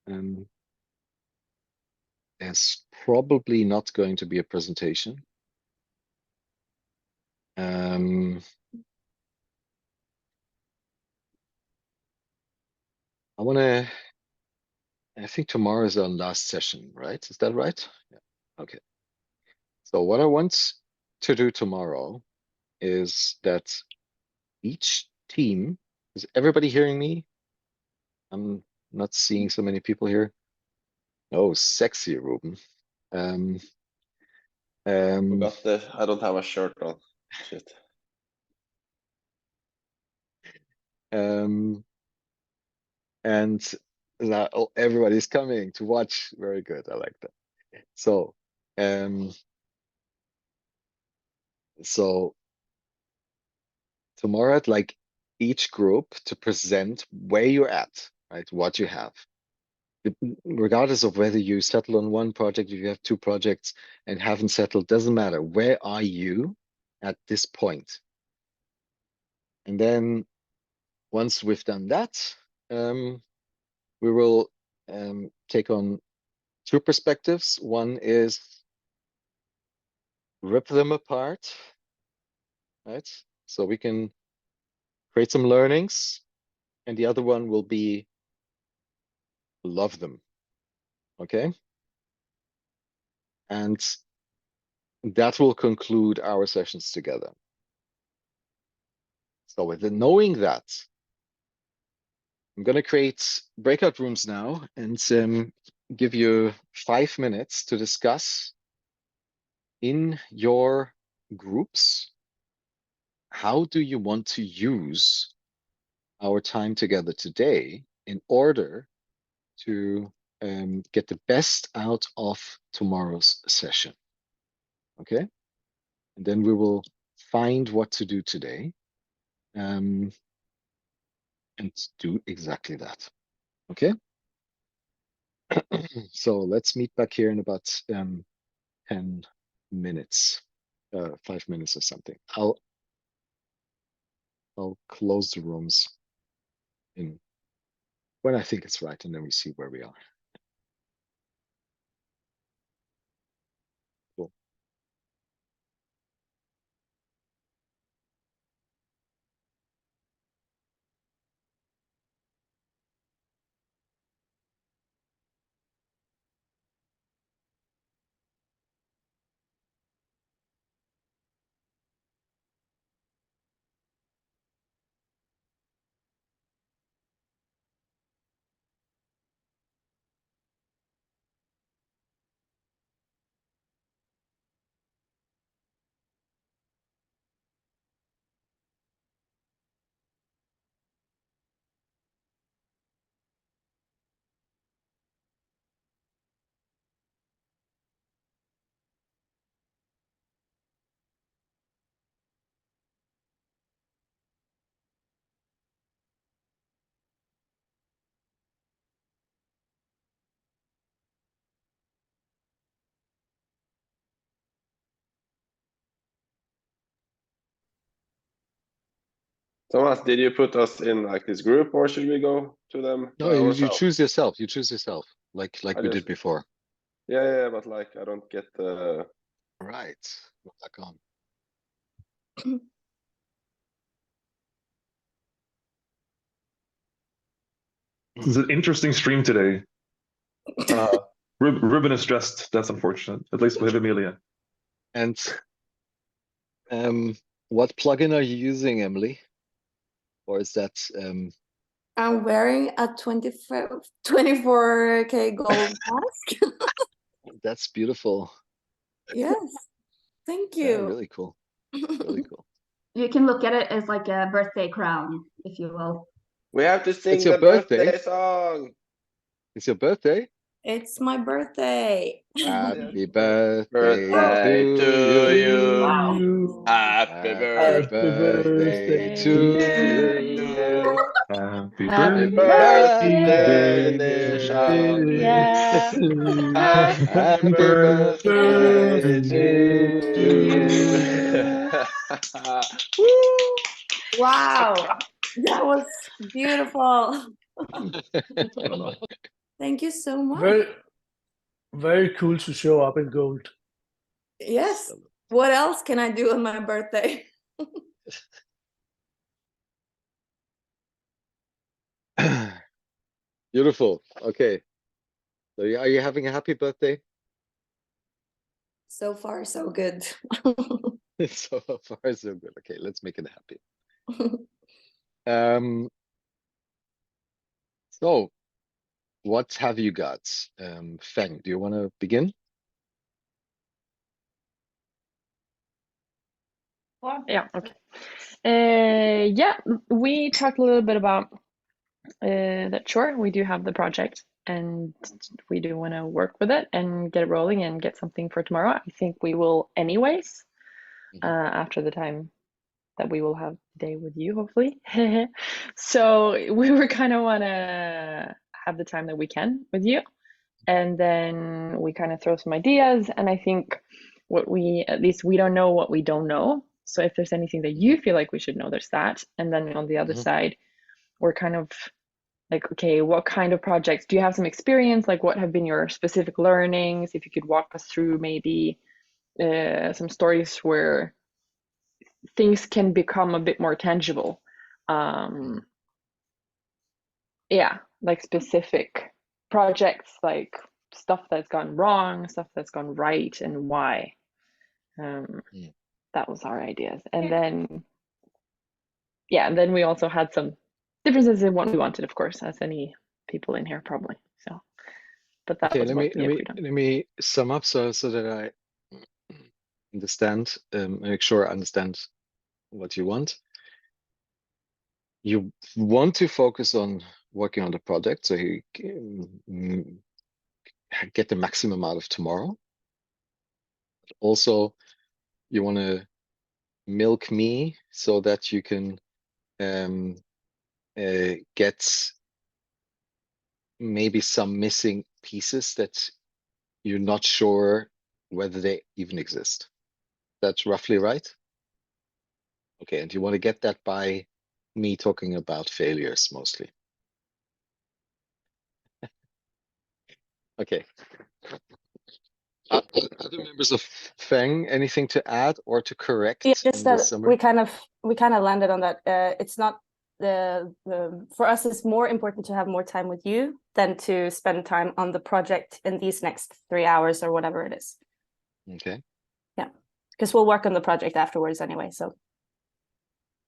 um, is probably not going to be a presentation. I think tomorrow is our last session, right? Is that right? Yeah. Okay. So what I want to do tomorrow is that each team, is everybody hearing me? I'm not seeing so many people here. Oh, sexy, Ruben. Um, um, I don't have a shirt on. Shit. And that, oh, everybody's coming to watch. Very good. I like that. So, so tomorrow, I'd like each group to present where you're at, right? What you have. Regardless of whether you settle on one project, if you have two projects and haven't settled, doesn't matter. Where are you at this point? And then once we've done that, we will take on two perspectives. One is rip them apart, right? So we can create some learnings. And the other one will be love them, okay? And that will conclude our sessions together. So with the knowing that, I'm going to create breakout rooms now and give you 5 minutes to discuss in your groups, how do you want to use our time together today in order to get the best out of tomorrow's session. Okay? And then we will find what to do today and do exactly that. Okay? So let's meet back here in about 10 minutes, 5 minutes or something. I'll close the rooms in when I think it's right, and then we see where we are. Cool. Thomas, did you put us in like this group, or should we go to them No, by you ourselves? choose yourself. You choose yourself, like we did before. Yeah, but like I don't get the. Right. We're back on. This is an interesting stream today. Ruben is stressed. That's unfortunate. At least with Amelia. And what plugin are you using, Emily? Or is that I'm wearing a 24K gold mask. That's beautiful. Yes. Thank you. Yeah, really cool. Really cool. You can look at it as like a birthday crown, if you will. We have to sing your the birthday song. It's your birthday? It's my birthday. Happy birthday to you. Wow. Happy birthday to you. Happy birthday, dear Charlie. Happy birthday to you. Wow, that was beautiful. Thank you so much. Very, very cool to show up in gold. Yes. What else can I do on my birthday? Beautiful. Okay. So are you having a happy birthday? So far, so good. So far, so good. Okay, let's make it happy. So what have you got? Feng, do you want to begin? Yeah, okay. Yeah, we talked a little bit about that. Sure, we do have the project and we do want to work with it and get it rolling and get something for tomorrow. I think we will anyways, after the time that we will have today with you, hopefully. So we were kind of want to have the time that we can with you, and then we kind of throw some ideas. And I think at least we don't know what we don't know. So if there's anything that you feel like we should know, there's that. And then on the other side, we're kind of like, okay, what kind of projects do you have some experience? Like, what have been your specific learnings? If you could walk us through maybe some stories where things can become a bit more tangible. Yeah, like specific projects, like stuff that's gone wrong, stuff that's gone right, and why. That was our ideas. And then, yeah, and then we also had some differences in what we wanted, of course, as any people in here probably. So, but that Okay, was what we agreed on. let me sum up so that I understand, make sure I understand what you want. You want to focus on working on the project so you can get the maximum out of tomorrow. Also, you want to milk me so that you can get maybe some missing pieces that you're not sure whether they even exist. That's roughly right? Okay, and you want to get that by me talking about failures mostly. Okay. Other members of Feng, anything to add or to correct? Yeah, just in that this summary? we kind of landed on that. It's not for us. It's more important to have more time with you than to spend time on the project in these next 3 hours or whatever it is. Okay. Yeah, because we'll work on the project afterwards anyway. So.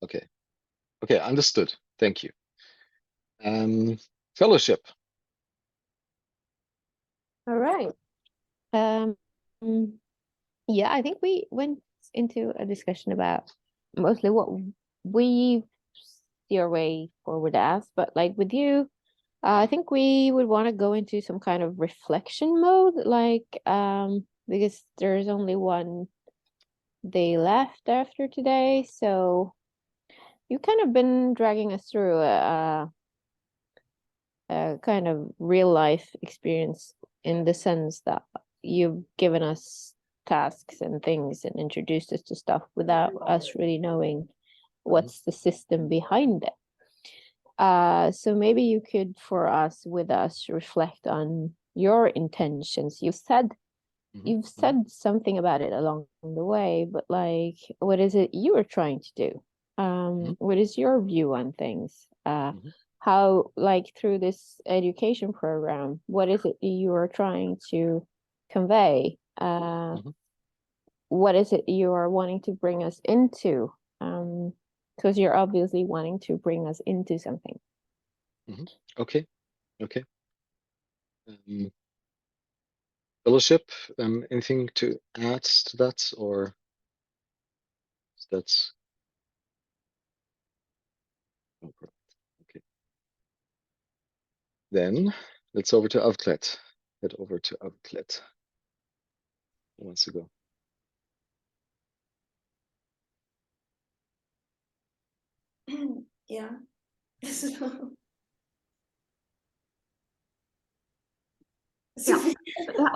Okay. Okay, understood. Thank you. Fellowship. All right. Yeah, I think we went into a discussion about mostly what we see our way forward as, but like with you, I think we would want to go into some kind of reflection mode, like because there's only one day left after today, so you've kind of been dragging us through a kind of real life experience in the sense that you've given us tasks and things and introduced us to stuff without us really knowing what's the system behind it. So maybe you could, for us, with us, reflect on your intentions. You've said something about it along the way, but like, what is it you are trying to do? What is your view on things? How, like, through this education program, what is it you are trying to convey? What is it you are wanting to bring us into? Because you're obviously wanting to bring us into something. Okay. Okay. Fellowship, anything to add to that, or that's okay. Then let's over to Outlet. Head over to Outlet. Who wants to go? Yeah. Yeah.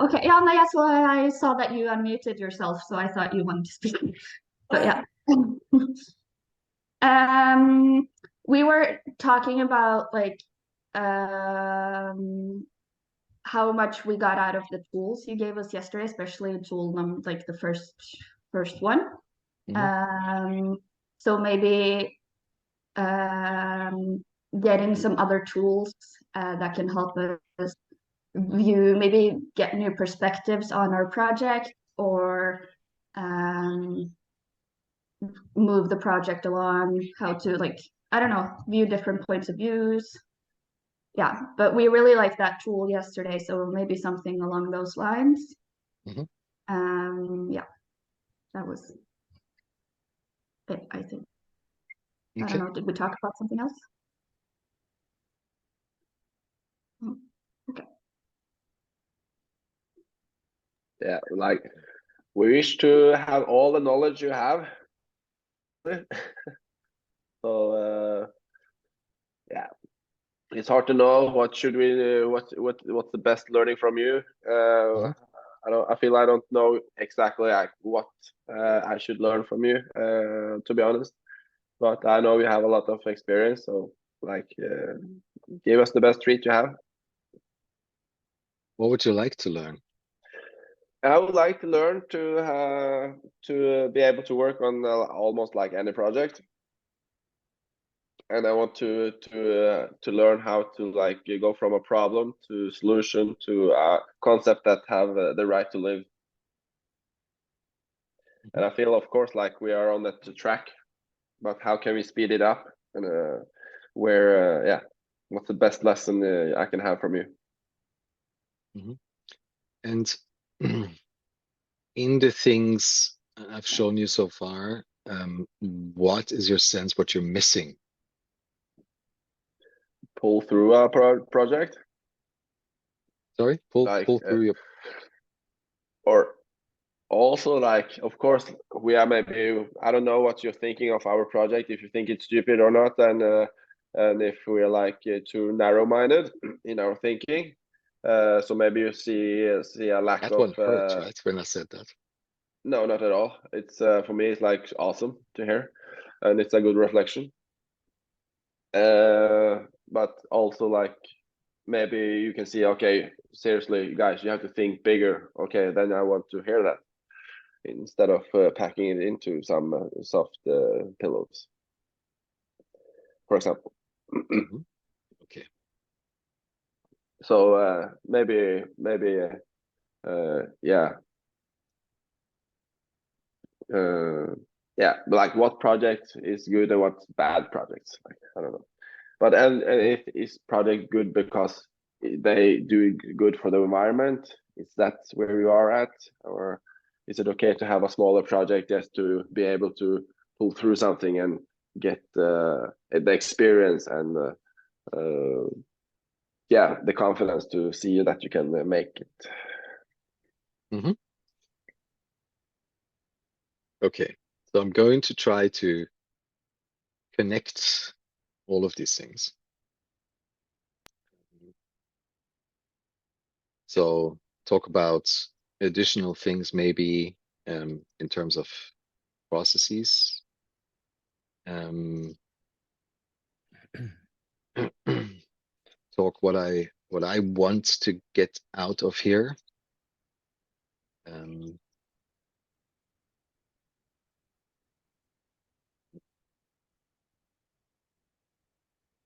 Okay. Yeah, no, that's why I saw that you unmuted yourself, so I thought you wanted to speak. But yeah. We were talking about like how much we got out of the tools you gave us yesterday, especially tool like the first one. So maybe getting some other tools that can help us view, maybe get new perspectives on our project, or move the project along, how to, like, I don't know, view different points of views. Yeah, but we really liked that tool yesterday, so maybe something along those lines. Yeah, that was it, I think. I don't know, did we talk about something else? Okay. Yeah, like we wish to have all the knowledge you have. So yeah, it's hard to know what should we do, what's the best learning from you. I feel I don't know exactly like what I should learn from you, to be honest. But I know you have a lot of experience, so like give us the best treat you have. What would you like to learn? I would like to learn to be able to work on almost like any project, and I want to learn how to like go from a problem to solution to a concept that have the right to live. And I feel, of course, like we are on that track, but how can we speed it up? And yeah, what's the best lesson I can have from you? And in the things I've shown you so far, what is your sense what you're missing? Pull through a project. Sorry, pull through your. Or also, like, of course, we are maybe, I don't know what you're thinking of our project, if you think it's stupid or not, and if we're like too narrow-minded in our thinking. So maybe you see a lack That of. one hurt, right? When I said that. No, not at all. It's for me, it's like awesome to hear, and it's a good reflection. But also like maybe you can see, okay, seriously, guys, you have to think bigger. Okay, then I want to hear that instead of packing it into some soft pillows, for example. Okay. So maybe yeah. Yeah, but like what project is good and what's bad projects? Like, I don't know. But and if is project good because they do good for the environment? Is that where you are at, or is it okay to have a smaller project just to be able to pull through something and get the experience and yeah, the confidence to see that you can make it? Okay, so I'm going to try to connect all of these things. So talk about additional things, maybe in terms of processes. Talk what I want to get out of here.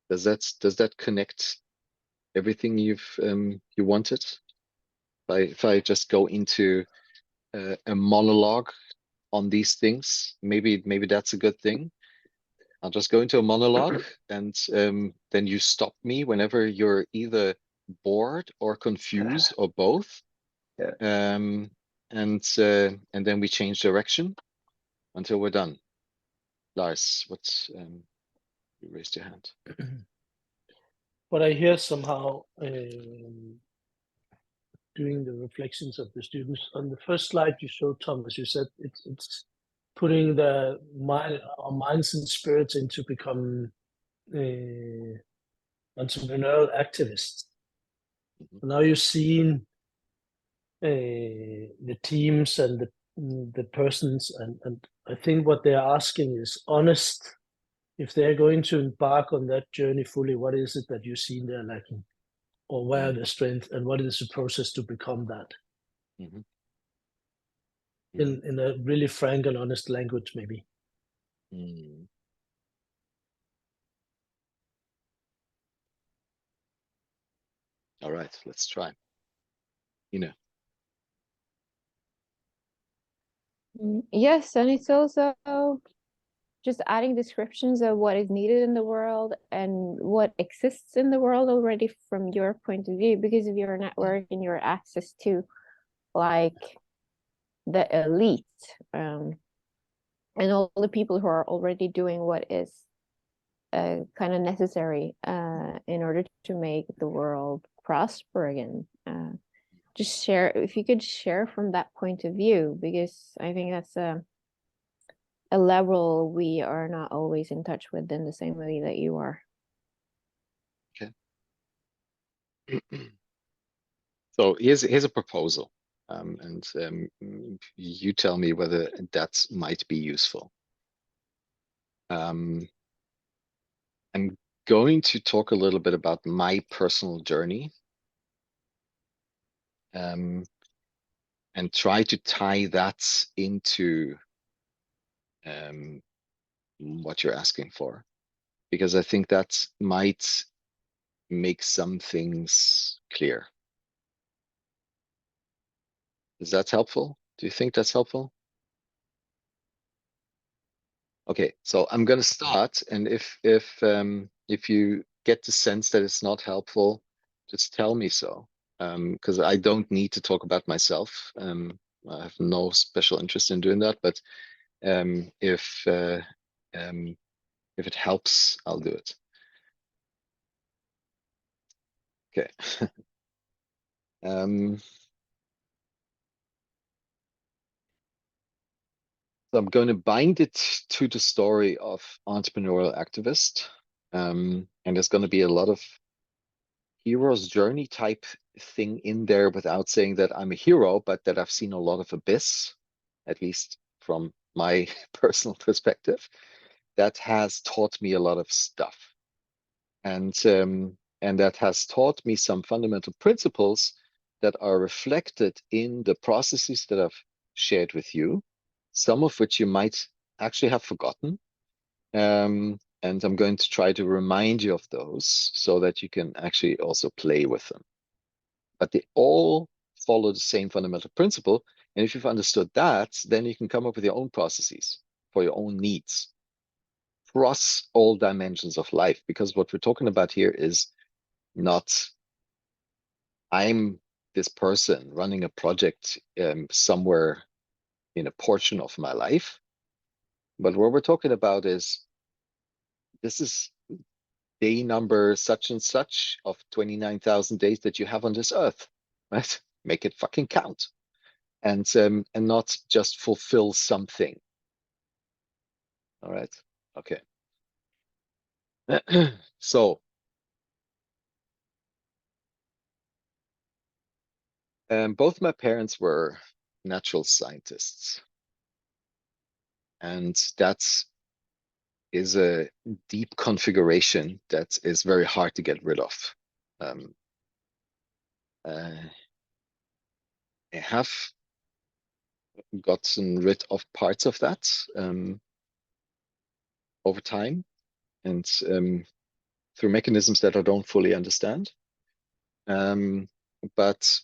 Does that connect everything you wanted? If I just go into a monologue on these things, maybe that's a good thing. I'll just go into a monologue, and then you stop me whenever you're either bored or confused or both. Yeah. And then we change direction until we're done. Lars, what's you raised your hand. But I hear somehow doing the reflections of the students on the first slide you showed, Thomas. You said it's putting our minds and spirits into become entrepreneurial activists. Now you've seen the teams and the persons, and I think what they're asking is honest if they're going to embark on that journey fully, what is it that you see they're lacking, or where are their strengths, and what is the process to become that? Mhm. In a really frank and honest language, maybe. Mm. All right, let's try. Yes, and it's also just adding descriptions of what is needed in the world and what exists in the world already from your point of view, because of your network and your access to like the elite, and all the people who are already doing what is kind of necessary in order to make the world prosper again. Just share, if you could share from that point of view, because I think that's a level we are not always in touch with in the same way that you are. Okay. So here's a proposal, and you tell me whether that might be useful. I'm going to talk a little bit about my personal journey, and try to tie that into what you're asking for, because I think that might make some things clear. Is that helpful? Do you think that's helpful? Okay, so I'm going to start, and if you get the sense that it's not helpful, just tell me so, because I don't need to talk about myself. I have no special interest in doing that, but if it helps, I'll do it. Okay. So I'm going to bind it to the story of entrepreneurial activist, and there's going to be a lot of hero's journey type thing in there without saying that I'm a hero, but that I've seen a lot of abyss, at least from my personal perspective, that has taught me a lot of stuff. And that has taught me some fundamental principles that are reflected in the processes that I've shared with you, some of which you might actually have forgotten. And I'm going to try to remind you of those so that you can actually also play with them. But they all follow the same fundamental principle. And if you've understood that, then you can come up with your own processes for your own needs across all dimensions of life. Because what we're talking about here is not, I'm this person running a project somewhere in a portion of my life. But what we're talking about is, this is day number such and such of 29,000 days that you have on this earth, right? Make it fucking count, and not just fulfill something. All right. Okay. So both my parents were natural scientists, and that's is a deep configuration that is very hard to get rid of. I have gotten rid of parts of that over time, and through mechanisms that I don't fully understand. But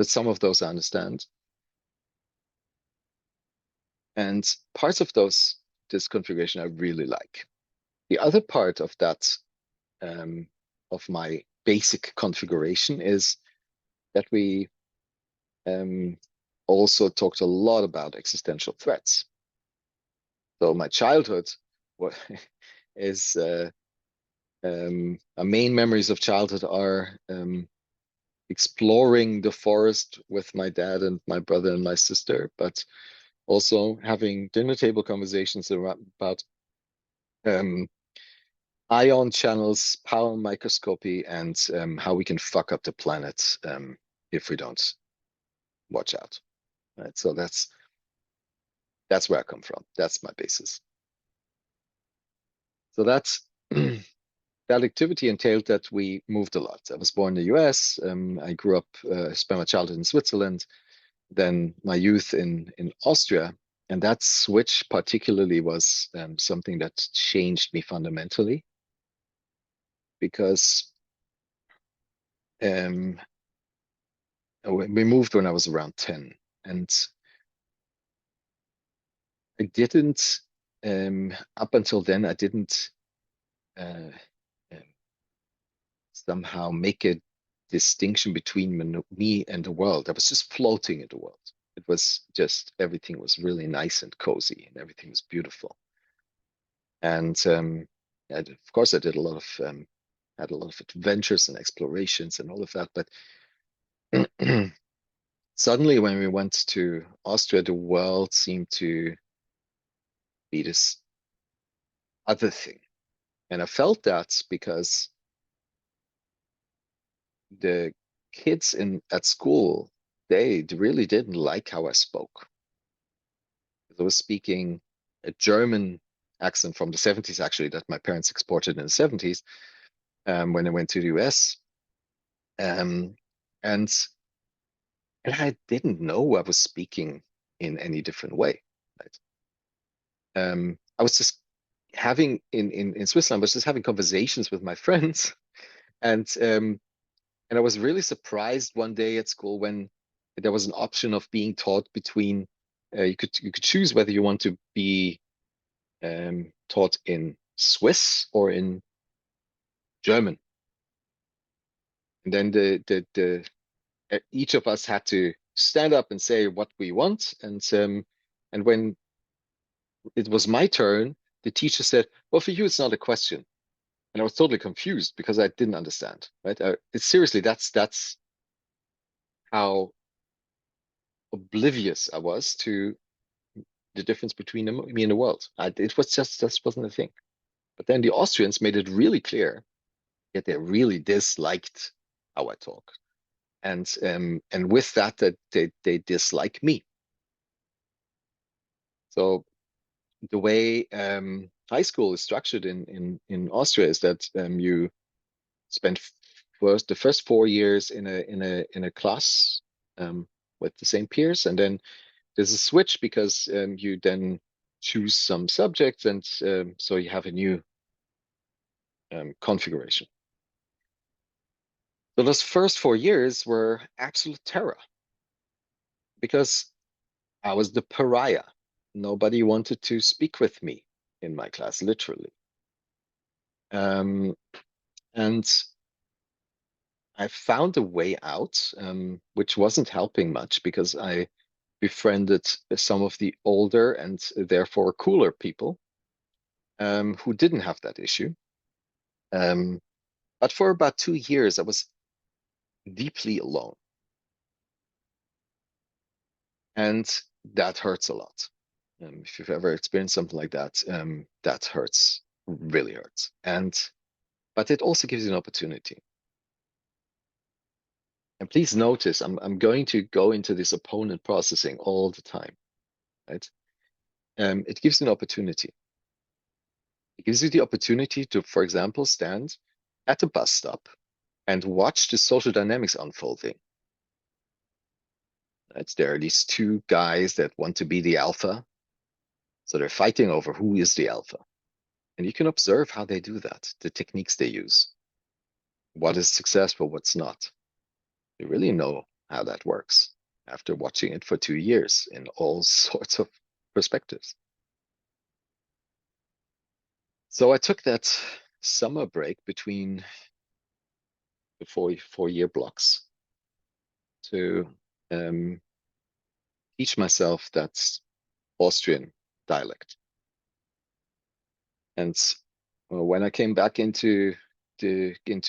some of those I understand. And parts of this configuration I really like. The other part of that, of my basic configuration, is that we also talked a lot about existential threats. So my childhood is my main memories of childhood are exploring the forest with my dad and my brother and my sister, but also having dinner table conversations about ion channels, power microscopy, and how we can fuck up the planet if we don't watch out. Right. So that's where I come from. That's my basis. So that's that activity entailed that we moved a lot. I was born in the US. I grew up, spent my childhood in Switzerland, then my youth in Austria. And that switch particularly was something that changed me fundamentally, because we moved when I was around 10, and I didn't, up until then, I didn't uh, somehow make a distinction between me and the world. I was just floating in the world. It was just, everything was really nice and cozy, and everything was beautiful. And of course, I did a lot of had a lot of adventures and explorations and all of that. But suddenly, when we went to Austria, the world seemed to be this other thing, and I felt that because the kids at school, they really didn't like how I spoke. I was speaking a German accent from the 70s, actually, that my parents exported in the 70s when I went to the US. And I didn't know I was speaking in any different way. Right? I was just having in Switzerland, I was just having conversations with my friends, and I was really surprised one day at school when there was an option of being taught between you could choose whether you want to be taught in Swiss or in German. And then the each of us had to stand up and say what we want. And when it was my turn, the teacher said, "Well, for you, it's not a question." And I was totally confused because I didn't understand. Right? It's seriously, that's how oblivious I was to the difference between me and the world. It was just wasn't a thing. But then the Austrians made it really clear that they really disliked how I talk, and with that they dislike me. So the way high school is structured in Austria is that you spend the first 4 years in a class with the same peers, and then there's a switch because you then choose some subjects, and so you have a new configuration. So those first 4 years were absolute terror because I was the pariah. Nobody wanted to speak with me in my class, literally. And I found a way out, which wasn't helping much because I befriended some of the older and therefore cooler people who didn't have that issue. But for about 2 years, I was deeply alone. And that hurts a lot. If you've ever experienced something like that, that hurts, really hurts. But it also gives you an opportunity. And please notice, I'm going to go into this opponent processing all the time, right? It gives you an opportunity. It gives you the opportunity to, for example, stand at a bus stop and watch the social dynamics unfolding. Right? There are these two guys that want to be the alpha. So they're fighting over who is the alpha. And you can observe how they do that, the techniques they use. What is successful, what's not. You really know how that works after watching it for 2 years in all sorts of perspectives. So I took that summer break between the four-year blocks to teach myself that Austrian dialect. And when I came back into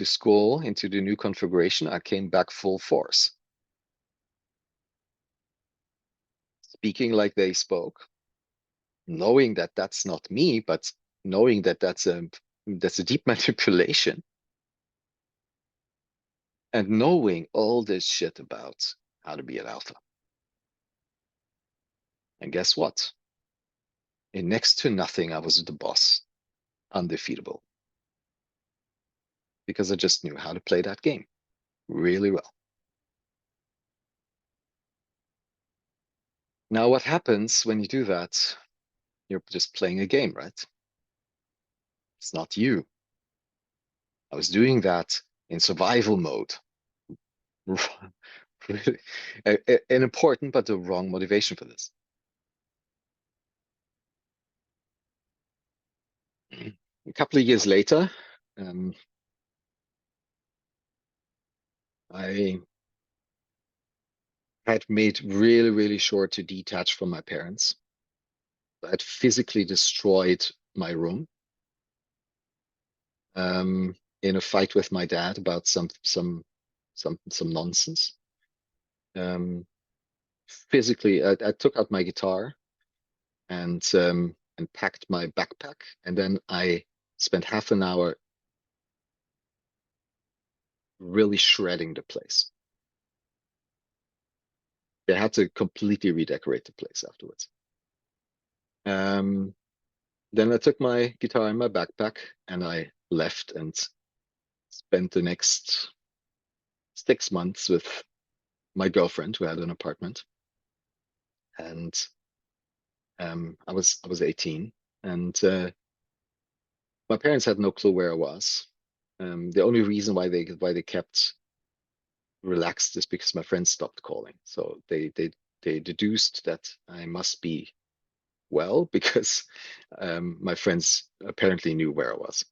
school, into the new configuration, I came back full force. Speaking like they spoke, knowing that that's not me, but knowing that that's a deep manipulation, and knowing all this shit about how to be an alpha. And guess what? In next to nothing, I was the boss. undefeatable. Because I just knew how to play that game really well. Now, what happens when you do that? You're just playing a game, right? It's not you. I was doing that in survival mode. Really, an important but the wrong motivation for this. A couple of years later, I had made really, really sure to detach from my parents. I had physically destroyed my room in a fight with my dad about some nonsense. Physically, I took out my guitar and packed my backpack, and then I spent half an hour really shredding the place. They had to completely redecorate the place afterwards. Then I took my guitar in my backpack and I left and spent the next 6 months with my girlfriend who had an apartment. And I was 18, and my parents had no clue where I was. The only reason why they kept relaxed is because my friends stopped calling. So they deduced that I must be well because my friends apparently knew where I was.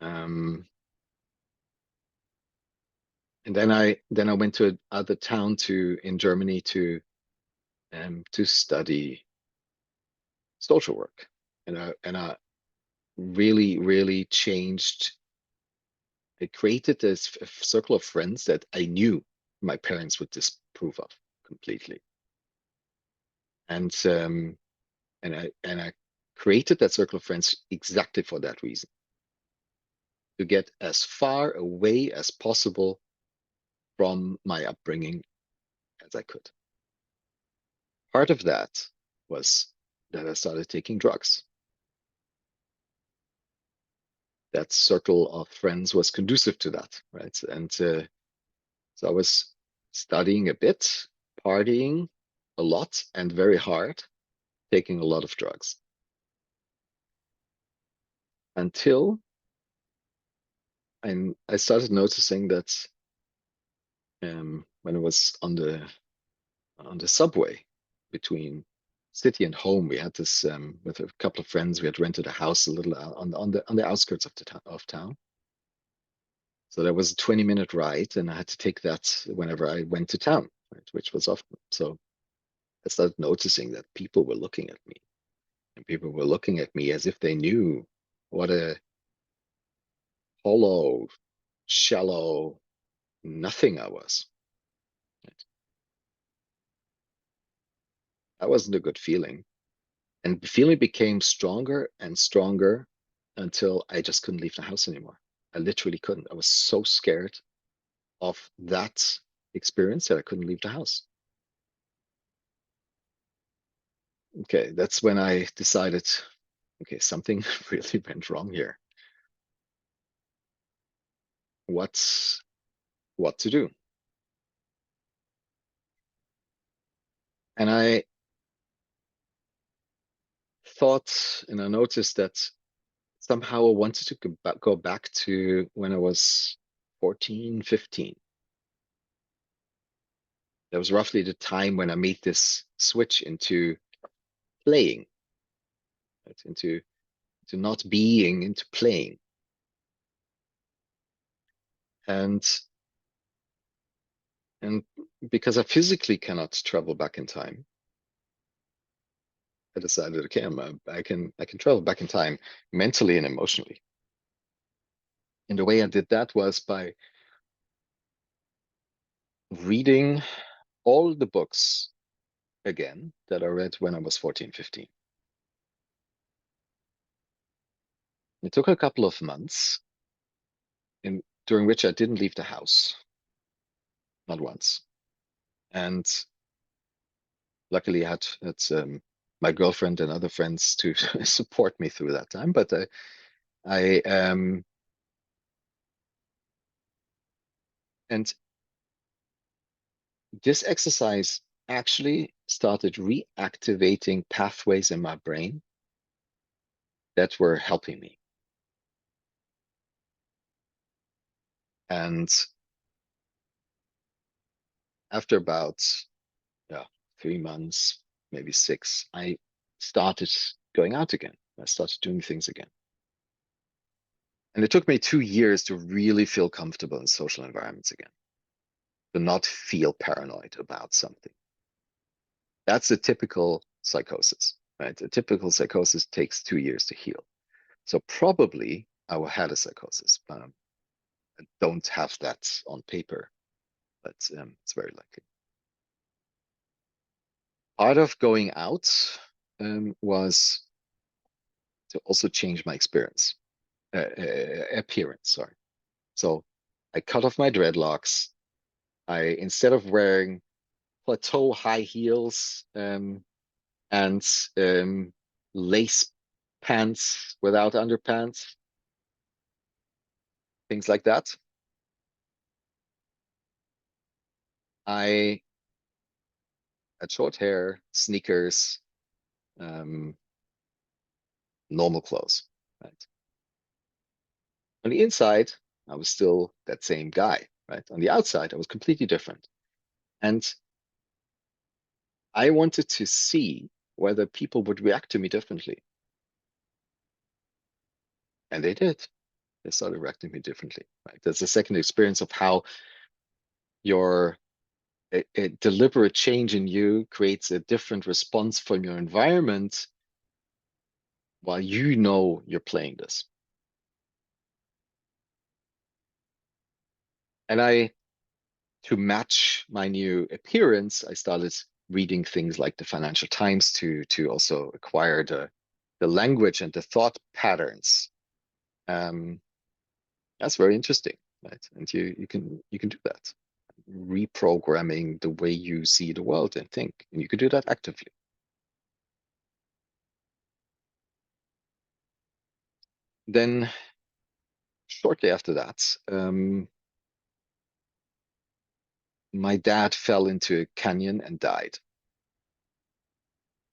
And then I went to another town in Germany to study social work, and I really changed. I created this circle of friends that I knew my parents would disapprove of completely, and I created that circle of friends exactly for that reason, to get as far away as possible from my upbringing as I could. Part of that was that I started taking drugs. That circle of friends was conducive to that, right? And so I was studying a bit, partying a lot and very hard, taking a lot of drugs. Until I started noticing that when I was on the subway between city and home, we had this with a couple of friends. We had rented a house a little on the outskirts of town. So there was a 20-minute ride, and I had to take that whenever I went to town, right, which was often. So I started noticing that people were looking at me, and people were looking at me as if they knew what a hollow, shallow nothing I was. Right? That wasn't a good feeling. And the feeling became stronger and stronger until I just couldn't leave the house anymore. I literally couldn't. I was so scared of that experience that I couldn't leave the house. Okay, that's when I decided, okay, something really went wrong here. What to do? And I thought, and I noticed that somehow I wanted to go back to when I was 14, 15. That was roughly the time when I made this switch into playing, right? into not being, into playing. And because I physically cannot travel back in time, I decided, okay, I can travel back in time mentally and emotionally. And the way I did that was by reading all the books again that I read when I was 14, 15. It took a couple of months during which I didn't leave the house, not once. And luckily I had my girlfriend and other friends to support me through that time. But and this exercise actually started reactivating pathways in my brain that were helping me. And after about 3 months, maybe 6, I started going out again. I started doing things again. And it took me 2 years to really feel comfortable in social environments again, to not feel paranoid about something. That's a typical psychosis, right? A typical psychosis takes 2 years to heal. So probably I had a psychosis. I don't have that on paper, but it's very likely. Part of going out was to also change my appearance. Sorry. So I cut off my dreadlocks. Instead of wearing plateau high heels and lace pants without underpants, things like that, I had short hair, sneakers, normal clothes, right? On the inside, I was still that same guy, right? On the outside, I was completely different. And I wanted to see whether people would react to me differently. And they did. They started reacting to me differently, right? That's the second experience of how a deliberate change in you creates a different response from your environment while you know you're playing this. And to match my new appearance, I started reading things like the Financial Times to also acquire the language and the thought patterns. That's very interesting, right? And you can do that, reprogramming the way you see the world and think, and you can do that actively. Then, shortly after that, my dad fell into a canyon and died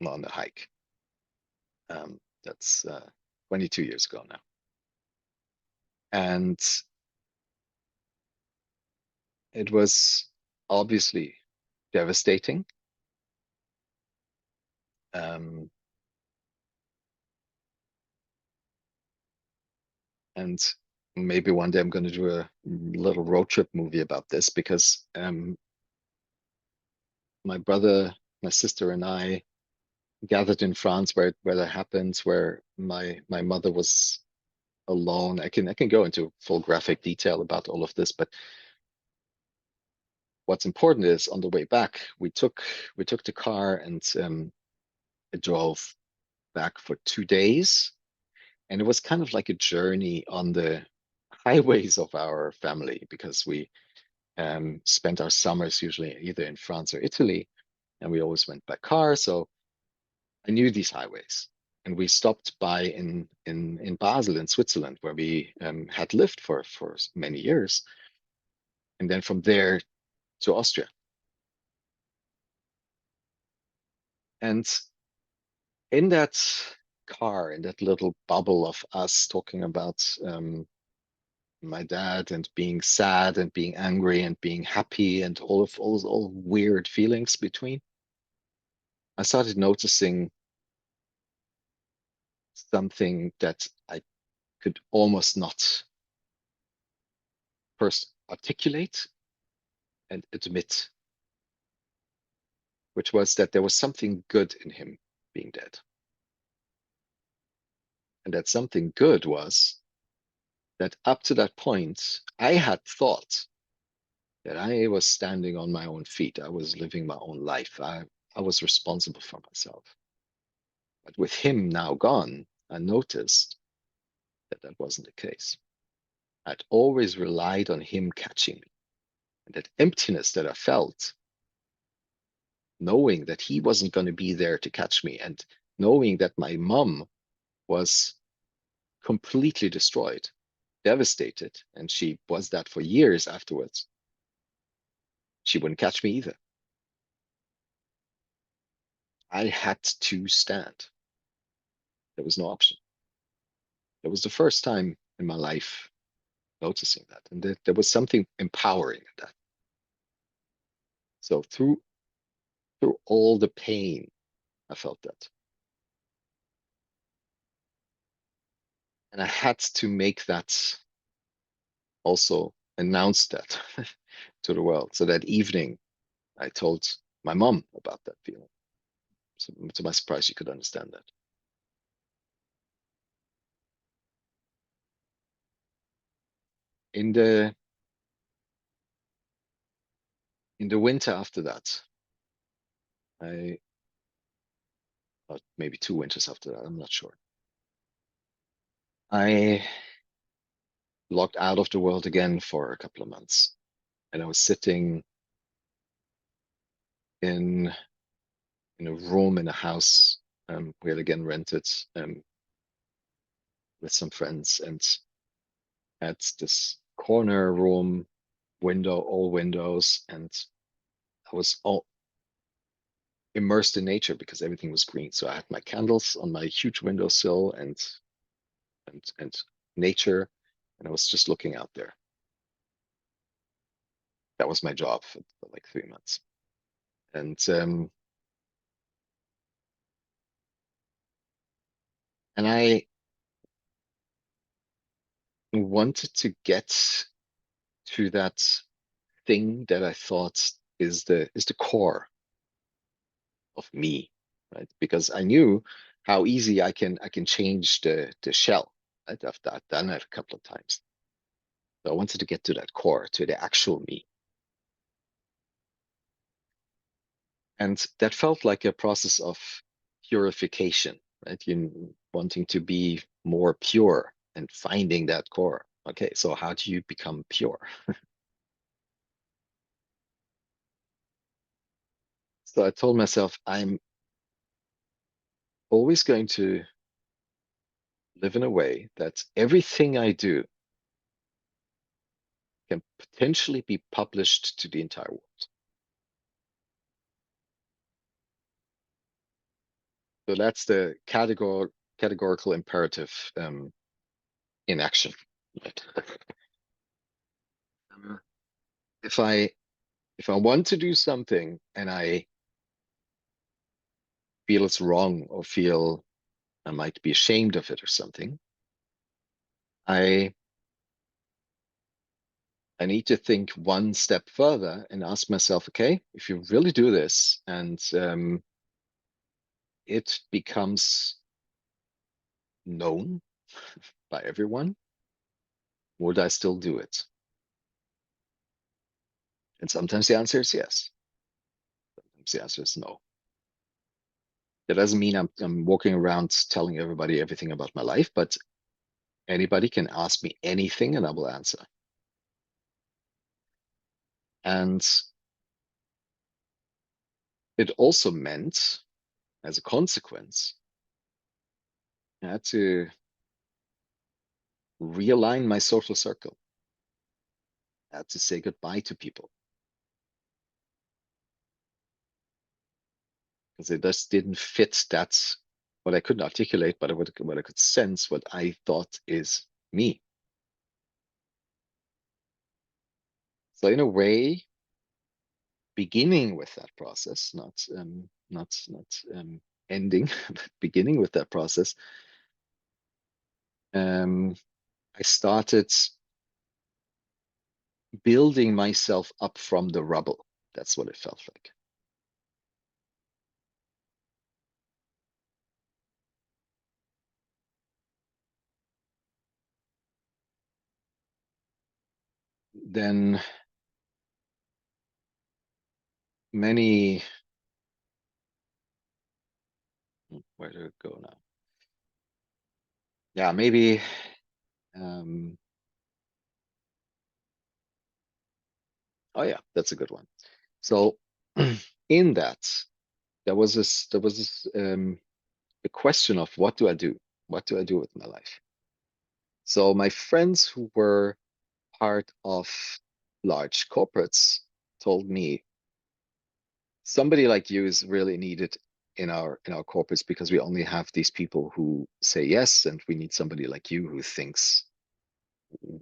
on a hike. That's 22 years ago now. And it was obviously devastating. And maybe one day I'm going to do a little road trip movie about this, because my brother, my sister, and I gathered in France where that happened, where my mother was alone. I can go into full graphic detail about all of this, but what's important is on the way back we took the car and it drove back for 2 days, and it was kind of like a journey on the highways of our family, because we spent our summers usually either in France or Italy, and we always went by car. So I knew these highways, and we stopped by in Basel in Switzerland, where we had lived for many years, and then from there to Austria. And in that car, in that little bubble of us talking about my dad and being sad and being angry and being happy and all weird feelings between, I started noticing something that I could almost not first articulate and admit, which was that there was something good in him being dead. And that something good was that up to that point, I had thought that I was standing on my own feet. I was living my own life. I was responsible for myself. But with him now gone, I noticed that that wasn't the case. I'd always relied on him catching me. And that emptiness that I felt, knowing that he wasn't going to be there to catch me, and knowing that my mom was completely destroyed, devastated, and she was that for years afterwards, she wouldn't catch me either. I had to stand. There was no option. It was the first time in my life noticing that, and there was something empowering in that. So through all the pain, I felt that. And I had to make that, also announce that to the world. So that evening, I told my mom about that feeling. So to my surprise, she could understand that. In the winter after that, maybe 2 winters after that, I'm not sure. I locked out of the world again for a couple of months. And I was sitting in a room in a house we had again rented with some friends, and had this corner room, all windows, and I was all immersed in nature because everything was green. So I had my candles on my huge windowsill and nature, and I was just looking out there. That was my job for like 3 months. And I wanted to get to that thing that I thought is the core of me, right? Because I knew how easy I can change the shell. Right? I've done it a couple of times. So I wanted to get to that core, to the actual me. And that felt like a process of purification, right? You wanting to be more pure and finding that core. Okay, so how do you become pure? So I told myself, I'm always going to live in a way that everything I do can potentially be published to the entire world. So that's the categorical imperative in action. Right? If I want to do something and I feel it's wrong or feel I might be ashamed of it or something, I need to think one step further and ask myself, okay, if you really do this and it becomes known by everyone, would I still do it? And sometimes the answer is yes. Sometimes the answer is no. That doesn't mean I'm walking around telling everybody everything about my life, but anybody can ask me anything and I will answer. And it also meant, as a consequence, I had to realign my social circle. I had to say goodbye to people. Because it just didn't fit that, what I couldn't articulate, but what I could sense, what I thought is me. So in a way, beginning with that process, not ending, but beginning with that process, I started building myself up from the rubble. That's what it felt like. Then many, where do it go now? Yeah, maybe oh yeah, that's a good one. So in that, there was this the question of what do I do? What do I do with my life? So my friends who were part of large corporates told me somebody like you is really needed in our corporates because we only have these people who say yes, and we need somebody like you who thinks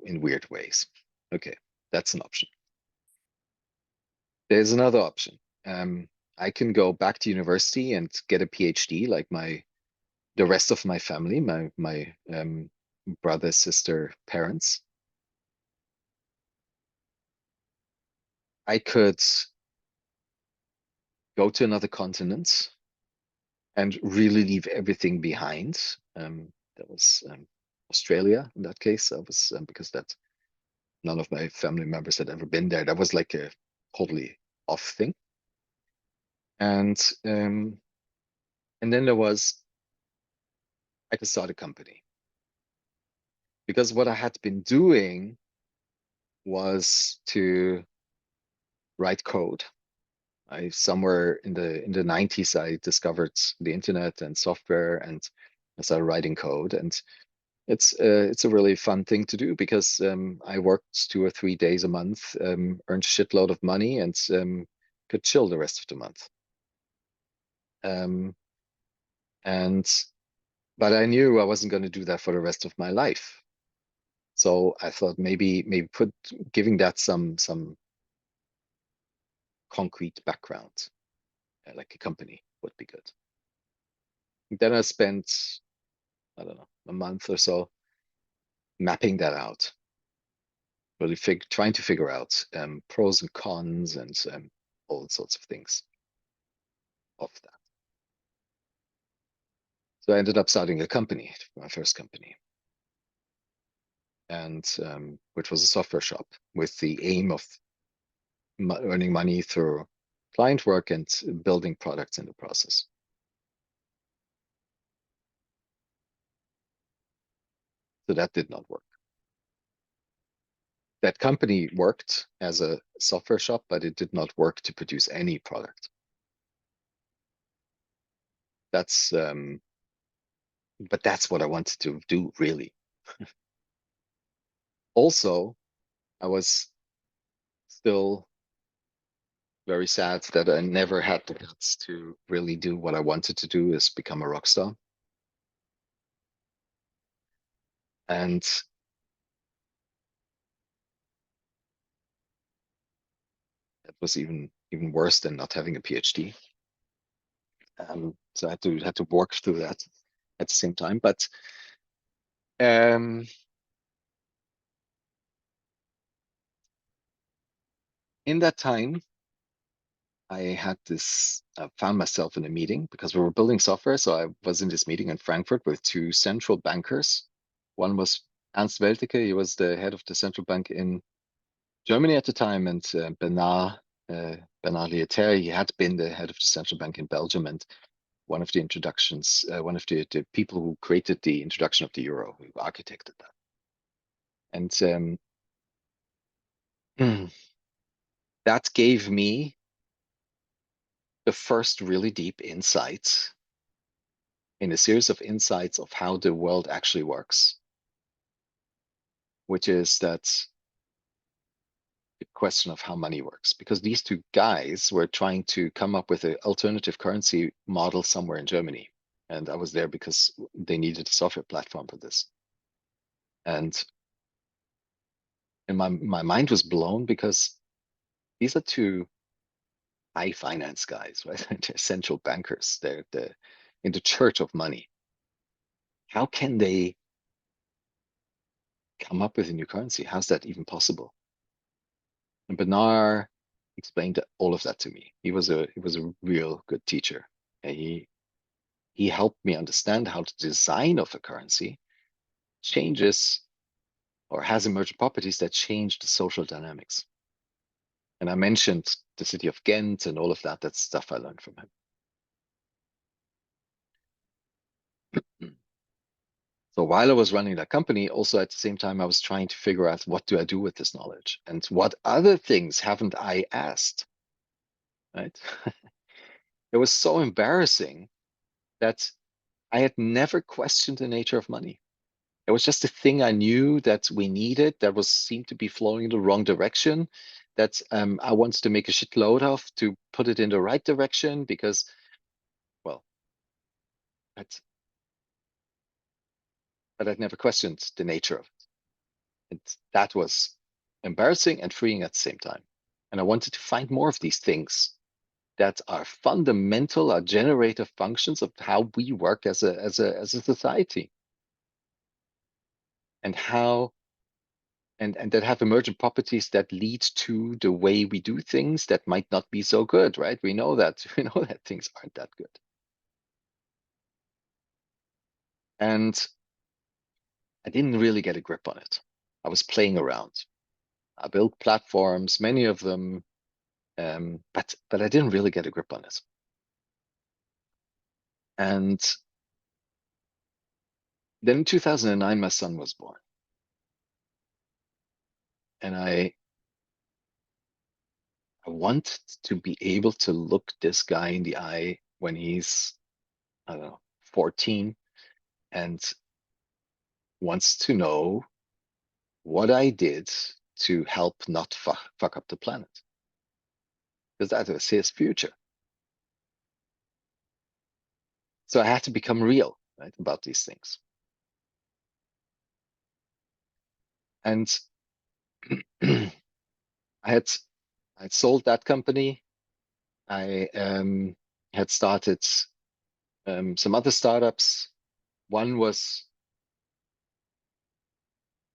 in weird ways. Okay, that's an option. There's another option. I can go back to university and get a PhD like the rest of my family, my brother, sister, parents. I could go to another continent and really leave everything behind. That was Australia in that case. That was because that none of my family members had ever been there. That was like a totally off thing. And then there was I could start a company because what I had been doing was to write code. I somewhere in the 90s I discovered the internet and software, and I started writing code. And it's a really fun thing to do because I worked 2 or 3 days a month, earned a shitload of money, and could chill the rest of the month. But I knew I wasn't going to do that for the rest of my life. So I thought maybe giving that some concrete background, like a company, would be good. Then I spent, I don't know, a month or so mapping that out, really trying to figure out pros and cons and all sorts of things of that. So I ended up starting a company, my first company, and which was a software shop with the aim of earning money through client work and building products in the process. So that did not work. That company worked as a software shop, but it did not work to produce any product. But that's what I wanted to do, really. Also, I was still very sad that I never had the guts to really do what I wanted to do, is become a rock star. And that was even worse than not having a PhD. So I had to work through that at the same time. But in that time, I found myself in a meeting because we were building software. So I was in this meeting in Frankfurt with 2 central bankers. One was Ernst Welteke. He was the head of the central bank in Germany at the time, and Bernard Lietaer, he had been the head of the central bank in Belgium, and one of the people who created the introduction of the euro, who architected that. And that gave me the first really deep insights in a series of insights of how the world actually works, which is that the question of how money works. Because these 2 guys were trying to come up with an alternative currency model somewhere in Germany. And I was there because they needed a software platform for this. And my mind was blown because these are 2 high finance guys, right? They're central bankers. They're in the church of money. How can they come up with a new currency? How's that even possible? And Bernard explained all of that to me. He was a real good teacher. And he helped me understand how the design of a currency changes or has emergent properties that change the social dynamics. And I mentioned the city of Ghent and all of that. That's stuff I learned from him. So while I was running that company, also at the same time, I was trying to figure out, what do I do with this knowledge? And what other things haven't I asked? Right? It was so embarrassing that I had never questioned the nature of money. It was just a thing I knew that we needed, that was seemed to be flowing in the wrong direction, that I wanted to make a shitload of to put it in the right direction because, well, but I'd never questioned the nature of it. And that was embarrassing and freeing at the same time. And I wanted to find more of these things that are fundamental, are generative functions of how we work as a society. And how and that have emergent properties that lead to the way we do things that might not be so good, right? We know that things aren't that good. And I didn't really get a grip on it. I was playing around. I built platforms, many of them, but I didn't really get a grip on it. And then in 2009, my son was born. And I want to be able to look this guy in the eye when he's, I don't know, 14 and wants to know what I did to help not fuck up the planet. Because that was his future. So I had to become real, right, about these things. And I had sold that company. I had started some other startups. One was,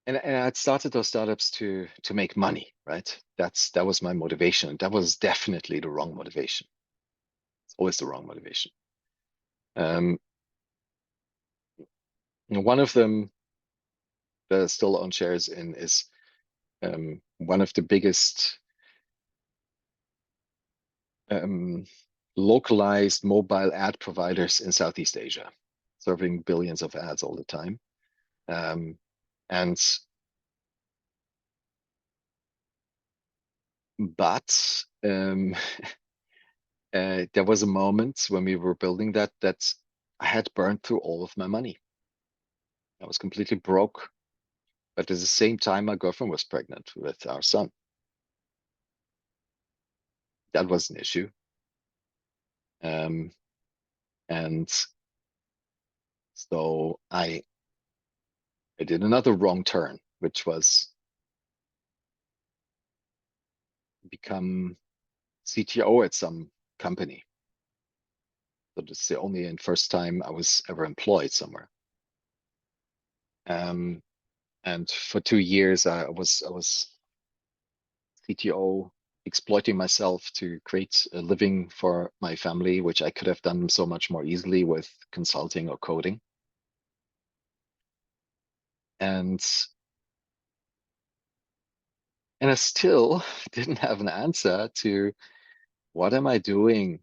and I had started those startups to make money, right? That was my motivation. That was definitely the wrong motivation. It's always the wrong motivation. One of them that I still own shares in is one of the biggest localized mobile ad providers in Southeast Asia, serving billions of ads all the time. But there was a moment when we were building that I had burned through all of my money. I was completely broke. But at the same time, my girlfriend was pregnant with our son. That was an issue. And so I did another wrong turn, which was become CTO at some company. So this is the only and first time I was ever employed somewhere. And for 2 years, I was CTO, exploiting myself to create a living for my family, which I could have done so much more easily with consulting or coding. And I still didn't have an answer to what am I doing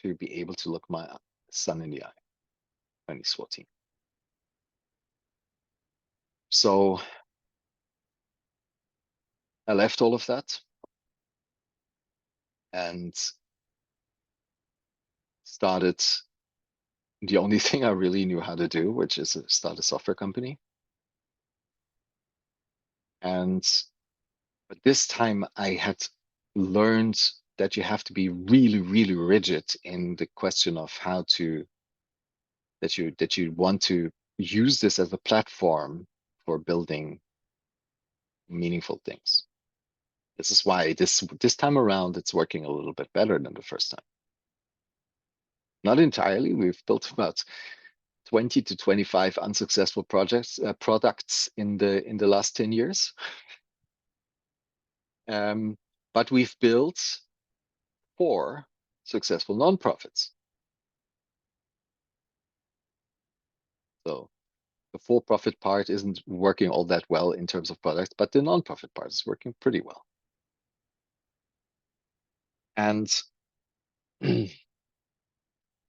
to be able to look my son in the eye when he's 14. So I left all of that and started the only thing I really knew how to do, which is start a software company. But this time I had learned that you have to be really, really rigid in the question of how to, that you want to use this as a platform for building meaningful things. This is why this time around it's working a little bit better than the first time. Not entirely. We've built about 20 to 25 unsuccessful products in the last 10 years. But we've built 4 successful nonprofits. So the for-profit part isn't working all that well in terms of products, but the nonprofit part is working pretty well. And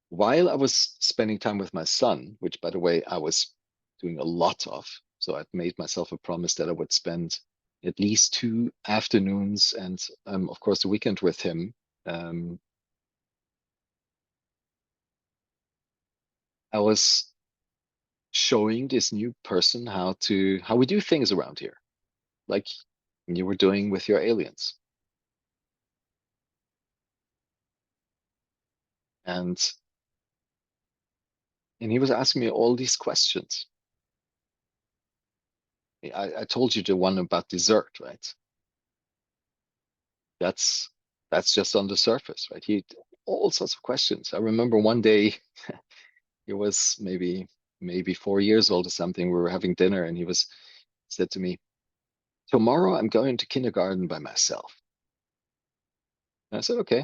while I was spending time with my son, which by the way, I was doing a lot of, so I'd made myself a promise that I would spend at least 2 afternoons and of course the weekend with him. I was showing this new person how we do things around here, like you were doing with your aliens. And he was asking me all these questions. I told you the one about dessert, right? That's just on the surface, right? He all sorts of questions. I remember one day, he was maybe 4 years old or something. We were having dinner, and he said to me, "Tomorrow I'm going to kindergarten by myself." And I said, "Okay."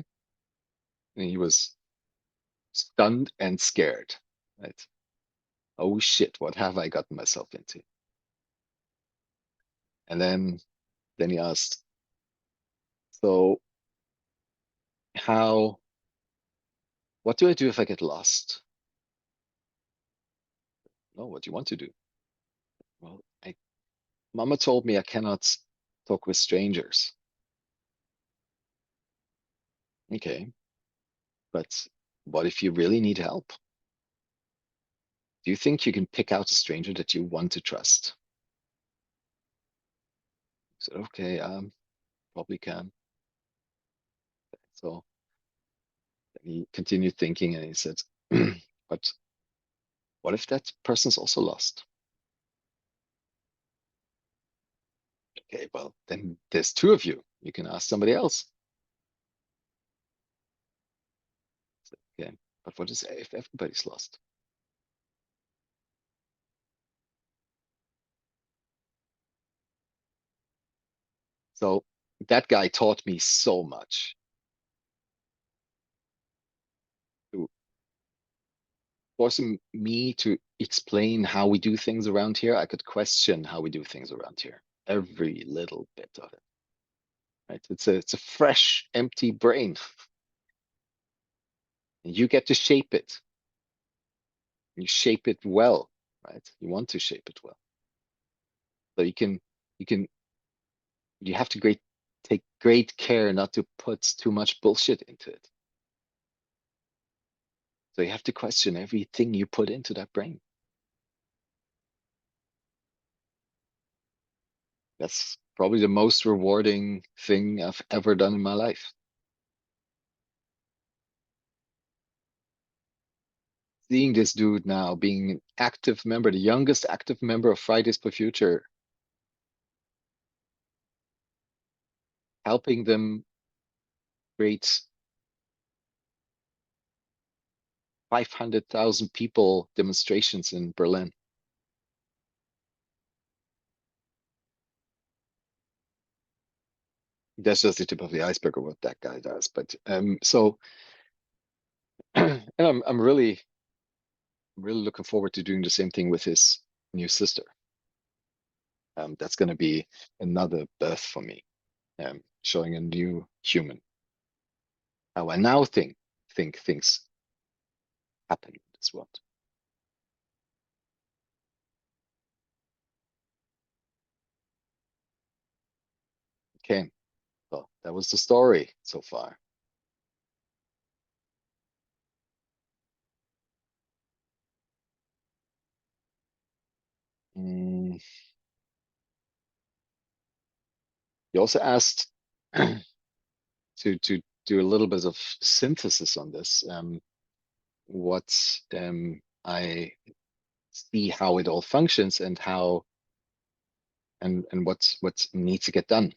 And he was stunned and scared, right? Oh shit, what have I gotten myself into? And then he asked, "So what do I do if I get lost?" "No, what do you want to do?" "Well, Mama told me I cannot talk with strangers." "Okay, but what if you really need help? Do you think you can pick out a stranger that you want to trust?" I said, "Okay, probably can." So then he continued thinking, and he said, "But what if that person's also lost?" "Okay, well, then there's two of you. You can ask somebody else." I said, "Okay, but what is if everybody's lost?" So that guy taught me so much. To forcing me to explain how we do things around here, I could question how we do things around here. Every little bit of it. Right? It's a fresh, empty brain. And you get to shape it. You shape it well, right? You want to shape it well. So you have to take great care not to put too much bullshit into it. So you have to question everything you put into that brain. That's probably the most rewarding thing I've ever done in my life. Seeing this dude now being an active member, the youngest active member of Fridays for Future, helping them create 500,000 people demonstrations in Berlin. That's just the tip of the iceberg of what that guy does. But so, and I'm really looking forward to doing the same thing with his new sister. That's going to be another birth for me, showing a new human. How I now think things happen in this world. Okay, so that was the story so far. You also asked to do a little bit of synthesis on this. What I see how it all functions and how and what needs to get done.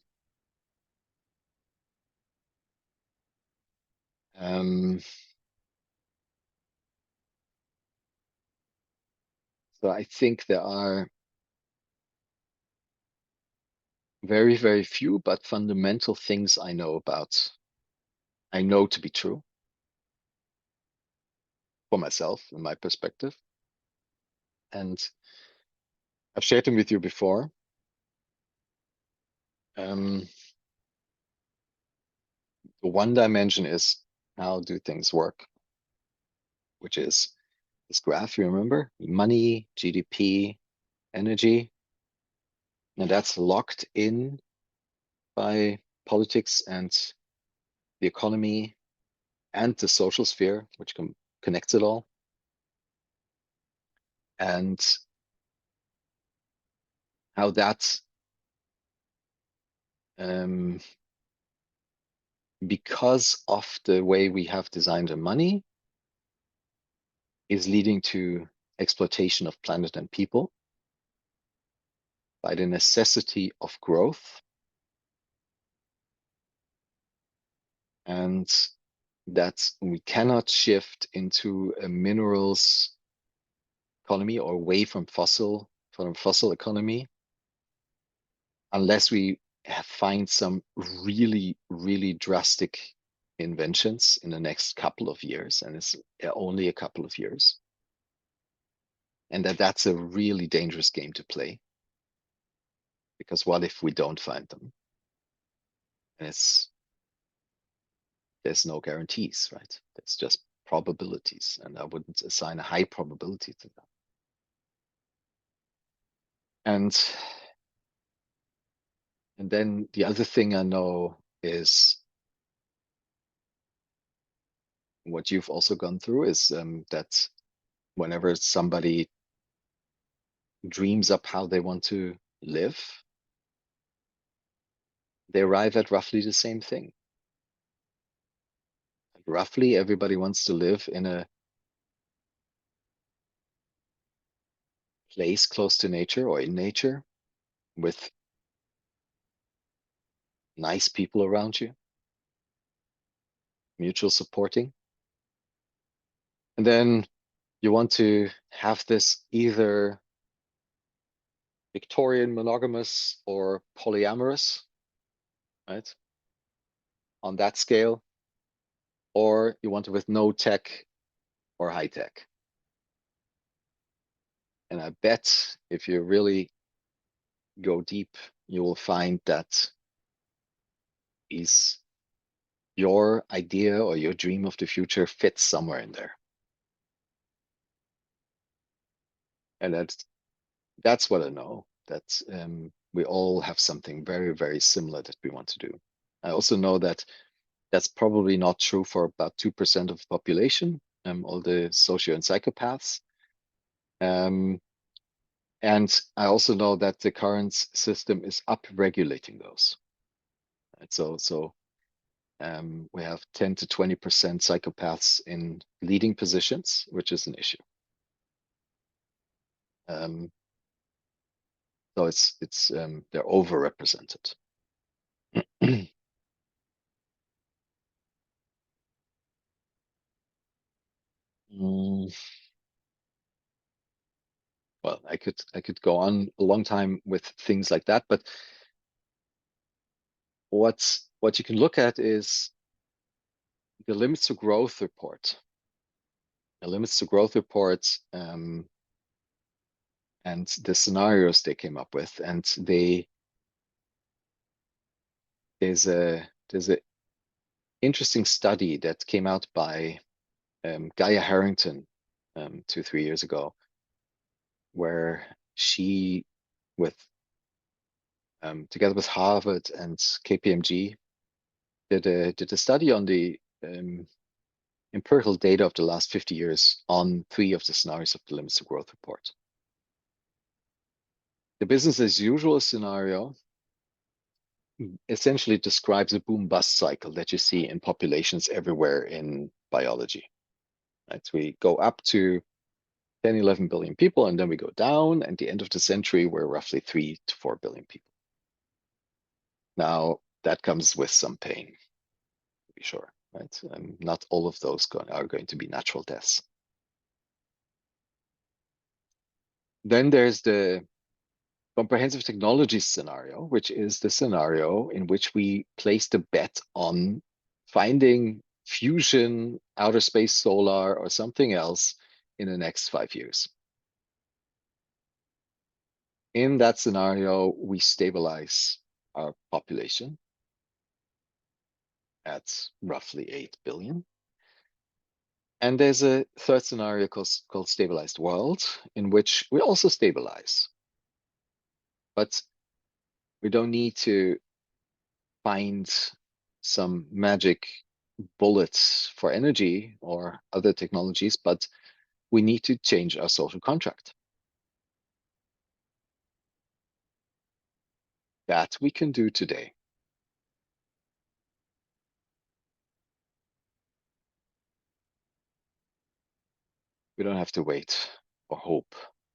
So I think there are very, very few but fundamental things I know to be true for myself and my perspective. And I've shared them with you before. The one dimension is how do things work, which is this graph, you remember? Money, GDP, energy. And that's locked in by politics and the economy and the social sphere, which connects it all. and how that because of the way we have designed our money is leading to exploitation of planet and people by the necessity of growth, and that we cannot shift into a minerals economy or away from fossil economy unless we find some really, really drastic inventions in the next couple of years, and it's only a couple of years. And that's a really dangerous game to play. Because what if we don't find them? And there's no guarantees, right? There's just probabilities, and I wouldn't assign a high probability to that. And then the other thing I know is what you've also gone through is that whenever somebody dreams up how they want to live, they arrive at roughly the same thing. Like roughly everybody wants to live in a place close to nature or in nature with nice people around you, mutual supporting. And then you want to have this either Victorian monogamous or polyamorous, right? On that scale, or you want it with no tech or high tech. And I bet if you really go deep, you will find that is your idea or your dream of the future fits somewhere in there. And that's what I know, that we all have something very, very similar that we want to do. I also know that that's probably not true for about 2% of the population, all the socio and psychopaths. And I also know that the current system is upregulating those. Right? So we have 10 to 20% psychopaths in leading positions, which is an issue. So it's they're overrepresented. Well, I could go on a long time with things like that, but what you can look at is the limits to growth report. The limits to growth report and the scenarios they came up with, and there's a interesting study that came out by Gaia Harrington 2-3 years ago, where she together with Harvard and KPMG did a study on the empirical data of the last 50 years on 3 of the scenarios of the limits to growth report. The business as usual scenario essentially describes a boom-bust cycle that you see in populations everywhere in biology. Right? We go up to 10, 11 billion people, and then we go down. At the end of the century, we're roughly 3 to 4 billion people. Now, that comes with some pain, to be sure. Right? Not all of those are going to be natural deaths. Then there's the comprehensive technology scenario, which is the scenario in which we place the bet on finding fusion, outer space solar, or something else in the next 5 years. In that scenario, we stabilize our population at roughly 8 billion. And there's a third scenario called stabilized world, in which we also stabilize. But we don't need to find some magic bullets for energy or other technologies, but we need to change our social contract. that we can do today. We don't have to wait or hope.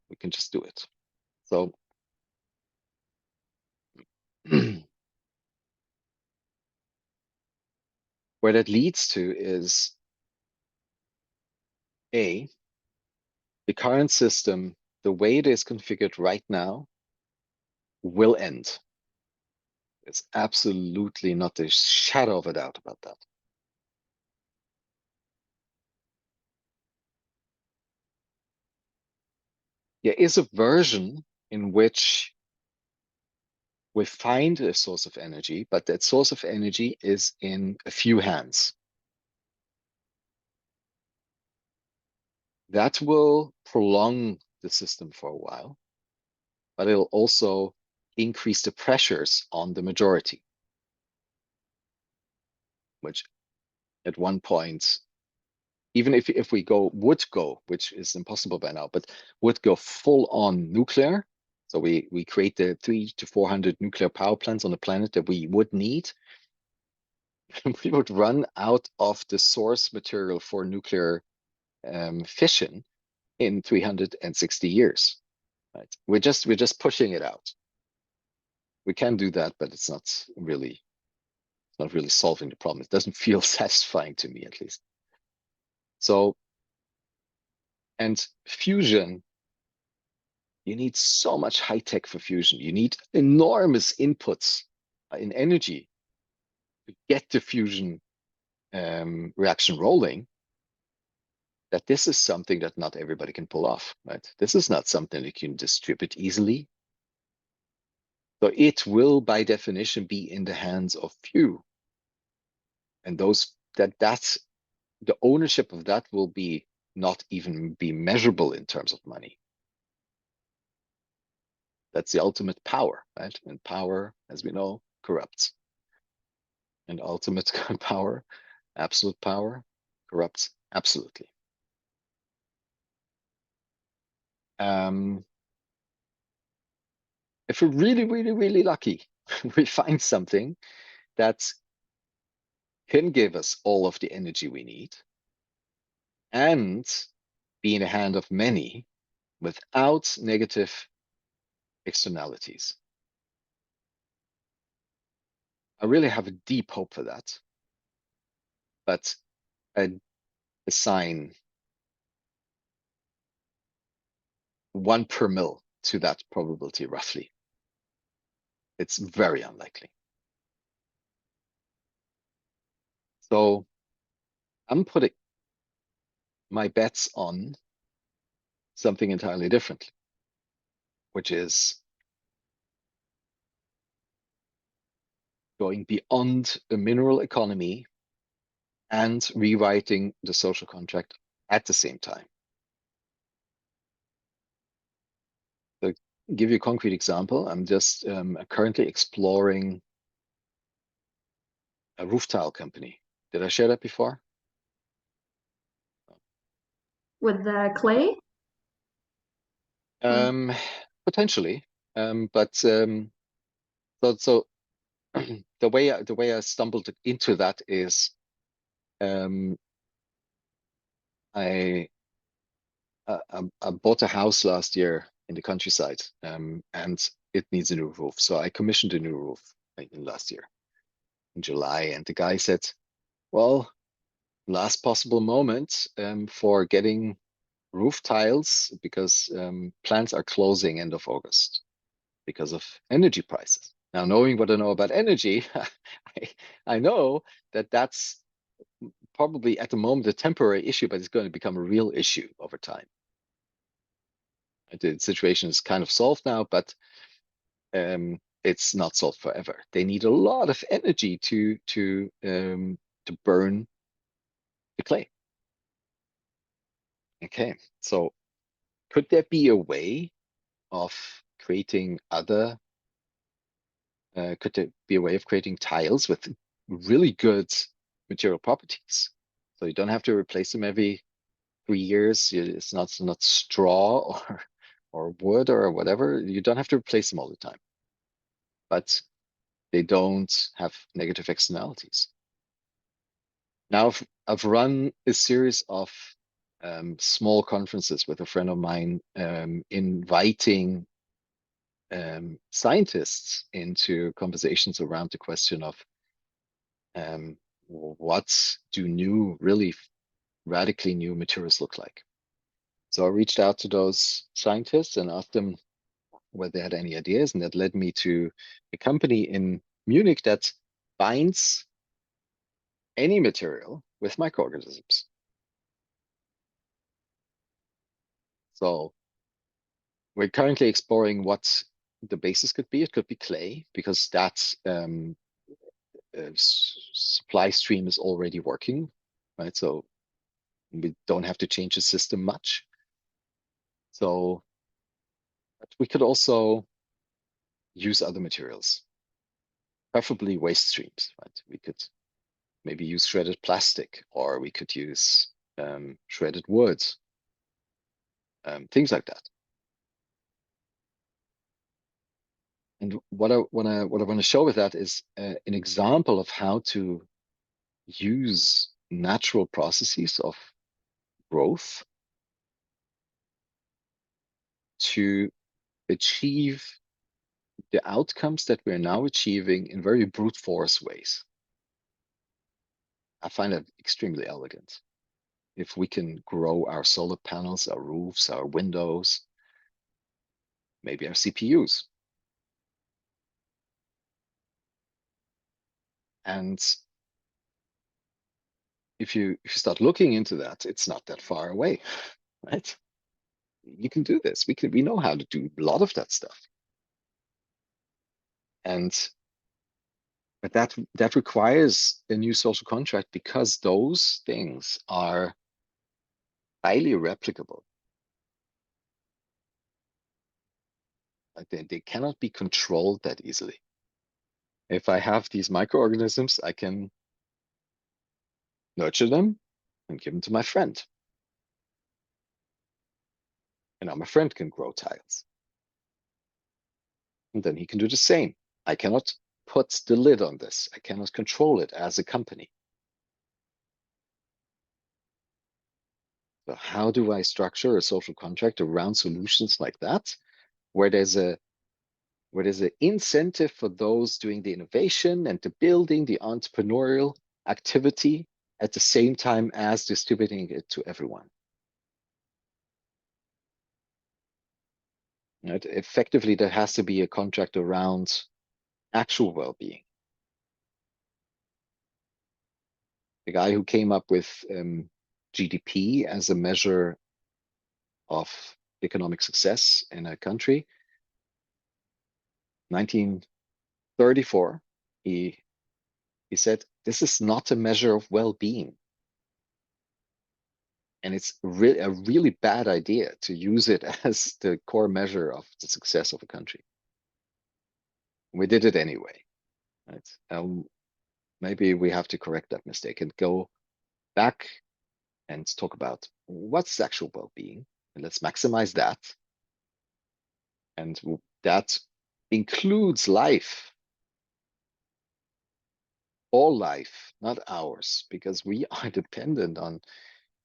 We can just do it. So where that leads to is the current system, the way it is configured right now, will end. There's absolutely not a shadow of a doubt about that. There is a version in which we find a source of energy, but that source of energy is in a few hands. That will prolong the system for a while, but it'll also increase the pressures on the majority, which at one point, even if we would go, which is impossible by now, but would go full on nuclear. So we create the 300 to 400 nuclear power plants on the planet that we would need. We would run out of the source material for nuclear fission in 360 years. Right? We're just pushing it out. We can do that, but it's not really solving the problem. It doesn't feel satisfying to me, at least. So, and fusion, you need so much high tech for fusion. You need enormous inputs in energy to get the fusion reaction rolling, that this is something that not everybody can pull off, right? This is not something that you can distribute easily. So it will, by definition, be in the hands of few. And that's the ownership of that will be not even be measurable in terms of money. That's the ultimate power, right? And power, as we know, corrupts. And ultimate power, absolute power, corrupts absolutely. If we're really, really, really lucky, we find something that can give us all of the energy we need and be in the hand of many without negative externalities. I really have a deep hope for that, but I assign 1 per mil to that probability, roughly. It's very unlikely. So I'm putting my bets on something entirely different, which is going beyond the mineral economy and rewriting the social contract at the same time. So give you a concrete example, I'm just currently exploring a roof tile company. Did I share that before? With the clay? Potentially, but so the way I stumbled into that is I bought a house last year in the countryside, and it needs a new roof. So I commissioned a new roof last year in July, and the guy said, "Well, last possible moment for getting roof tiles because plants are closing end of August because of energy prices." Now, knowing what I know about energy, I know that that's probably at the moment a temporary issue, but it's going to become a real issue over time. The situation is kind of solved now, but it's not solved forever. They need a lot of energy to burn the clay. Okay, so could there be a way of creating could there be a way of creating tiles with really good material properties? So you don't have to replace them every 3 years. It's not straw or wood or whatever. You don't have to replace them all the time. but they don't have negative externalities. Now, I've run a series of small conferences with a friend of mine, inviting scientists into conversations around the question of what do really radically new materials look like. So I reached out to those scientists and asked them whether they had any ideas, and that led me to a company in Munich that binds any material with microorganisms. So we're currently exploring what the basis could be. It could be clay, because that supply stream is already working, right? So we don't have to change the system much. So but we could also use other materials, preferably waste streams, right? We could maybe use shredded plastic, or we could use shredded wood, things like that. And what I want to show with that is an example of how to use natural processes of growth to achieve the outcomes that we're now achieving in very brute force ways. I find that extremely elegant. If we can grow our solar panels, our roofs, our windows, maybe our CPUs. And if you start looking into that, it's not that far away, right? You can do this. We know how to do a lot of that stuff. But that requires a new social contract, because those things are highly replicable. Like they cannot be controlled that easily. If I have these microorganisms, I can nurture them and give them to my friend. And now my friend can grow tiles. And then he can do the same. I cannot put the lid on this. I cannot control it as a company. So how do I structure a social contract around solutions like that, where there's an incentive for those doing the innovation and the building, the entrepreneurial activity, at the same time as distributing it to everyone? Right? Effectively, there has to be a contract around actual well-being. The guy who came up with GDP as a measure of economic success in a country, 1934, he said, this is not a measure of well-being. And it's a really bad idea to use it as the core measure of the success of a country. We did it anyway, right? Maybe we have to correct that mistake and go back and talk about what's actual well-being, and let's maximize that. And that includes life, all life, not ours, because we are dependent on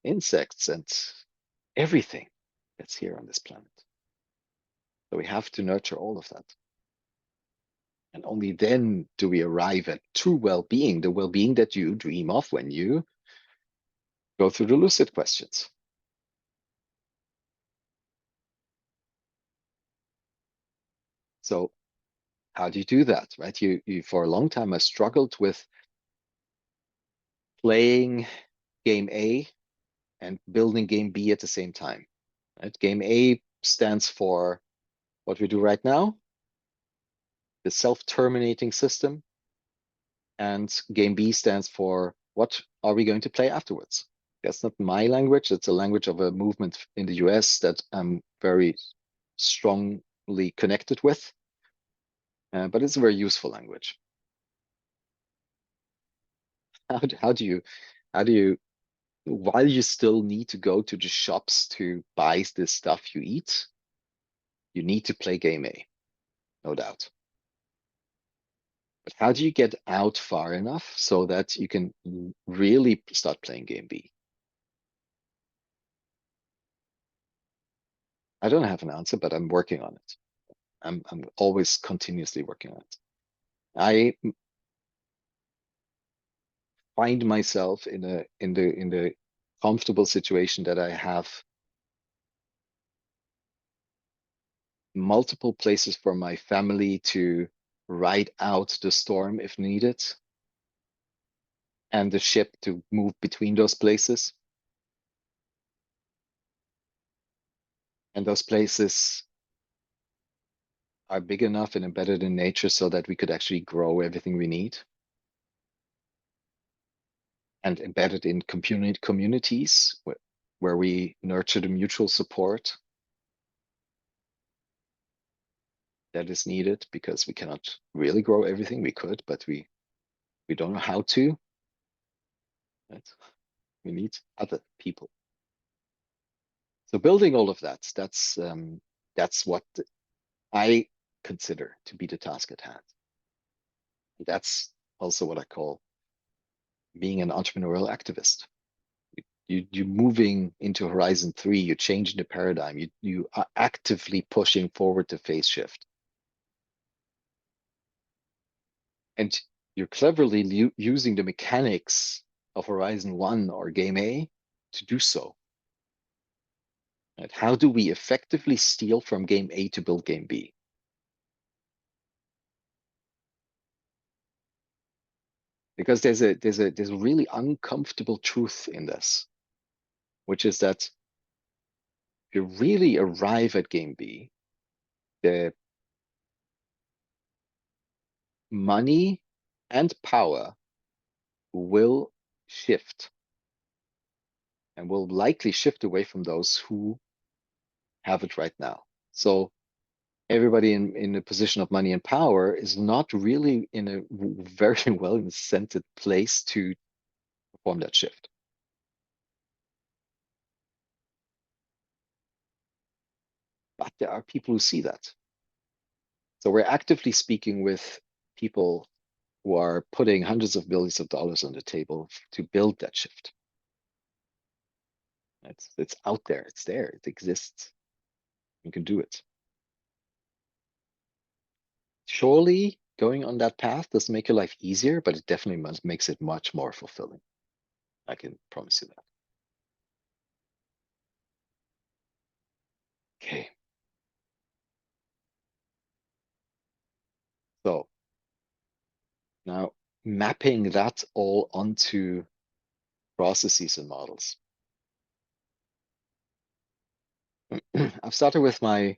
insects and everything that's here on this planet. So we have to nurture all of that. And only then do we arrive at true well-being, the well-being that you dream of when you go through the lucid questions. So how do you do that, right? You for a long time, I struggled with playing game A and building game B at the same time. Right? Game A stands for what we do right now, the self-terminating system. And game B stands for what are we going to play afterwards? That's not my language. It's a language of a movement in the US that I'm very strongly connected with. But it's a very useful language. How do you, while you still need to go to the shops to buy this stuff you eat, you need to play game A, no doubt. But how do you get out far enough so that you can really start playing game B? I don't have an answer, but I'm working on it. I'm always continuously working on it. I find myself in the comfortable situation that I have multiple places for my family to ride out the storm if needed, and the ship to move between those places. And those places are big enough and embedded in nature so that we could actually grow everything we need. And embedded in communities where we nurture the mutual support that is needed, because we cannot really grow everything. We could, but we don't know how to. Right? We need other people. So building all of that, that's what I consider to be the task at hand. That's also what I call being an entrepreneurial activist. You're moving into Horizon 3, you're changing the paradigm, you are actively pushing forward the phase shift. And you're cleverly using the mechanics of Horizon 1 or Game A to do so. Right? How do we effectively steal from Game A to build Game B? Because there's a really uncomfortable truth in this, which is that if you really arrive at Game B, the money and power will shift, and will likely shift away from those who have it right now. So everybody in a position of money and power is not really in a very well incented place to perform that shift. But there are people who see that. So we're actively speaking with people who are putting hundreds of billions of dollars on the table to build that shift. It's out there, it's there, it exists. You can do it. Surely going on that path doesn't make your life easier, but it definitely makes it much more fulfilling. I can promise you that. Okay. So now mapping that all onto processes and models. I've started with my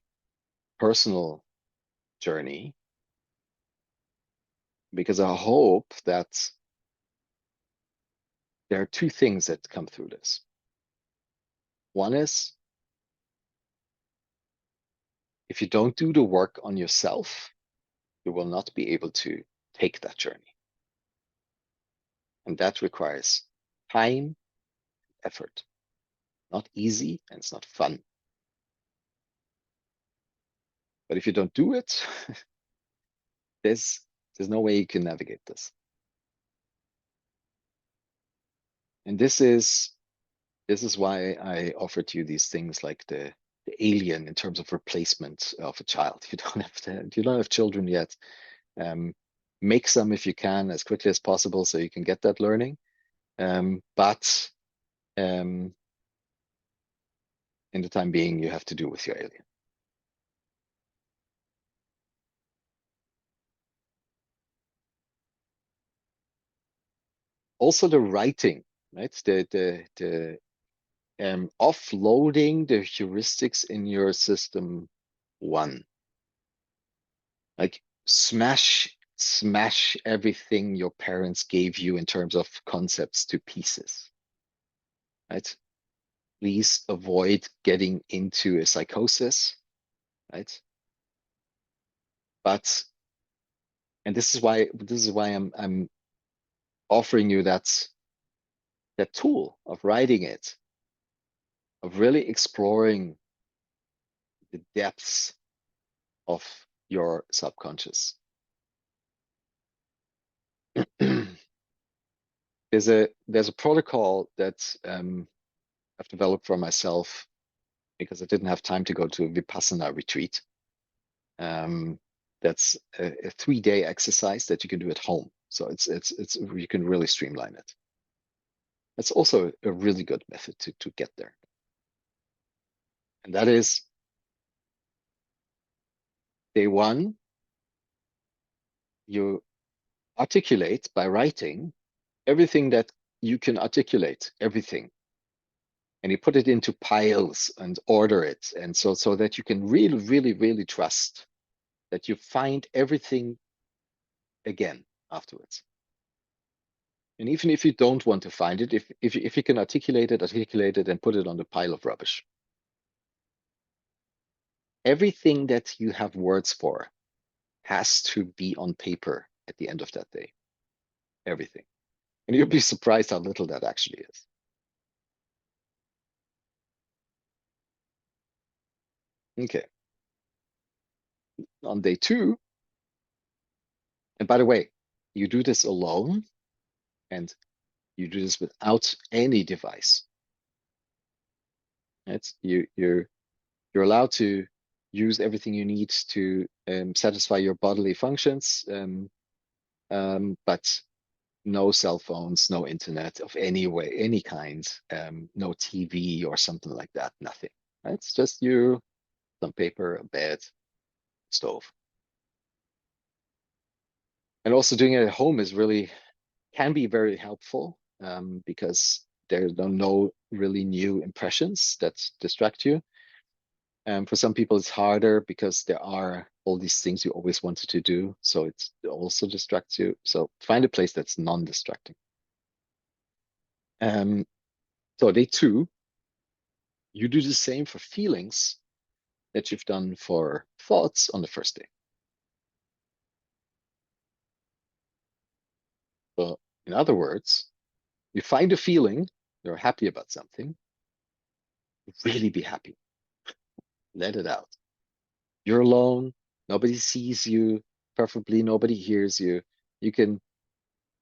personal journey because I hope that there are two things that come through this. One is, if you don't do the work on yourself, you will not be able to take that journey. And that requires time, effort. Not easy, and it's not fun. But if you don't do it, there's no way you can navigate this. And this is why I offered you these things like the alien in terms of replacement of a child. You don't have children yet. Make some if you can as quickly as possible so you can get that learning. But in the time being, you have to do with your alien. Also the writing, right? The offloading the heuristics in your system one. Like smash everything your parents gave you in terms of concepts to pieces. Right? Please avoid getting into a psychosis, right? But, and this is why I'm offering you that tool of writing it, of really exploring the depths of your subconscious. there's a protocol that I've developed for myself because I didn't have time to go to a Vipassana retreat. That's a 3-day exercise that you can do at home. So it's you can really streamline it. It's also a really good method to get there. And that is day 1, you articulate by writing everything that you can articulate, everything. And you put it into piles and order it. And so that you can really, really, really trust that you find everything again afterwards. And even if you don't want to find it, if you can articulate it and put it on the pile of rubbish. Everything that you have words for has to be on paper at the end of that day. Everything. And you'll be surprised how little that actually is. Okay. On day 2, and by the way, you do this alone and you do this without any device. You're allowed to use everything you need to satisfy your bodily functions, but no cell phones, no internet of any way, any kind, no TV or something like that, nothing. Right? It's just you, some paper, a bed, stove. And also doing it at home can be very helpful because there are no really new impressions that distract you. For some people, it's harder because there are all these things you always wanted to do. So it also distracts you. So find a place that's non-distracting. So day 2, you do the same for feelings that you've done for thoughts on the first day. So in other words, you find a feeling, you're happy about something, really be happy. Let it out. You're alone, nobody sees you, preferably nobody hears you. You can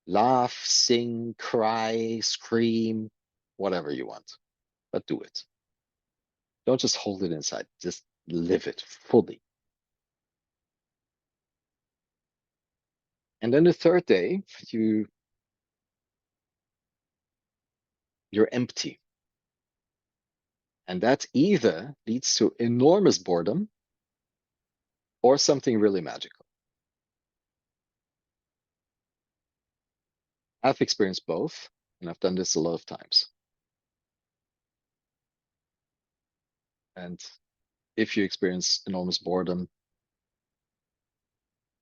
laugh, sing, cry, scream, whatever you want, but do it. Don't just hold it inside, just live it fully. And then the 3rd day, you're empty. And that either leads to enormous boredom or something really magical. I've experienced both, and I've done this a lot of times. And if you experience enormous boredom,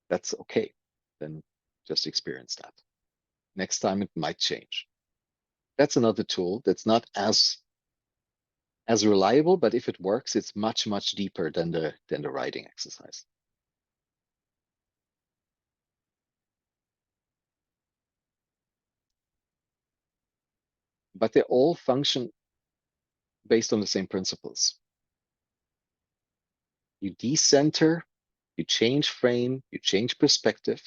that's okay. Then just experience that. Next time it might change. That's another tool that's not as reliable, but if it works, it's much, much deeper than the writing exercise. But they all function based on the same principles. You decenter, you change frame, you change perspective,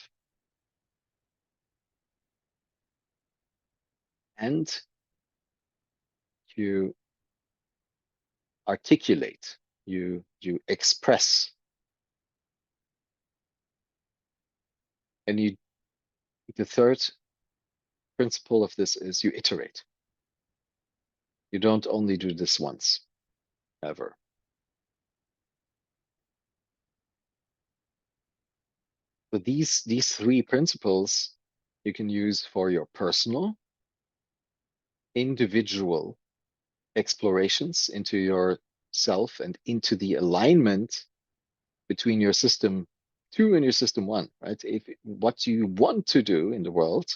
and you articulate, you express. And the 3rd principle of this is you iterate. You don't only do this once, ever. So these 3 principles you can use for your personal, individual explorations into yourself and into the alignment between your system 2 and your system 1, right? What you want to do in the world,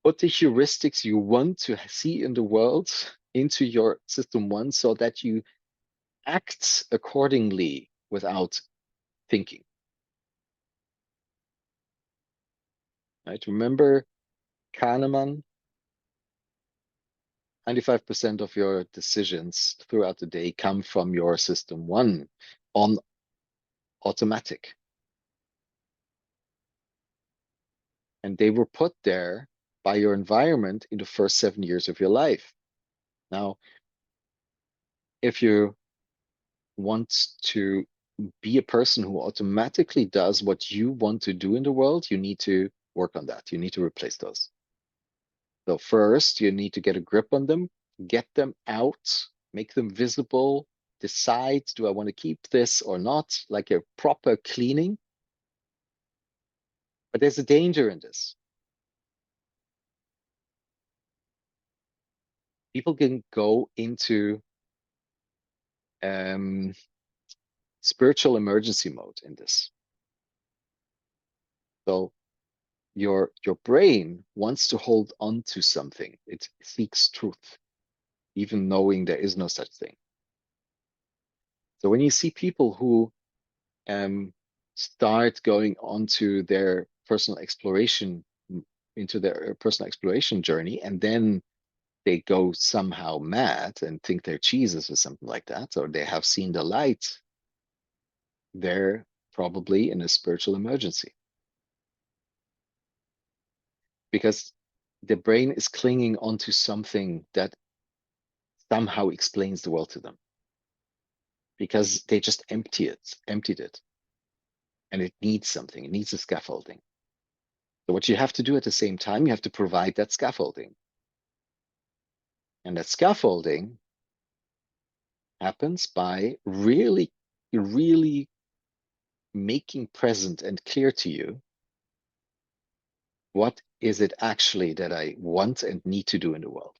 put the heuristics you want to see in the world into your system 1 so that you act accordingly without thinking. Right? Remember Kahneman, 95% of your decisions throughout the day come from your system 1 on automatic. And they were put there by your environment in the first 7 years of your life. Now, if you want to be a person who automatically does what you want to do in the world, you need to work on that. You need to replace those. So first, you need to get a grip on them, get them out, make them visible, decide, do I want to keep this or not? Like a proper cleaning. But there's a danger in this. People can go into spiritual emergency mode in this. So your brain wants to hold on to something. It seeks truth, even knowing there is no such thing. So when you see people who start going onto their personal exploration, into their personal exploration journey, and then they go somehow mad and think they're Jesus or something like that, or they have seen the light, they're probably in a spiritual emergency. Because the brain is clinging onto something that somehow explains the world to them. Because they just emptied it. And it needs something, it needs a scaffolding. So what you have to do at the same time, you have to provide that scaffolding. And that scaffolding happens by really, really making present and clear to you what is it actually that I want and need to do in the world.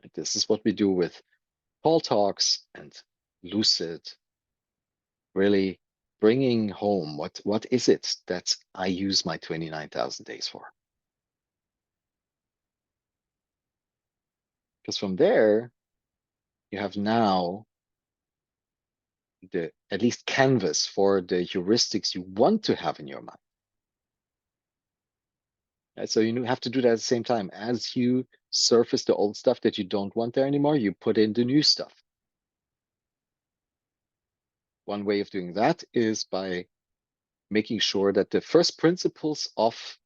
Like, this is what we do with Paul Talks and Lucid, really bringing home what is it that I use my 29,000 days for. Because from there, you have now the at least canvas for the heuristics you want to have in your mind. Right? So you have to do that at the same time. As you surface the old stuff that you don't want there anymore, you put in the new stuff. One way of doing that is by making sure that the first principles of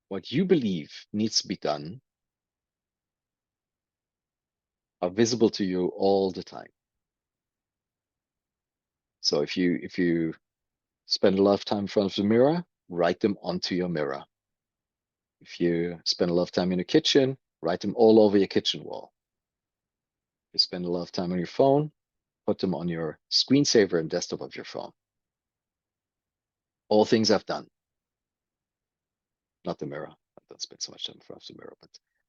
what you believe needs to be done are visible to you all the time. So if you spend a lot of time in front of the mirror, write them onto your mirror. If you spend a lot of time in the kitchen, write them all over your kitchen wall. If you spend a lot of time on your phone, put them on your screensaver and desktop of your phone. All things I've done. Not the mirror. I don't spend so much time in front of the mirror,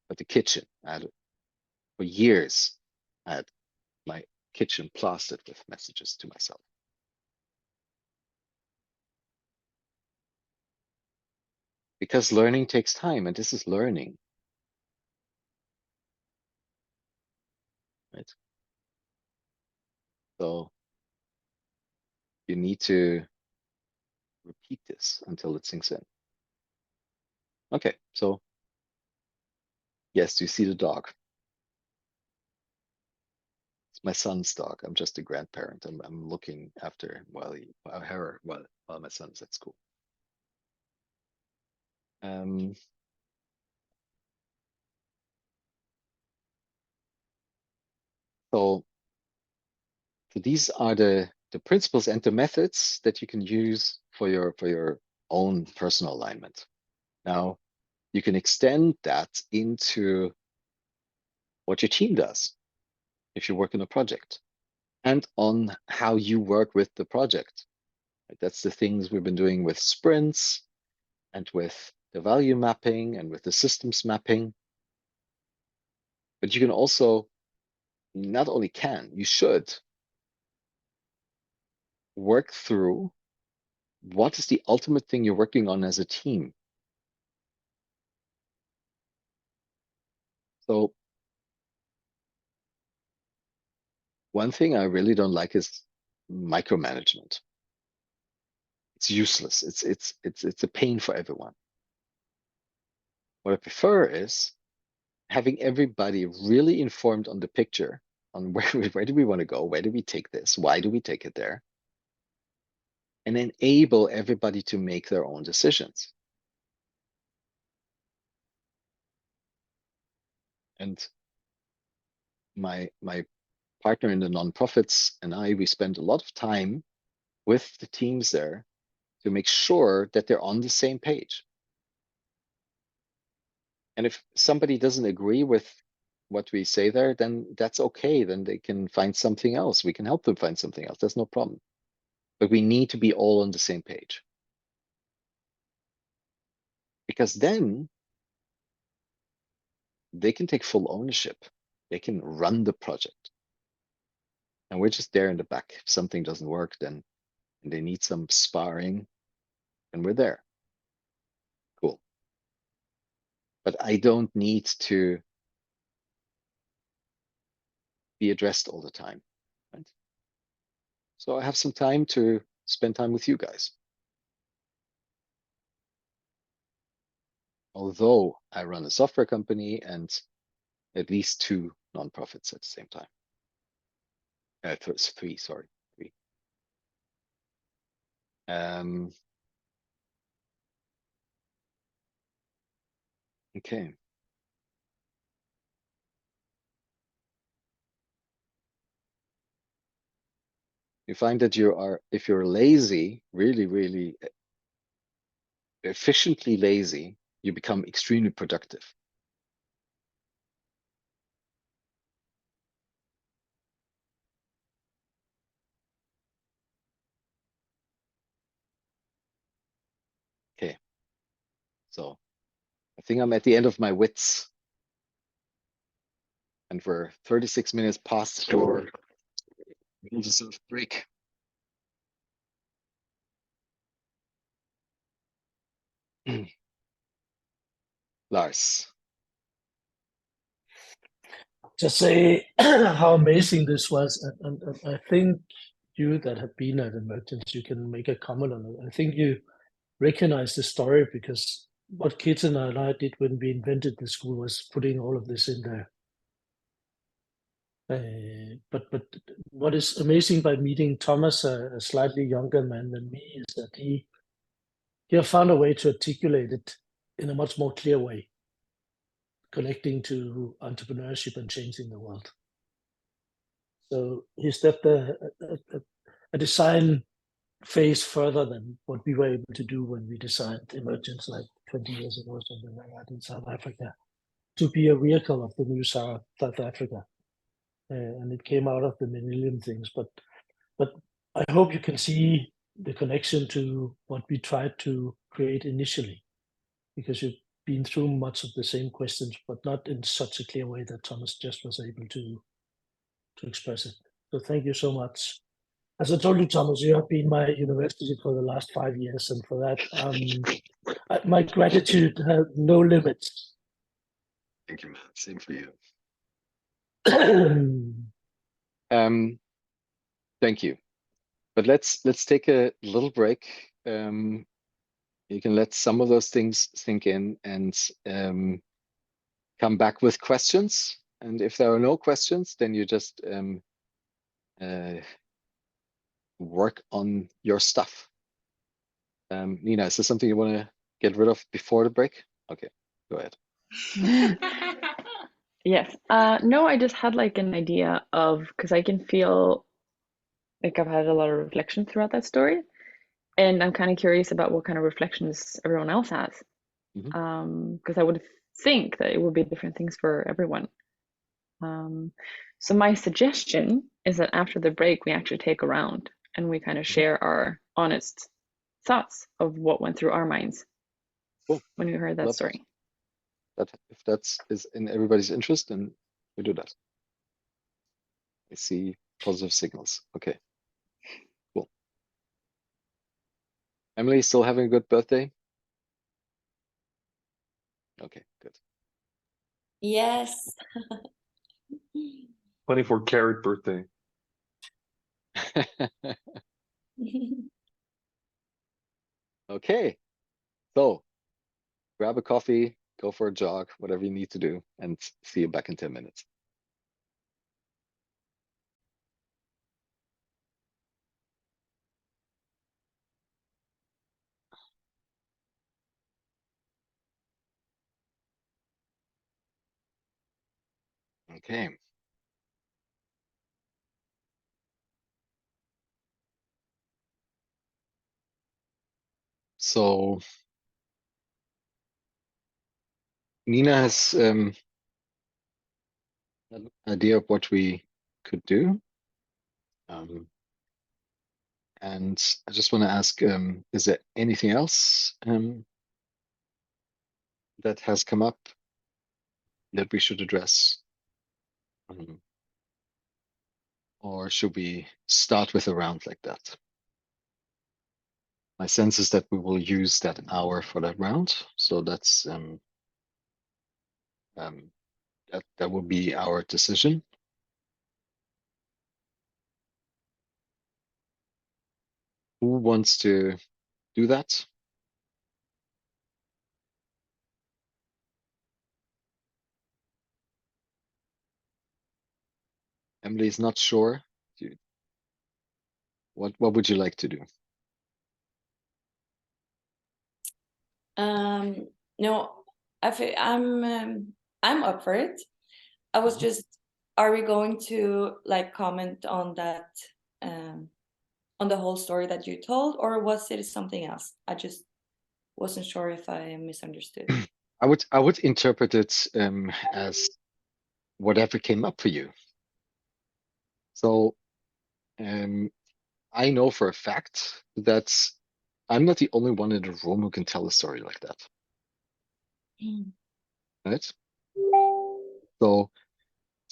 but the kitchen. For years, I had my kitchen plastered with messages to myself. Because learning takes time, and this is learning. Right? So you need to repeat this until it sinks in. Okay, so yes, you see the dog. It's my son's dog. I'm just a grandparent. I'm looking after him while my son is at school. So these are the principles and the methods that you can use for your own personal alignment. Now, you can extend that into what your team does if you work in a project, and on how you work with the project. That's the things we've been doing with sprints and with the value mapping and with the systems mapping. But you can also, not only can, you should work through what is the ultimate thing you're working on as a team. So one thing I really don't like is micromanagement. It's useless. It's a pain for everyone. What I prefer is having everybody really informed on the picture, on where do we want to go, where do we take this, why do we take it there, and enable everybody to make their own decisions. And my partner in the nonprofits and we spend a lot of time with the teams there to make sure that they're on the same page. And if somebody doesn't agree with what we say there, then that's okay. Then they can find something else. We can help them find something else. That's no problem. But we need to be all on the same page. Because then they can take full ownership. They can run the project. And we're just there in the back. If something doesn't work, then and they need some sparring, and we're there. Cool. But I don't need to be addressed all the time, right? So I have some time to spend time with you guys. Although I run a software company and at least 2 nonprofits at the same time. 3, sorry, 3. Okay. You find that if you're lazy, really efficiently lazy, you become extremely productive. Okay. So I think I'm at the end of my wits. And we're 36 minutes past your well-deserved break. Lars. Just say how amazing this was, and I think you that have been at Emergence, you can make a comment on it. I think you recognize the story because what Kitten and I did when we invented the school was putting all of this in there. But what is amazing by meeting Thomas, a slightly younger man than me, is that he have found a way to articulate it in a much more clear way, connecting to entrepreneurship and changing the world. So he stepped a design phase further than what we were able to do when we designed Emergence like 20 years ago or something like that in South Africa, to be a vehicle of the new South Africa. And it came out of the Millennium things. But I hope you can see the connection to what we tried to create initially, because you've been through much of the same questions, but not in such a clear way that Thomas just was able to express it. So thank you so much. As I told you, Thomas, you have been my university for the last 5 years, and for that, my gratitude has no limits. Thank you, man. Same for you. Thank you. But let's take a little break. You can let some of those things sink in and come back with questions. And if there are no questions, then you just work on your stuff. Nina, is there something you want to get rid of before the break? Okay, go ahead. Yes. No, I just had like an idea of, because I can feel like I've had a lot of reflection throughout that story. And I'm kind of curious about what kind of reflections everyone else has. Because I would think that it would be different things for everyone. So my suggestion is that after the break, we actually take a round and we kind of share our honest thoughts of what went through our minds when we heard that story. If that's is in everybody's interest, then we do that. I see positive signals. Okay, cool. Emily, still having a good birthday? Okay, good. Yes. 24-carat birthday. Okay, so grab a coffee, go for a jog, whatever you need to do, and see you back in 10 minutes. Okay. So Nina has an idea of what we could do. And I just want to ask, is there anything else that has come up that we should address? Or should we start with a round like that? My sense is that we will use that hour for that round. So that's that will be our decision. Who wants to do that? Emily is not sure. What would you like to do? No, I'm up for it. I was just, are we going to like comment on that, on the whole story that you told, or was it something else? I just wasn't sure if I misunderstood. I would interpret it as whatever came up for you. So I know for a fact that I'm not the only one in the room who can tell a story like that. Right?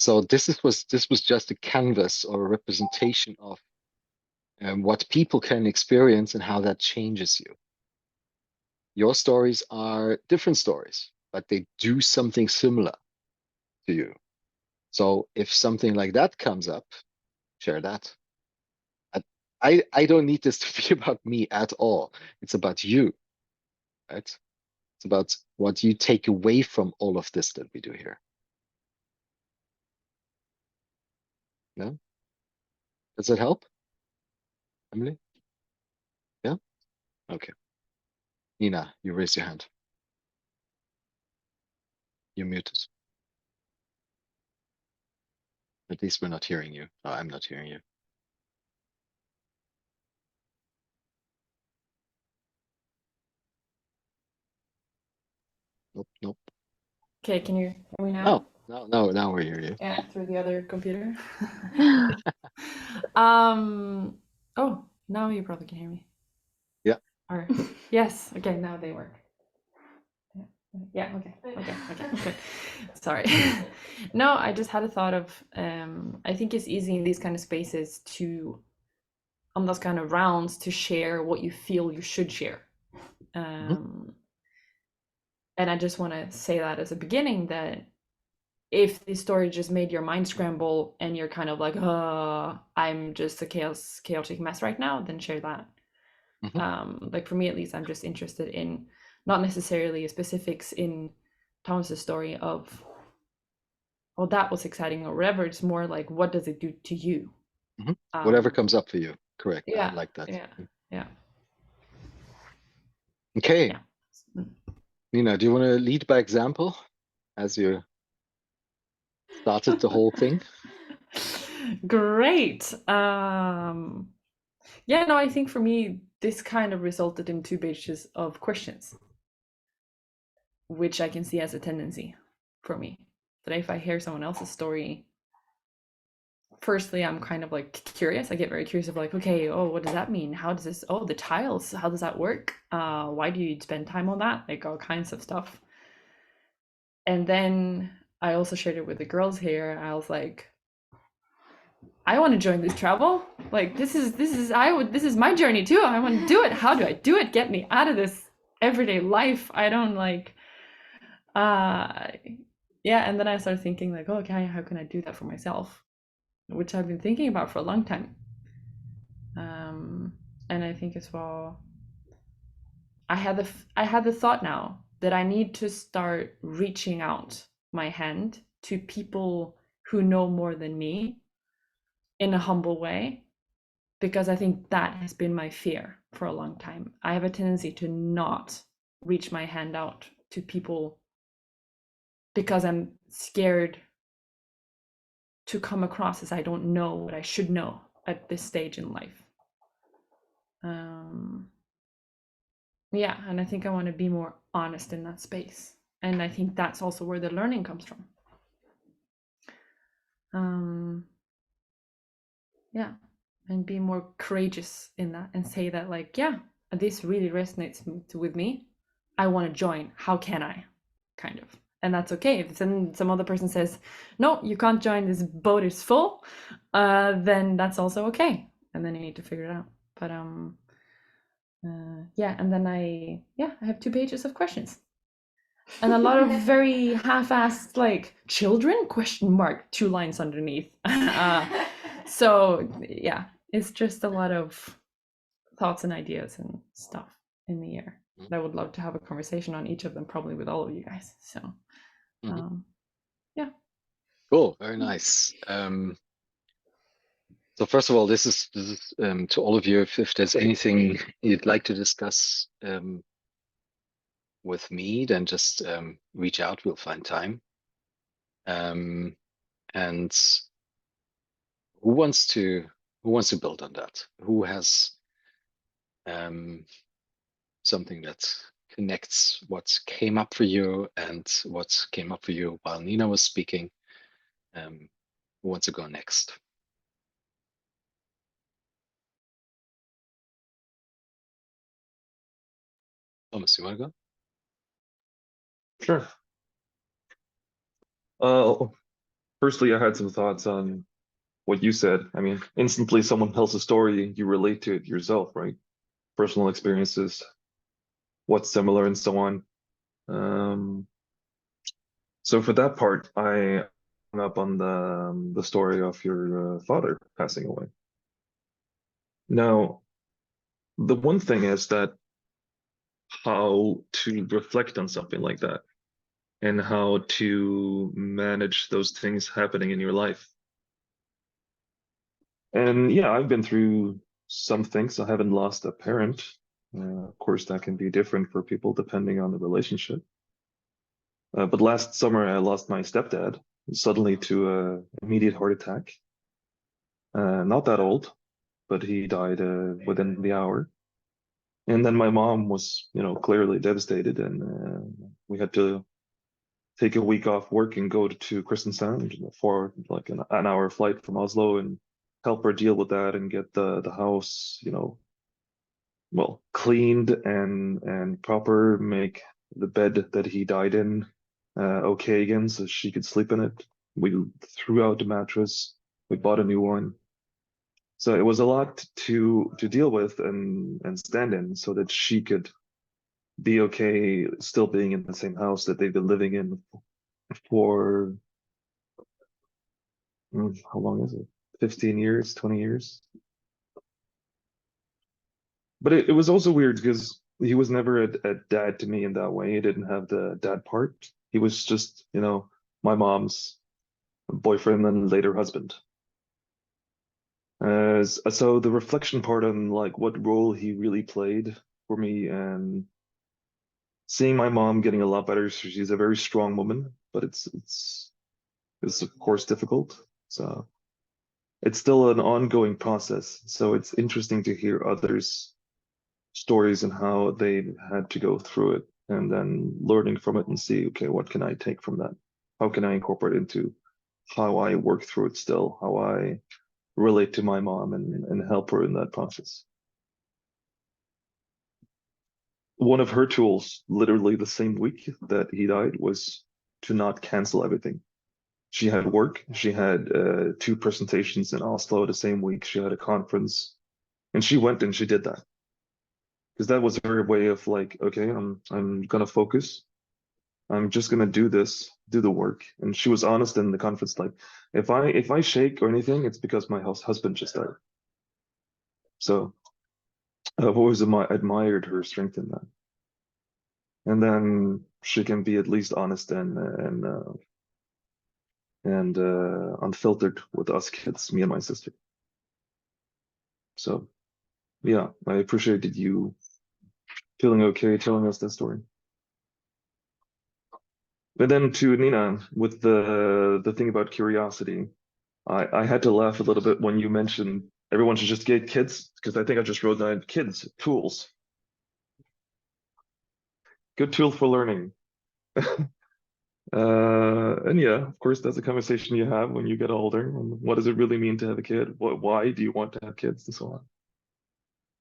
So this was just a canvas or a representation of what people can experience and how that changes you. Your stories are different stories, but they do something similar to you. So if something like that comes up, share that. I don't need this to be about me at all. It's about you, right? It's about what you take away from all of this that we do here. Yeah? Does that help, Emily? Yeah? Okay. Nina, you raise your hand. You're muted. At least we're not hearing you. Oh, I'm not hearing you. Nope, nope. Okay, can you hear me now? Now we hear you. Yeah, through the other computer. Oh, now you probably can hear me. Yeah. Or yes, okay, now they work. Yeah, okay. Sorry. No, I just had a thought of I think it's easy in these kind of spaces to, on those kind of rounds, to share what you feel you should share. And I just want to say that as a beginning, that if this story just made your mind scramble and you're kind of like, I'm just a chaotic mess right now, then share that. Like for me at least, I'm just interested in not necessarily specifics in Thomas's story of, oh, that was exciting or whatever. It's more like, what does it do to you? Whatever comes up for you. Correct. Yeah, I like that. Yeah. Okay. Yeah. Nina, do you want to lead by example as you started the whole thing? Great. Yeah, no, I think for me, this kind of resulted in 2 pages of questions, which I can see as a tendency for me. That if I hear someone else's story, firstly, I'm kind of like curious. I get very curious of like, okay, oh, what does that mean? How does this, oh, the tiles, how does that work? Why do you spend time on that? Like all kinds of stuff. And then I also shared it with the girls here. I was like, I want to join this travel. Like this is my journey too. I want to do it. How do I do it? Get me out of this everyday life. I don't like yeah, and then I started thinking like, oh, okay, how can I do that for myself? Which I've been thinking about for a long time. And I think as well, I had the thought now that I need to start reaching out my hand to people who know more than me in a humble way, because I think that has been my fear for a long time. I have a tendency to not reach my hand out to people because I'm scared to come across as I don't know what I should know at this stage in life. Yeah, and I think I want to be more honest in that space. And I think that's also where the learning comes from. Yeah, and be more courageous in that and say that, like, yeah, this really resonates with me. I want to join. How can I? Kind of. And that's okay. If then some other person says, no, you can't join, this boat is full, then that's also okay. And then you need to figure it out. But yeah, and then I have 2 pages of questions. And a lot of very half-assed, like, children, ? 2 lines underneath. So yeah, it's just a lot of thoughts and ideas and stuff in the air. I would love to have a conversation on each of them, probably with all of you guys. So yeah. Cool, very nice. So first of all, this is to all of you, if there's anything you'd like to discuss with me, then just reach out, we'll find time. And who wants to build on that? Who has something that connects what came up for you and what came up for you while Nina was speaking? Who wants to go next? Thomas, you want to go? Sure. Firstly, I had some thoughts on what you said. I mean, instantly someone tells a story, you relate to it yourself, right? Personal experiences, what's similar and so on. So for that part, I hung up on the story of your father passing away. Now, the one thing is that how to reflect on something like that and how to manage those things happening in your life. And yeah, I've been through some things. I haven't lost a parent. Of course, that can be different for people depending on the relationship. But last summer, I lost my stepdad suddenly to an immediate heart attack. Not that old, but he died within the hour. And then my mom was, clearly devastated, and we had to take a week off work and go to Kristiansand for like an hour flight from Oslo and help her deal with that and get the house, well, cleaned and proper, make the bed that he died in okay again so she could sleep in it. We threw out the mattress, we bought a new one. So it was a lot to deal with and stand in so that she could be okay still being in the same house that they've been living in for how long is it? 15 years, 20 years. But it was also weird because he was never a dad to me in that way. He didn't have the dad part. He was just, my mom's boyfriend and later husband. So the reflection part on like what role he really played for me and seeing my mom getting a lot better. She's a very strong woman, but it's of course difficult. So it's still an ongoing process. So it's interesting to hear others' stories and how they had to go through it and then learning from it and see, okay, what can I take from that? How can I incorporate into how I work through it still, how I relate to my mom and help her in that process. One of her tools, literally the same week that he died, was to not cancel everything. She had work. She had 2 presentations in Oslo the same week. She had a conference, and she went and she did that because that was her way of like, okay, I'm gonna focus. I'm just gonna do this, do the work. And she was honest in the conference, like, if I shake or anything, it's because my husband just died. So I've always admired her strength in that. And then she can be at least honest and unfiltered with us kids, me and my sister. So yeah, I appreciated you feeling okay telling us that story. But then to Nina with the thing about curiosity, I had to laugh a little bit when you mentioned everyone should just get kids, because I think I just wrote down kids, tools. Good tool for learning. And yeah, of course, that's a conversation you have when you get older. And what does it really mean to have a kid? Why do you want to have kids, and so on.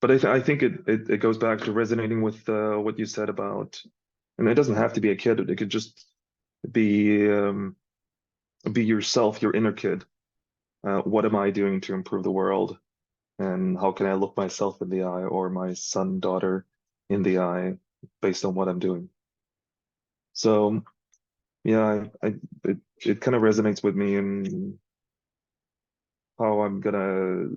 But I think it goes back to resonating with what you said about, and it doesn't have to be a kid. It could just be yourself, your inner kid. What am I doing to improve the world? And how can I look myself in the eye or my son, daughter in the eye based on what I'm doing? So yeah, it kind of resonates with me in how I'm gonna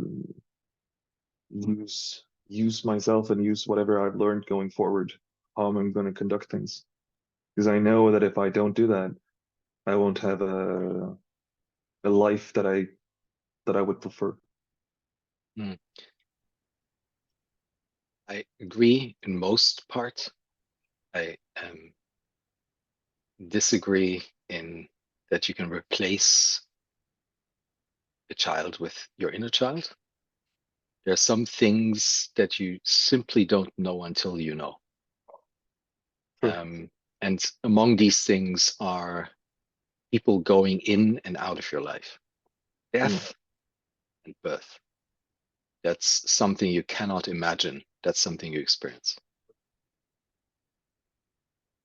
use myself and use whatever I've learned going forward, how I'm going to conduct things. Because I know that if I don't do that, I won't have a life that I would prefer. Mm. I agree in most part. I disagree in that you can replace a child with your inner child. There are some things that you simply don't know until you know. Sure. And among these things are people going in and out of your life, death and birth. That's something you cannot imagine. That's something you experience.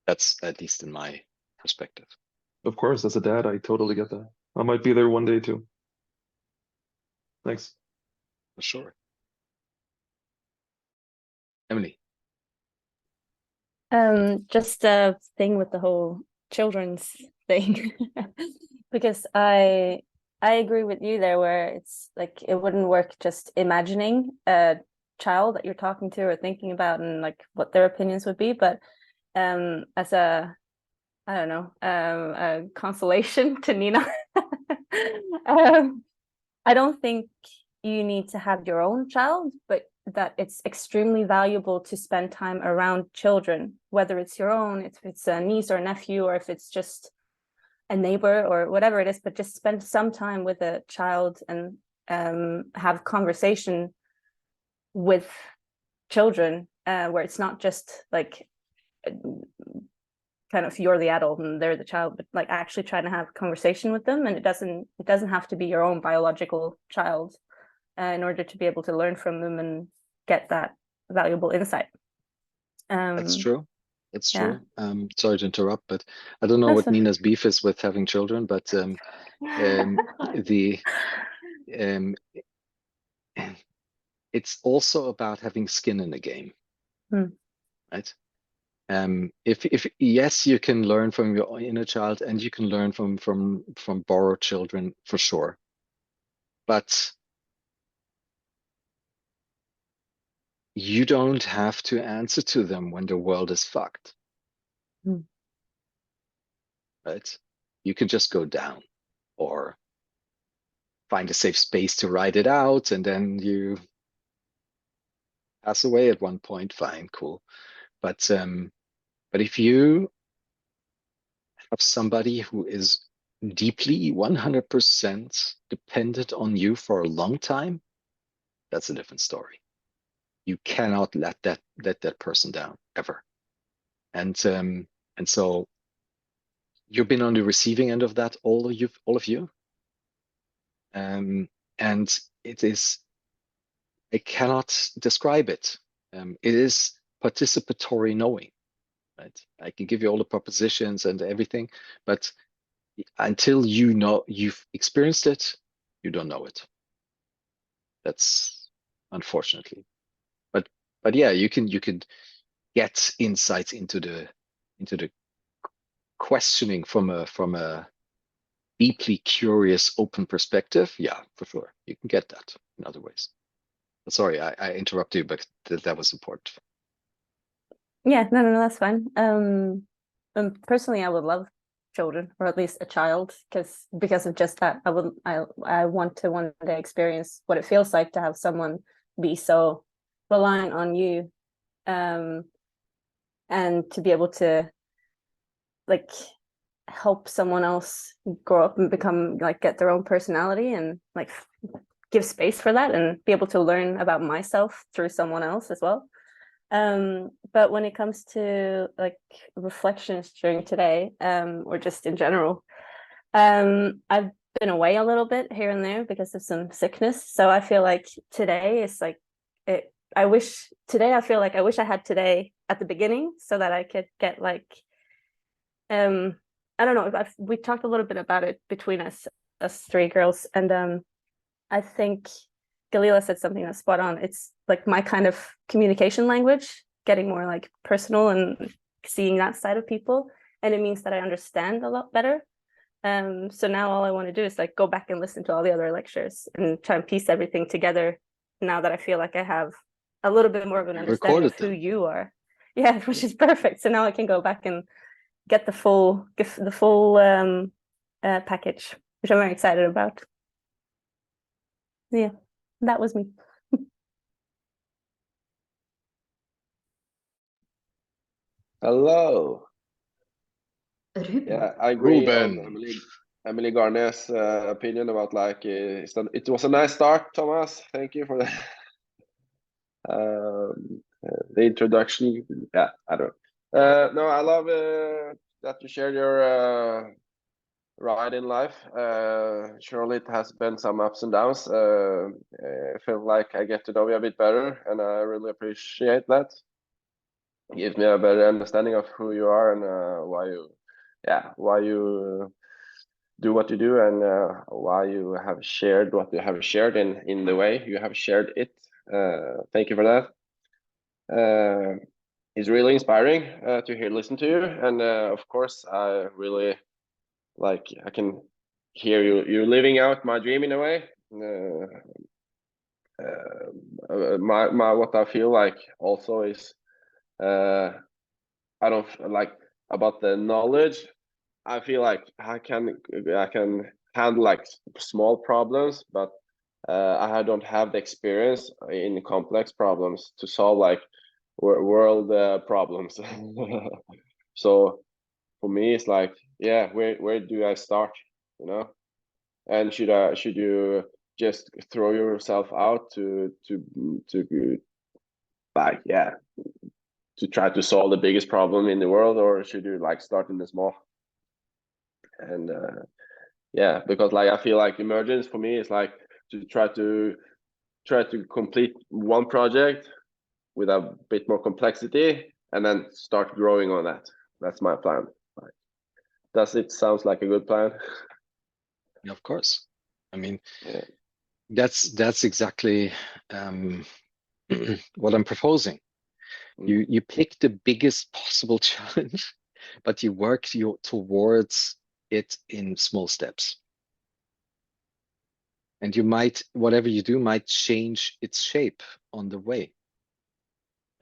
That's at least in my perspective. Of course, as a dad, I totally get that. I might be there one day too. Thanks. For sure. Emily. Just a thing with the whole children's thing, because I agree with you there, where it's like it wouldn't work just imagining a child that you're talking to or thinking about and like what their opinions would be, but as a, I don't know, a consolation to Nina, I don't think you need to have your own child, but that it's extremely valuable to spend time around children, whether it's your own, if it's a niece or a nephew, or if it's just a neighbor or whatever it is, but just spend some time with a child and have conversation with children, where it's not just like kind of you're the adult and they're the child, but like actually trying to have conversation with them. And it doesn't have to be your own biological child, in order to be able to learn from them and get that valuable insight. That's true. It's yeah. true. Sorry to interrupt, but I don't know That's what fine. Nina's beef is with having children, but the it's also about having skin in the game, right? If yes, you can learn from your inner child, and you can learn from borrowed children for sure, but you don't have to answer to them when the world is fucked, right? You can just go down or find a safe space to ride it out, and then you pass away at one point. Fine, cool. But if you have somebody who is deeply 100% dependent on you for a long time, that's a different story. You cannot let that person down ever. And so you've been on the receiving end of that, all of you. And it is, I cannot describe it. It is participatory knowing, right? I can give you all the propositions and everything, but until you know you've experienced it, you don't know it. That's unfortunately. But yeah, you can get insights into the questioning from a deeply curious, open perspective. Yeah, for sure, you can get that in other ways. Sorry, I interrupted you, but that was important. Yeah, no, that's fine. Personally, I would love children, or at least a child, because of just that. I want to one day experience what it feels like to have someone be so reliant on you, and to be able to like help someone else grow up and become like get their own personality and like give space for that and be able to learn about myself through someone else as well. But when it comes to like reflections during today, or just in general, I've been away a little bit here and there because of some sickness. So I feel like today is like it. I wish I had today at the beginning so that I could get like, I don't know. We talked a little bit about it between us three girls, and I think Galila said something that's spot on. It's like my kind of communication language, getting more like personal and seeing that side of people, and it means that I understand a lot better. So now all I want to do is like go back and listen to all the other lectures and try and piece everything together. Now that I feel like I have a little bit more of an understanding of who you are, yeah, which is perfect. So now I can go back and get the full package, which I'm very excited about. Yeah, that was me. Hello. Yeah, I agree Ruben. on Emily Garner's opinion about like it was a nice start, Thomas. Thank you for that. The introduction. Yeah, I don't know. No, I love that you shared your ride in life. Surely it has been some ups and downs. I feel like I get to know you a bit better, and I really appreciate that. It gives me a better understanding of who you are and why you do what you do, and why you have shared what you have shared in the way you have shared it. Thank you for that. It's really inspiring to listen to you, and of course I really like I can hear you living out my dream in a way. My what I feel like also is I don't like about the knowledge. I feel like I can handle like small problems, but I don't have the experience in complex problems to solve like world problems. So for me, it's like, yeah, where do I start? You know, and should you just throw yourself out to like to try to solve the biggest problem in the world, or should you like start in the small? And yeah, because like I feel like emergence for me is like to try to complete one project with a bit more complexity and then start growing on that. That's my plan. Like, does it sounds like a good plan? Yeah, of course. I mean, Yeah. that's exactly what I'm proposing. You pick the biggest possible challenge, but you work towards it in small steps. And you might, whatever you do, might change its shape on the way.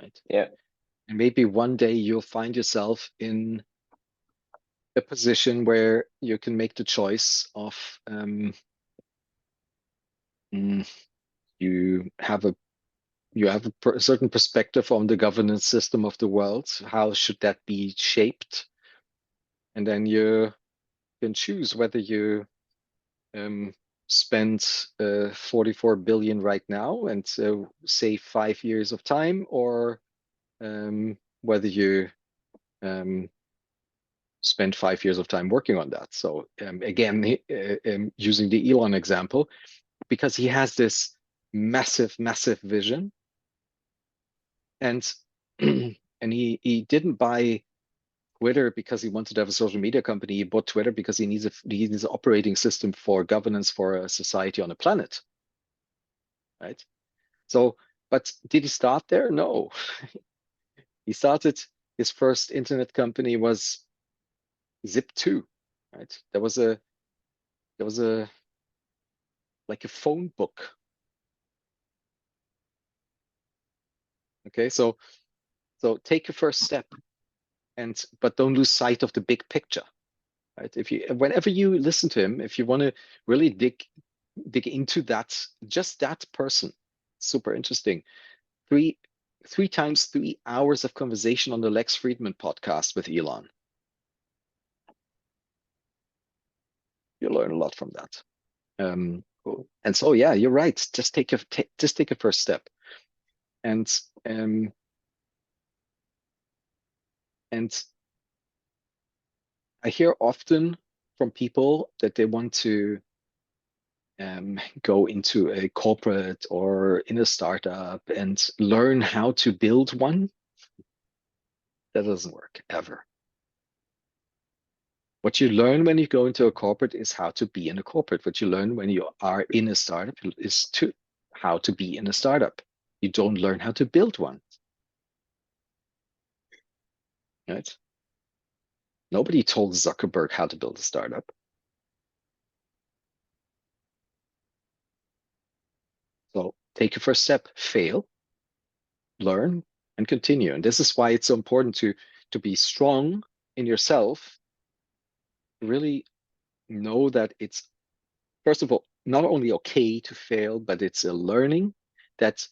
Right? Yeah. And maybe one day you'll find yourself in a position where you can make the choice of you have a certain perspective on the governance system of the world. How should that be shaped? And then you can choose whether you spend 44 billion right now and save 5 years of time, or whether you spend 5 years of time working on that. So again, using the Elon example, because he has this massive vision, and and he didn't buy Twitter because he wanted to have a social media company. He bought Twitter because he needs an operating system for governance for a society on a planet, right? So, but did he start there? No. He started, his first internet company was Zip2, right? There was a like a phone book. Okay, so take your first step, but don't lose sight of the big picture, right? Whenever you listen to him, if you want to really dig into that, just that person, super interesting. 3 times 3 hours of conversation on the Lex Friedman podcast with Elon. you learn a lot from that. Cool. And so, yeah, you're right. Just take a first step. And I hear often from people that they want to go into a corporate or in a startup and learn how to build one. That doesn't work ever. What you learn when you go into a corporate is how to be in a corporate. What you learn when you are in a startup is how to be in a startup. You don't learn how to build one. Right? Nobody told Zuckerberg how to build a startup. So take a first step, fail, learn, and continue. And this is why it's so important to be strong in yourself. Really know that it's, first of all, not only okay to fail, but it's a learning that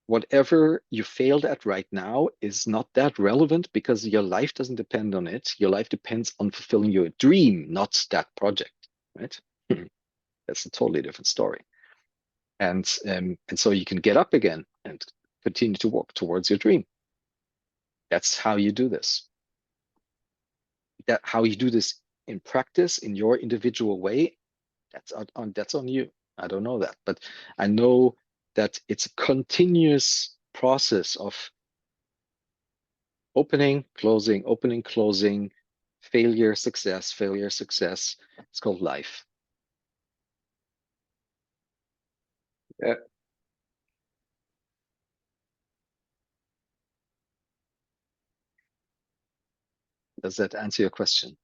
whatever you failed at right now is not that relevant because your life doesn't depend on it. Your life depends on fulfilling your dream, not that project, right? That's a totally different story. And so you can get up again and continue to walk towards your dream. That's how you do this. How you do this in practice in your individual way, that's on you. I don't know that, but I know that it's a continuous process of opening, closing, failure, success, failure, success. It's called life. Yeah. Does that answer your question?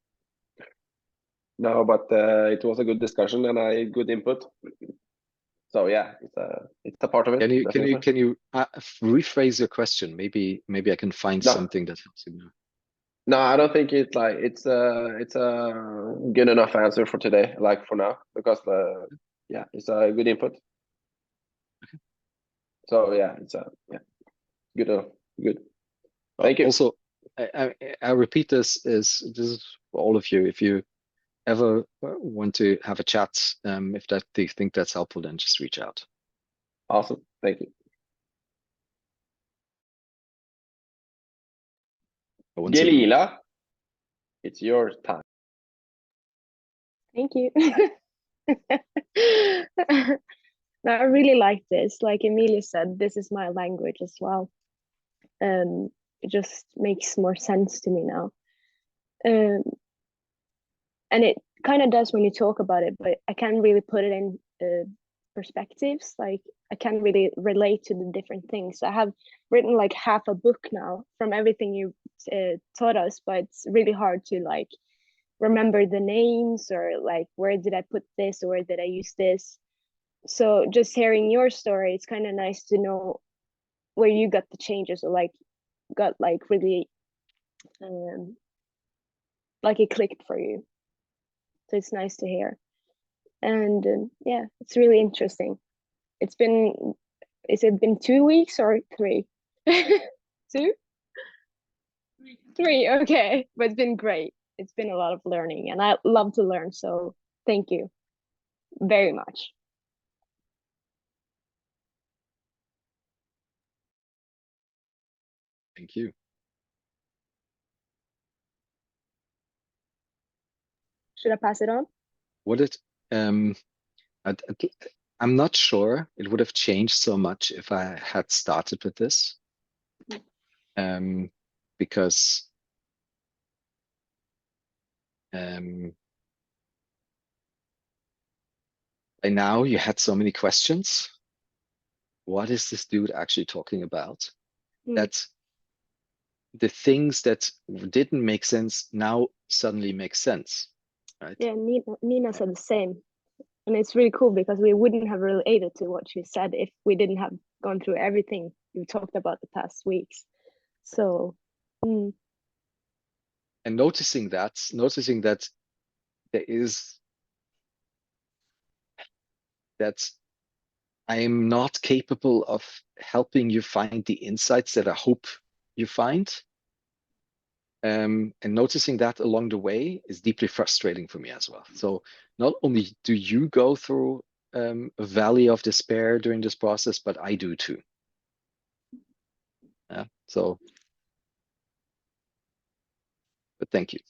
No, but it was a good discussion and good input. So yeah, it's a part of it. Can you rephrase your question? Maybe I can find something that helps you now. No, I don't think it's a good enough answer for today, like for now, because yeah, it's a good input. Okay. So yeah, it's good enough. Good. Thank you. Also, I repeat this is for all of you. If you ever want to have a chat, if you think that's helpful, then just reach out. Awesome. Thank you. Gelila, it's your time. Thank you. No, I really like this. Like Emilia said, this is my language as well. It just makes more sense to me now. And it kind of does when you talk about it, but I can't really put it in perspectives. Like I can't really relate to the different things. I have written like half a book now from everything you taught us, but it's really hard to like remember the names or like where did I put this or where did I use this. So just hearing your story, it's kind of nice to know where you got the changes or like got like really like it clicked for you. So it's nice to hear. And yeah, it's really interesting. It's been, is it been 2 weeks or 3? 2? 3, okay. But it's been great. It's been a lot of learning and I love to learn. So thank you very much. Thank you. Should I pass it on? Would it? I'm not sure it would have changed so much if I had started with this, because by now you had so many questions. What is this dude actually talking about? That the things that didn't make sense now suddenly make sense, right? Yeah, Nina said the same. And it's really cool because we wouldn't have related to what she said if we didn't have gone through everything we talked about the past weeks. So, and noticing that there is that I am not capable of helping you find the insights that I hope you find. And noticing that along the way is deeply frustrating for me as well. So not only do you go through a valley of despair during this process, but I do too. Yeah. So, but thank you.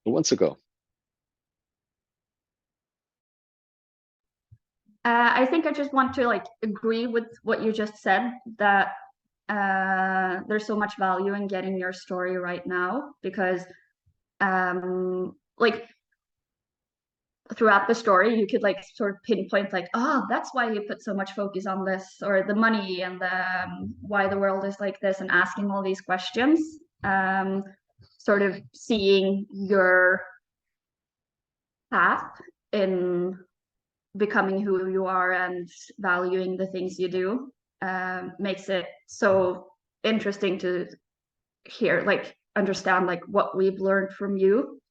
Who wants to go? I think I just want to like agree with what you just said, that there's so much value in getting your story right now, because like throughout the story you could like sort of pinpoint like, oh, that's why you put so much focus on this, or the money, and the why the world is like this, and asking all these questions, sort of seeing your path in becoming who you are and valuing the things you do, makes it so interesting to hear, like understand like what we've learned from you,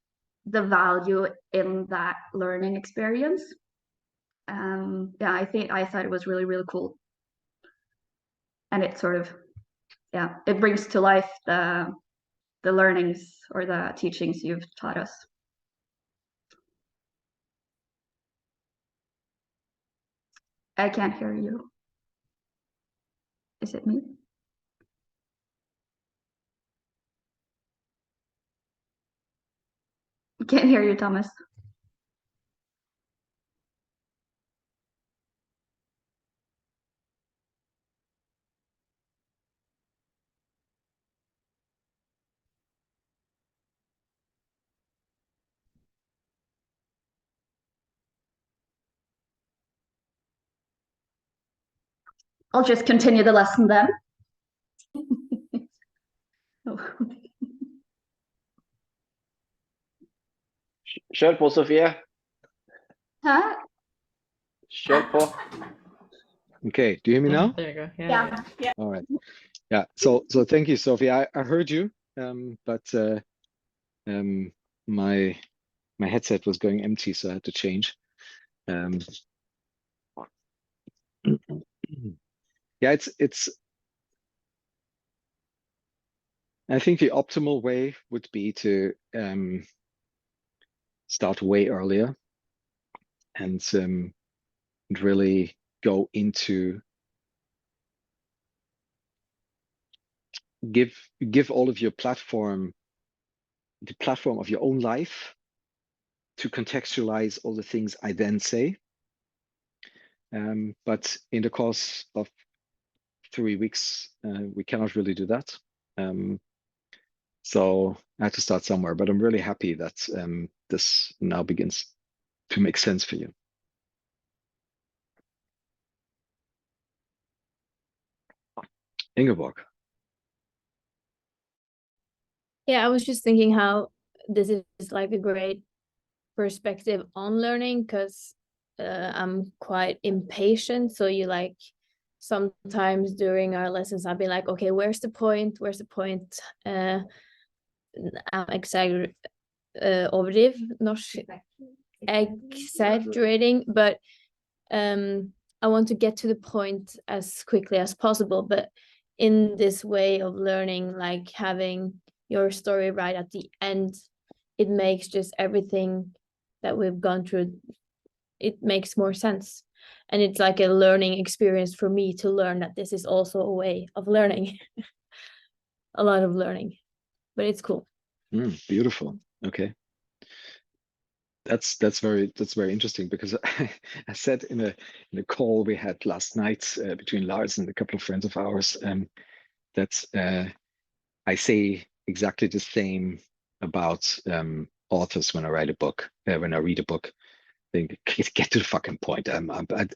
the value in that learning experience. Yeah, I thought it was really, really cool. And it sort of, yeah, it brings to life the learnings or the teachings you've taught us. I can't hear you. Is it me? Can't hear you, Thomas. I'll just continue the lesson then. Kör på, Sofia. Huh? Kör på. Okay, do you hear me now? There you go. Yeah. Yeah. Yeah. All right. Yeah. So thank you, Sophie. I heard you, but my headset was going empty, so I had to change. Yeah, it's. I think the optimal way would be to start way earlier and really go into give all of your platform, the platform of your own life, to contextualize all the things I then say. But in the course of 3 weeks, we cannot really do that. So I had to start somewhere, but I'm really happy that this now begins to make sense for you. Ingeborg. Yeah, I was just thinking how this is like a great perspective on learning, because I'm quite impatient. So you like sometimes during our lessons, I'll be like, okay, where's the point? Where's the point? I'm exaggerating, but I want to get to the point as quickly as possible. But in this way of learning, like having your story right at the end, it makes just everything that we've gone through, it makes more sense. And it's like a learning experience for me to learn that this is also a way of learning. A lot of learning, but it's cool. Beautiful. Okay. That's very interesting, because I said in a call we had last night between Lars and a couple of friends of ours, that I say exactly the same about authors when I write a book, when I read a book. Think, get to the fucking point. But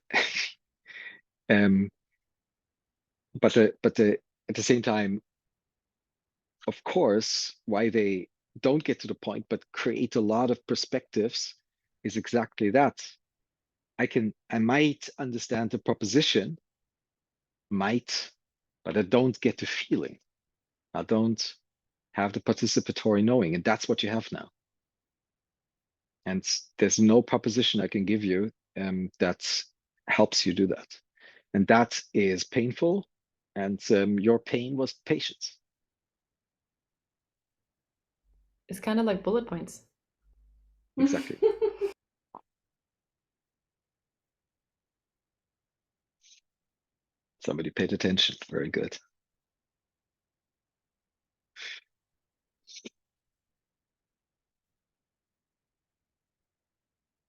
at the same time, of course, why they don't get to the point but create a lot of perspectives is exactly that. I might understand the proposition, but I don't get the feeling. I don't have the participatory knowing, and that's what you have now. And there's no proposition I can give you that helps you do that. And that is painful. And your pain was patience. It's kind of like bullet points. Exactly. Somebody paid attention. Very good.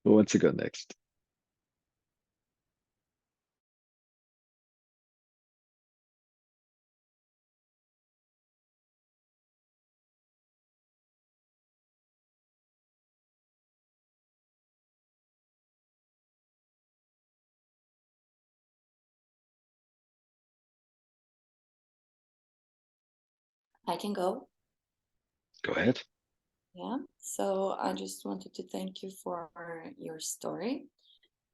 Who wants to go next? I can go. Go ahead. Yeah. So I just wanted to thank you for your story.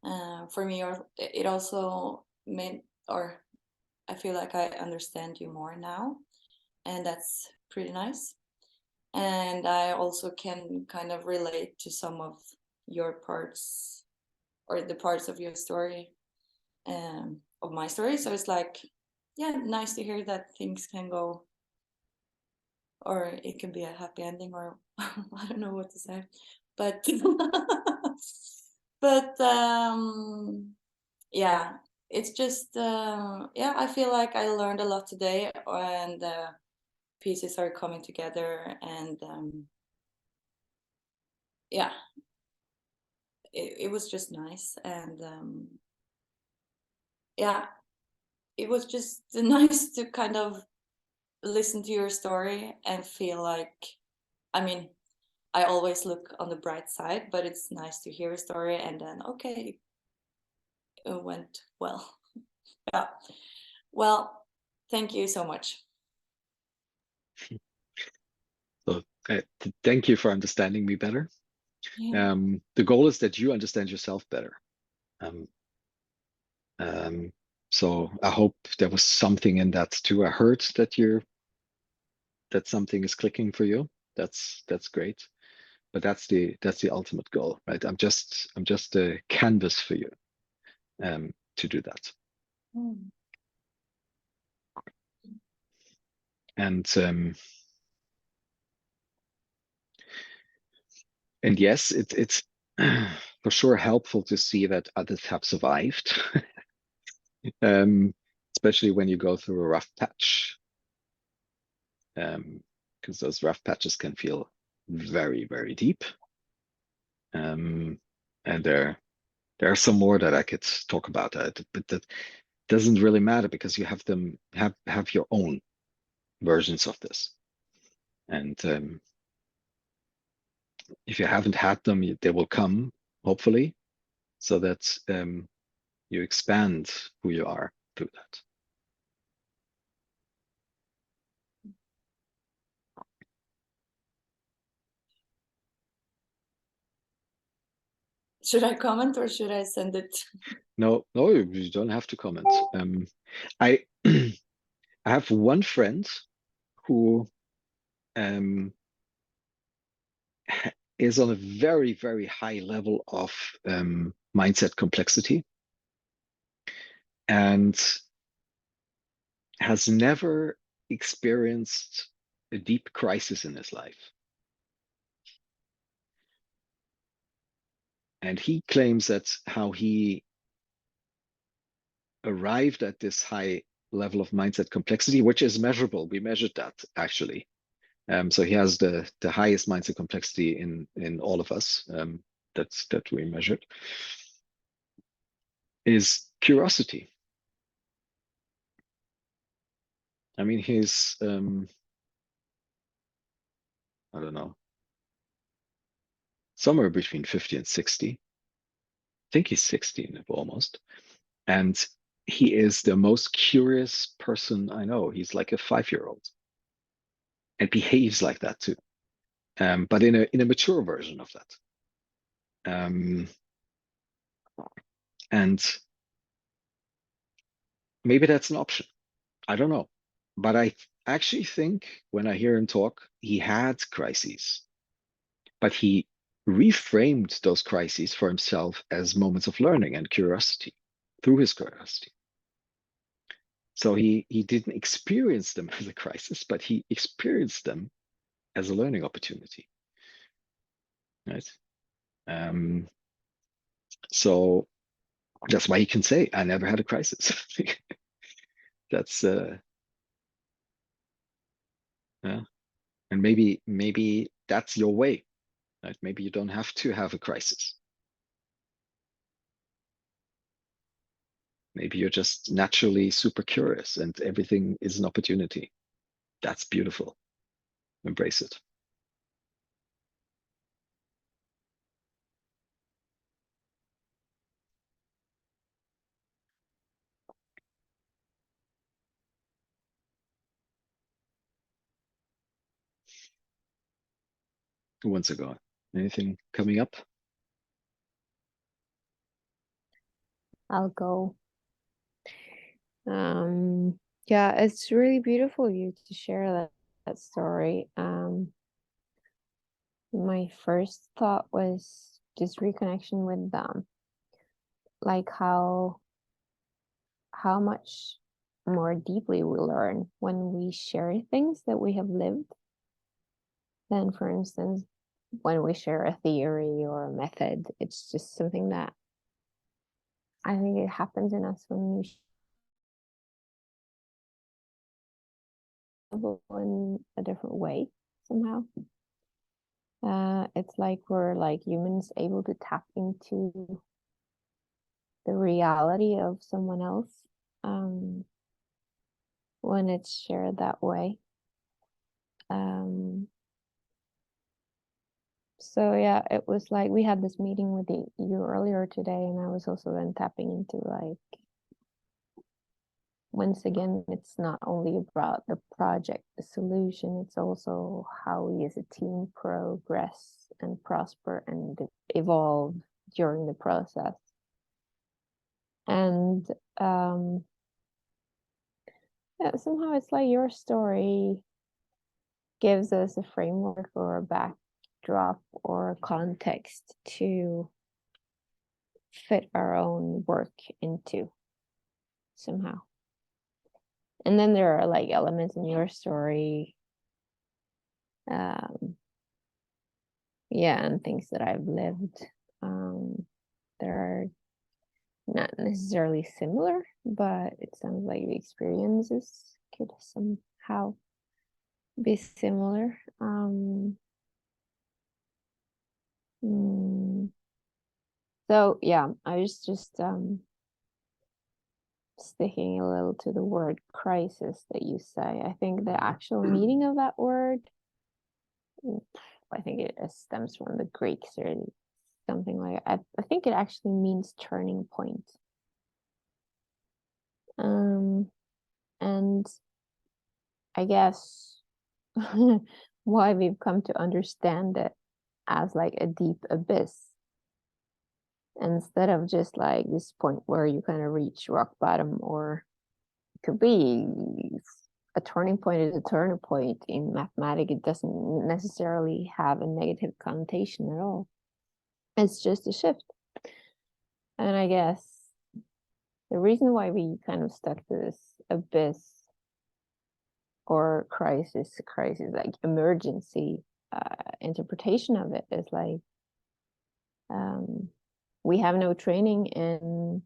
For me, it also meant, or I feel like I understand you more now, and that's pretty nice. And I also can kind of relate to some of your parts, or the parts of your story, of my story. So it's like, yeah, nice to hear that things can go, or it can be a happy ending, or I don't know what to say, but but yeah, it's just yeah, I feel like I learned a lot today, and pieces are coming together, and yeah, it was just nice, and yeah, it was just nice to kind of listen to your story and feel like, I mean, I always look on the bright side, but it's nice to hear a story and then, okay, it went well. Yeah. Well, thank you so much. So thank you for understanding me better. Yeah. The goal is that you understand yourself better. So I hope there was something in that too. I heard that something is clicking for you. That's great. But that's the ultimate goal, right? I'm just a canvas for you to do that. Mm. And yes, it's for sure helpful to see that others have survived, especially when you go through a rough patch, because those rough patches can feel very, very deep. And there are some more that I could talk about, but that doesn't really matter because you have them have your own versions of this. And if you haven't had them, they will come, hopefully, so that you expand who you are through that. Should I comment or should I send it? No, you don't have to comment. I I have one friend who is on a very, very high level of mindset complexity and has never experienced a deep crisis in his life. And he claims that how he arrived at this high level of mindset complexity, which is measurable. We measured that actually. So he has the highest mindset complexity in all of us that we measured, is curiosity. I mean, he's I don't know, somewhere between 50 and 60. I think he's 16 almost. And he is the most curious person I know. He's like a 5-year-old and behaves like that too. But in a mature version of that. And maybe that's an option. I don't know. But I actually think when I hear him talk, he had crises, but he reframed those crises for himself as moments of learning and curiosity through his curiosity. So he didn't experience them as a crisis, but he experienced them as a learning opportunity. right? So that's why he can say, I never had a crisis. That's yeah. And maybe that's your way, right? Maybe you don't have to have a crisis. Maybe you're just naturally super curious and everything is an opportunity. That's beautiful. Embrace it. Who wants to go? Anything coming up? I'll go. Yeah, it's really beautiful of you to share that story. My first thought was just reconnection with them, like how much more deeply we learn when we share things that we have lived than, for instance, when we share a theory or a method. It's just something that I think it happens in us when we in a different way somehow. It's like we're like humans able to tap into the reality of someone else when it's shared that way. So yeah, it was like we had this meeting with you earlier today, and I was also then tapping into like, once again, it's not only about the project, the solution, it's also how we as a team progress and prosper and evolve during the process. And yeah, somehow it's like your story gives us a framework or a backdrop or a context to fit our own work into somehow. And then there are like elements in your story, yeah, and things that I've lived that are not necessarily similar, but it sounds like the experiences could somehow be similar. So yeah, I was just sticking a little to the word crisis that you say. I think the actual meaning of that word, I think it stems from the Greeks or something like that. I think it actually means turning point. And I guess why we've come to understand it as like a deep abyss instead of just like this point where you kind of reach rock bottom, or it could be a turning point is a turning point in mathematics. It doesn't necessarily have a negative connotation at all. It's just a shift. And I guess the reason why we kind of stuck to this abyss or crisis, like emergency interpretation of it is like, we have no training in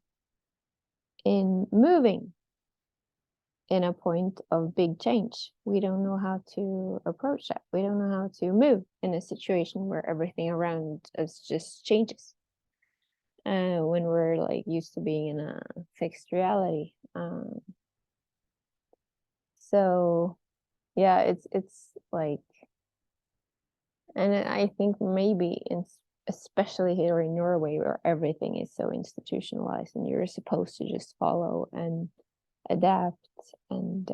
moving in a point of big change. We don't know how to approach that. We don't know how to move in a situation where everything around us just changes. When we're like used to being in a fixed reality. So yeah, it's like, and I think maybe especially here in Norway, where everything is so institutionalized and you're supposed to just follow and adapt, and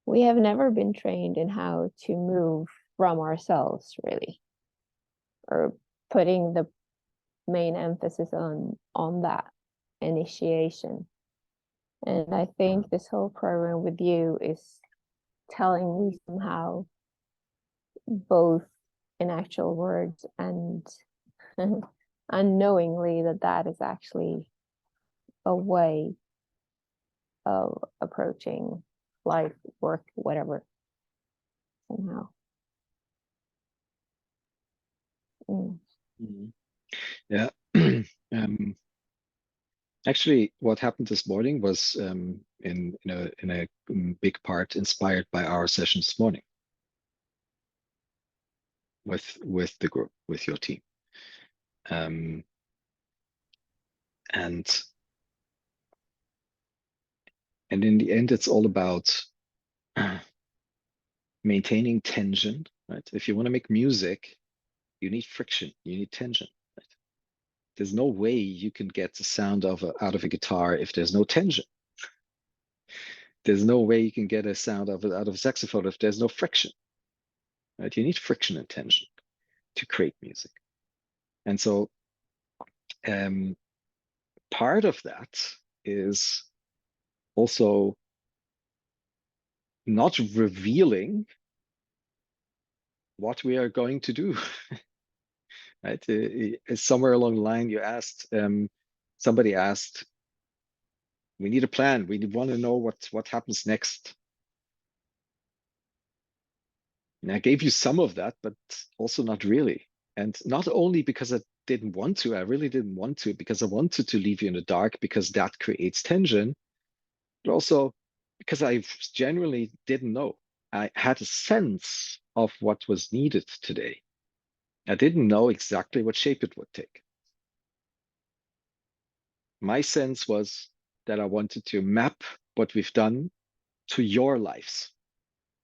we have never been trained in how to move from ourselves, really, or putting the main emphasis on that initiation. And I think this whole program with you is telling me somehow, both in actual words and unknowingly, that is actually a way of approaching life, work, whatever, somehow. Yeah. Actually, what happened this morning was in a big part inspired by our session this morning with the group, with your team. And in the end, it's all about maintaining tension, right? If you want to make music, you need friction, you need tension. Right? There's no way you can get the sound out of a guitar if there's no tension. There's no way you can get a sound out of a saxophone if there's no friction. Right? You need friction and tension to create music. And so part of that is also not revealing what we are going to do. Right? Somewhere along the line, somebody asked, we need a plan. We want to know what happens next. And I gave you some of that, but also not really. And not only because I didn't want to, I really didn't want to, because I wanted to leave you in the dark, because that creates tension, but also because I genuinely didn't know. I had a sense of what was needed today. I didn't know exactly what shape it would take. My sense was that I wanted to map what we've done to your lives.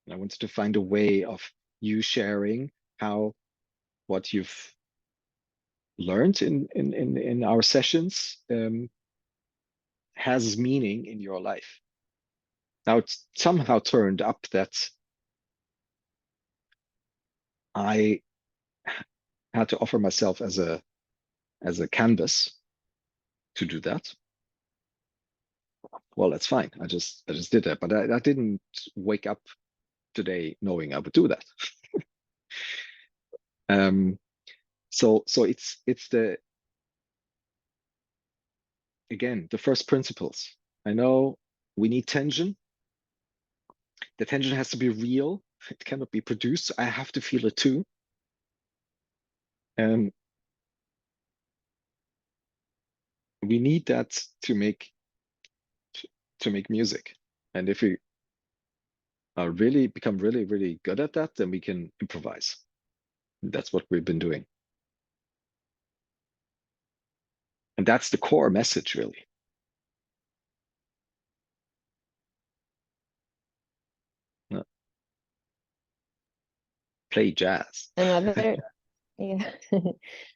And I wanted to find a way of you sharing how what you've learned in our sessions has meaning in your life. Now it's somehow turned up that I had to offer myself as a canvas to do that. Well, that's fine. I just did that, but I didn't wake up today knowing I would do that. So it's the, again, the first principles. I know we need tension. The tension has to be real. It cannot be produced. I have to feel it too. And we need that to make music. And if we are become really good at that, then we can improvise. That's what we've been doing. And that's the core message, really. Play jazz. Another yeah.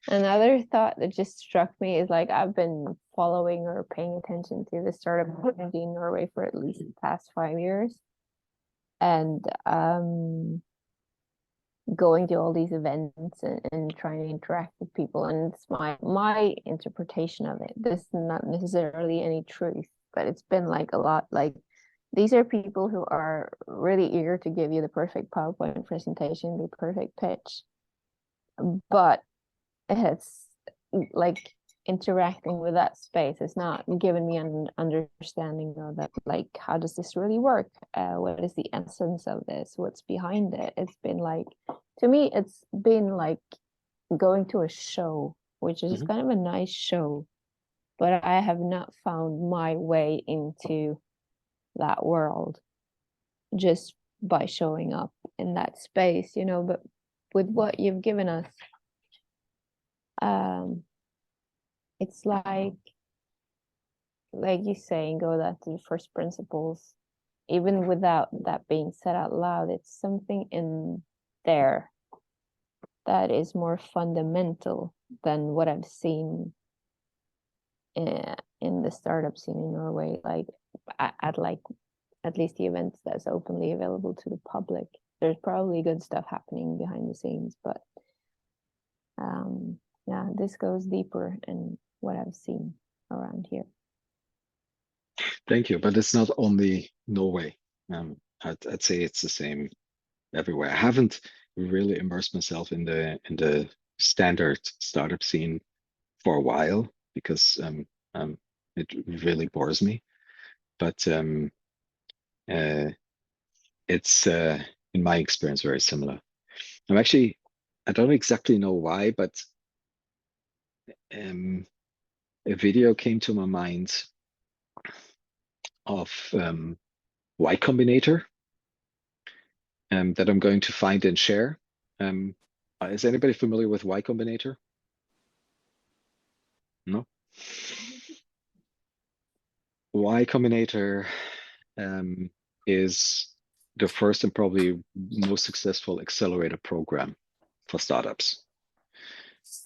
Another thought that just struck me is like I've been following or paying attention to the startup community in Norway for at least the past 5 years. And going to all these events and trying to interact with people. And it's my interpretation of it. This is not necessarily any truth, but it's been like a lot like these are people who are really eager to give you the perfect PowerPoint presentation, the perfect pitch. But it's like interacting with that space is not giving me an understanding of that, like, how does this really work? What is the essence of this? What's behind it? It's been like, to me, it's been like going to a show, which is kind of a nice show, but I have not found my way into that world just by showing up in that space, you know. But with what you've given us, it's like you saying, go that to the first principles, even without that being said out loud. It's something in there that is more fundamental than what I've seen in the startup scene in Norway, like at least the events that's openly available to the public. There's probably good stuff happening behind the scenes, but yeah, this goes deeper in what I've seen around here. Thank you, but it's not only Norway. I'd say it's the same everywhere. I haven't really immersed myself in the standard startup scene for a while because it really bores me. But it's in my experience very similar. I'm actually I don't exactly know why, but a video came to my mind of Y Combinator that I'm going to find and share. Is anybody familiar with Y Combinator? No? Y Combinator is the first and probably most successful accelerator program for startups.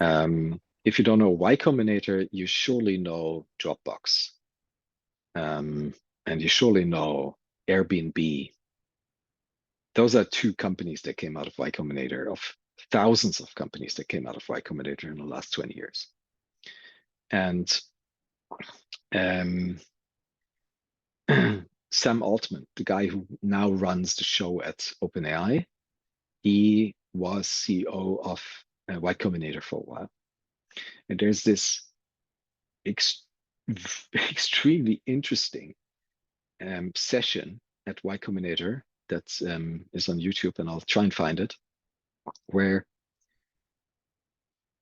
If you don't know Y Combinator, you surely know Dropbox. And you surely know Airbnb. Those are two companies that came out of Y Combinator, of thousands of companies that came out of Y Combinator in the last 20 years. And Sam Altman, the guy who now runs the show at OpenAI, he was CEO of Y Combinator for a while. And there's this extremely interesting session at Y Combinator that is on YouTube, and I'll try and find it, where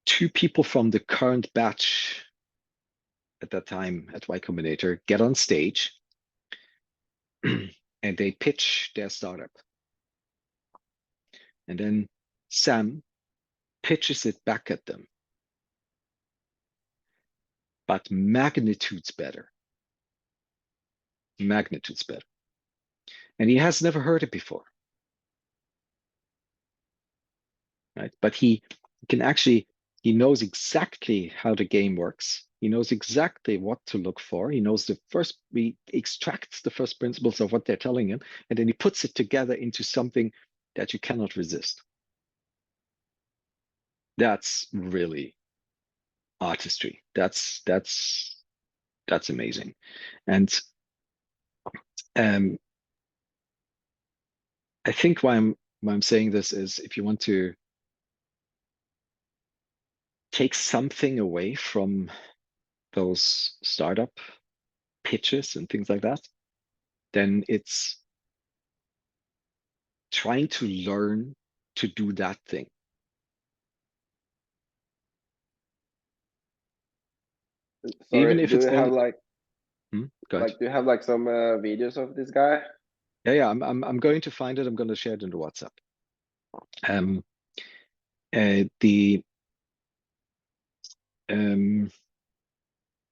two people from the current batch at that time at Y Combinator get on stage and they pitch their startup. And then Sam pitches it back at them, but magnitudes better. Magnitudes better. And he has never heard it before. Right? But he can actually, he knows exactly how the game works. He knows exactly what to look for. He knows he extracts the first principles of what they're telling him, and then he puts it together into something that you cannot resist. That's really artistry. That's amazing. And I think why I'm saying this is, if you want to take something away from those startup pitches and things like that, then it's trying to learn to do that thing. Sorry, Even if do it's you have only like go ahead. do you have like some videos of this guy? Yeah, I'm going to find it. I'm going to share it into WhatsApp.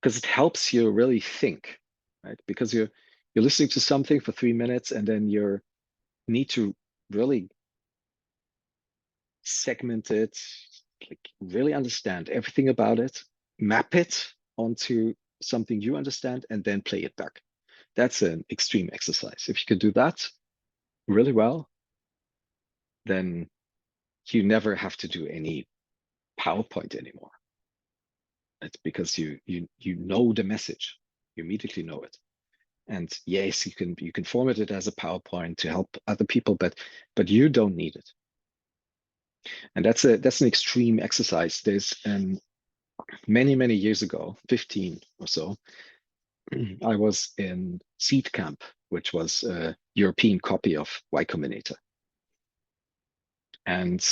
Because it helps you really think, right? Because you're listening to something for 3 minutes, and then you need to really segment it, like really understand everything about it, map it onto something you understand, and then play it back. That's an extreme exercise. If you can do that really well, then you never have to do any PowerPoint anymore. It's because you know the message, you immediately know it. And yes, you can format it as a PowerPoint to help other people, but you don't need it. And that's an extreme exercise. There's many years ago, 15 or so, I was in Seed Camp, which was a European copy of Y Combinator. And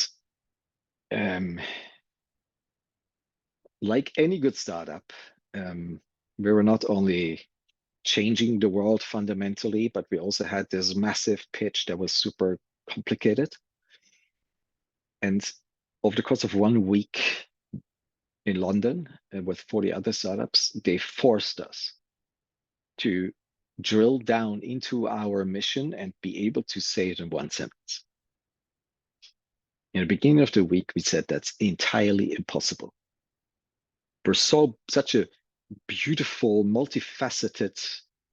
like any good startup, we were not only changing the world fundamentally, but we also had this massive pitch that was super complicated. And over the course of 1 week in London with 40 other startups, they forced us to drill down into our mission and be able to say it in 1 sentence. In the beginning of the week, we said that's entirely impossible. We're such a beautiful, multifaceted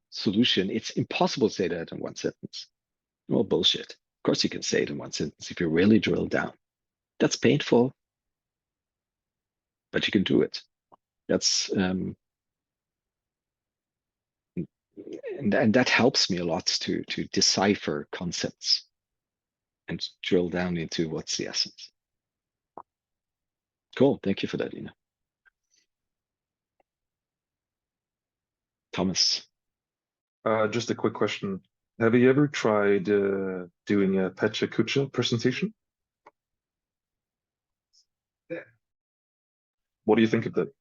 solution. It's impossible to say that in 1 sentence. Well, bullshit. Of course you can say it in 1 sentence if you really drill down. That's painful, but you can do it. That's and that helps me a lot to decipher concepts and drill down into what's the essence. Cool. Thank you for that, Ina. Thomas. Just a quick question. Have you ever tried doing a Pecha Kucha presentation? What do you think of that?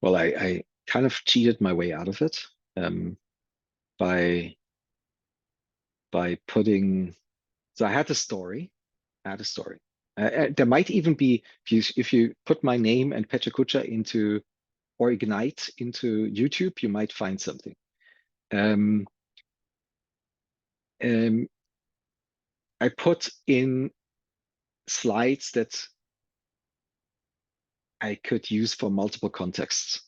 Well, I kind of cheated my way out of it by putting. So I had a story. There might even be, if you put my name and Petra Kucha into or Ignite into YouTube, you might find something. I put in slides that I could use for multiple contexts.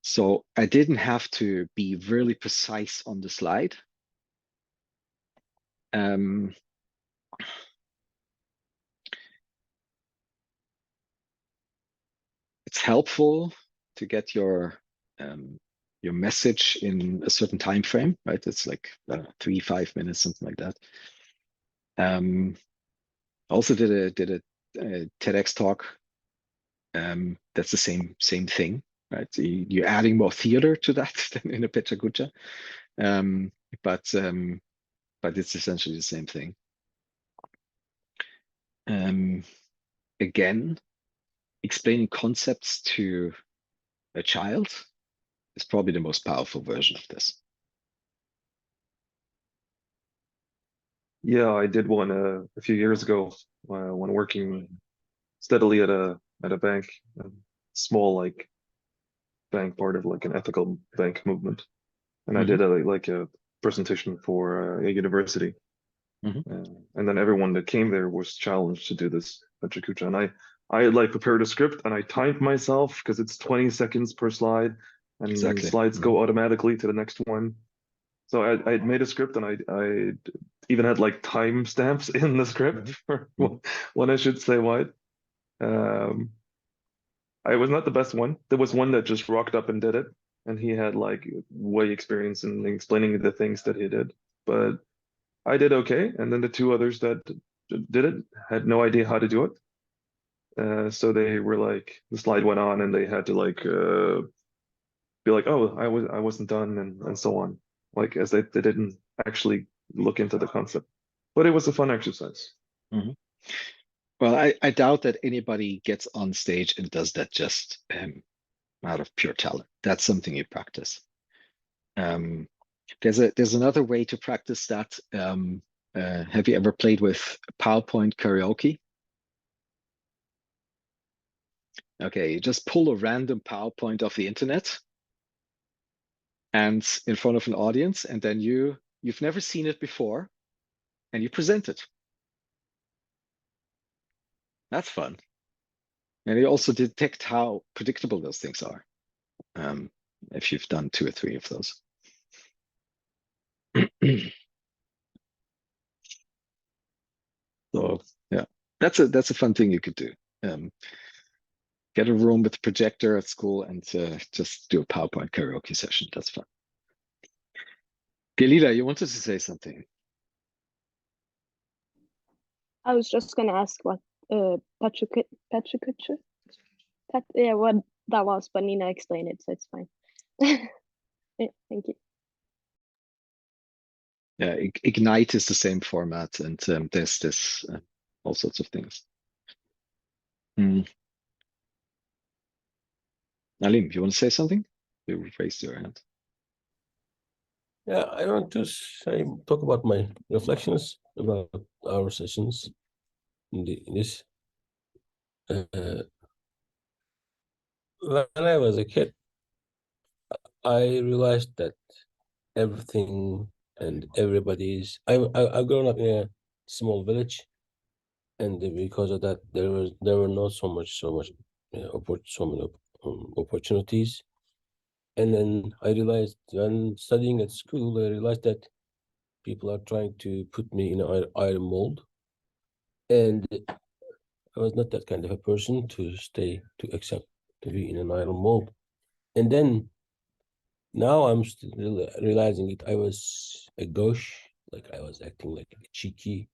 So I didn't have to be really precise on the slide. It's helpful to get your message in a certain time frame, right? It's like 3-5 minutes, something like that. Also did a TEDx talk. That's the same thing, right? So you're adding more theater to that than in a Petra Kucha, but it's essentially the same thing. Again, explaining concepts to a child is probably the most powerful version of this. Yeah, I did one a few years ago when working steadily at a bank, a small like bank, part of like an ethical bank movement, and I did a presentation for a university, and then everyone that came there was challenged to do this Petra Kucha, and I had like prepared a script and I timed myself because it's 20 seconds per slide, and slides go automatically to the next one. So I had made a script and I even had like time stamps in the script for when I should say what. I was not the best one. There was one that just rocked up and did it, and he had like way experience in explaining the things that he did. But I did okay, and then the two others that did it had no idea how to do it. So they were like, the slide went on, and they had to like be like, "Oh, I wasn't done," and so on. Like as they didn't actually look into the concept, but it was a fun exercise. Well, I doubt that anybody gets on stage and does that just out of pure talent. That's something you practice. There's another way to practice that. Have you ever played with PowerPoint karaoke? Okay, you just pull a random PowerPoint off the internet and in front of an audience, and then you've never seen it before, and you present it. That's fun. And you also detect how predictable those things are, if you've done 2 or 3 of those. So yeah, that's a fun thing you could do. Get a room with a projector at school and just do a PowerPoint karaoke session. That's fun. Gelida, you wanted to say something. I was just gonna ask what Petra Kucha? Yeah, what that was, but Nina explained it, so it's fine. Yeah, thank you. Yeah, Ignite is the same format, and there's this all sorts of things. Alim, you want to say something? You raised your hand. Yeah, I want to talk about my reflections about our sessions in this. When I was a kid, I realized that everything and everybody's. I've grown up in a small village, and because of that, there were not so many opportunities. And then I realized when studying at school, I realized that people are trying to put me in an iron mold, and I was not that kind of a person to accept to be in an iron mold. And then now I'm still realizing it. I was a gauche, like I was acting like cheeky.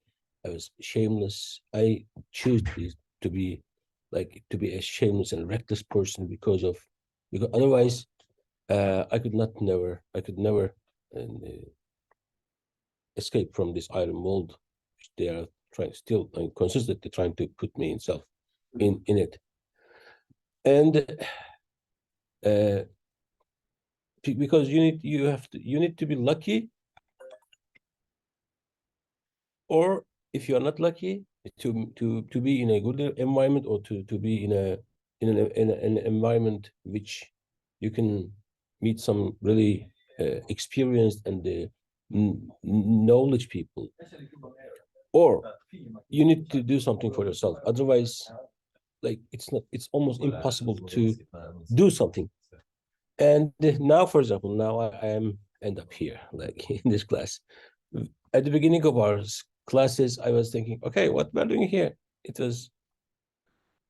I was shameless. I choose to be a shameless and reckless person because otherwise I could never escape from this iron mold. They are still consistently trying to put me in it. And because you need to be lucky, or if you are not lucky, to be in a good environment, or to be in an environment which you can meet some really experienced and knowledge people, or you need to do something for yourself. Otherwise, like it's almost impossible to do something. And now, for example, now I end up here, like in this class. At the beginning of our classes, I was thinking, okay, what we're doing here? It was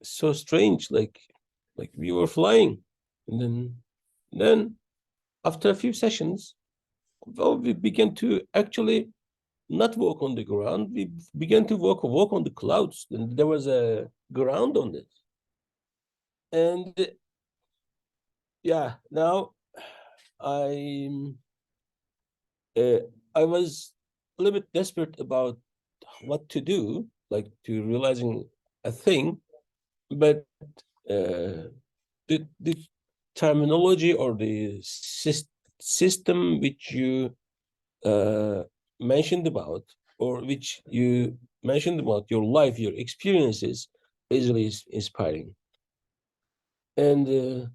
so strange, like we were flying. And then after a few sessions, well, we began to actually not walk on the ground. We began to walk on the clouds, and there was a ground on it. And yeah, now I'm I was a little bit desperate about what to do, like to realizing a thing, but the terminology or the system which you mentioned about, or which you mentioned about your life, your experiences, is really inspiring. And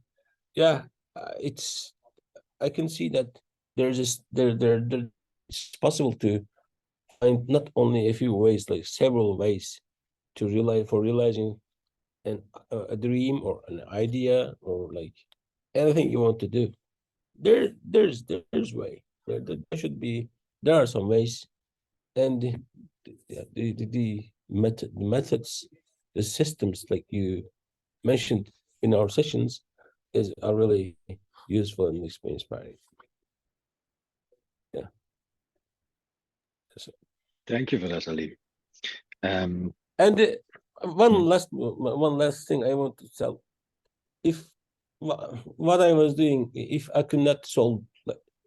yeah, I can see that it's possible to find not only a few ways, like several ways to realizing a dream or an idea, or like anything you want to do. There's way. There should be. There are some ways, and the methods, the systems, like you mentioned in our sessions, are really useful and inspiring. Yeah. Thank you for that, Ali. And one last thing I want to tell. If what I was doing, if I could not solve,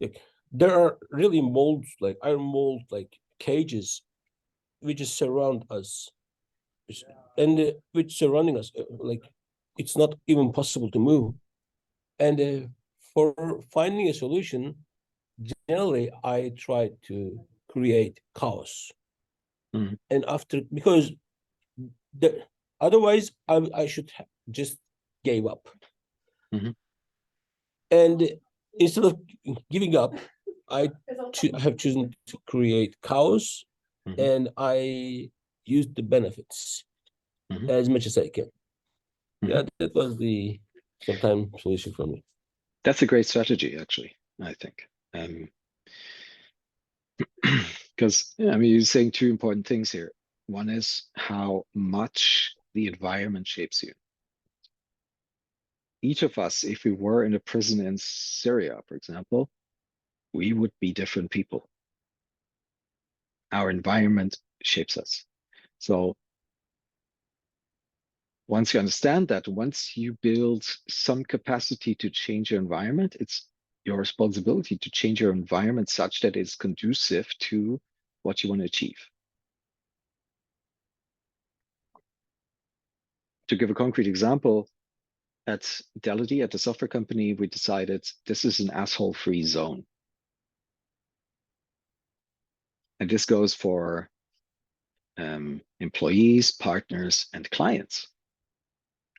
like there are really molds, like iron mold, like cages, which surround us, and which surrounding us, like it's not even possible to move. And for finding a solution, generally I try to create chaos. And after, because otherwise I should just gave up. And instead of giving up, I have chosen to create chaos, and I use the benefits as much as I can. Yeah, that was the sometime solution for me. That's a great strategy, actually, I think. Because I mean, you're saying two important things here. One is how much the environment shapes you. Each of us, if we were in a prison in Syria, for example, we would be different people. Our environment shapes us. So once you understand that, once you build some capacity to change your environment, it's your responsibility to change your environment such that it's conducive to what you want to achieve. To give a concrete example, at Delity, at the software company, we decided this is an asshole-free zone. And this goes for employees, partners, and clients.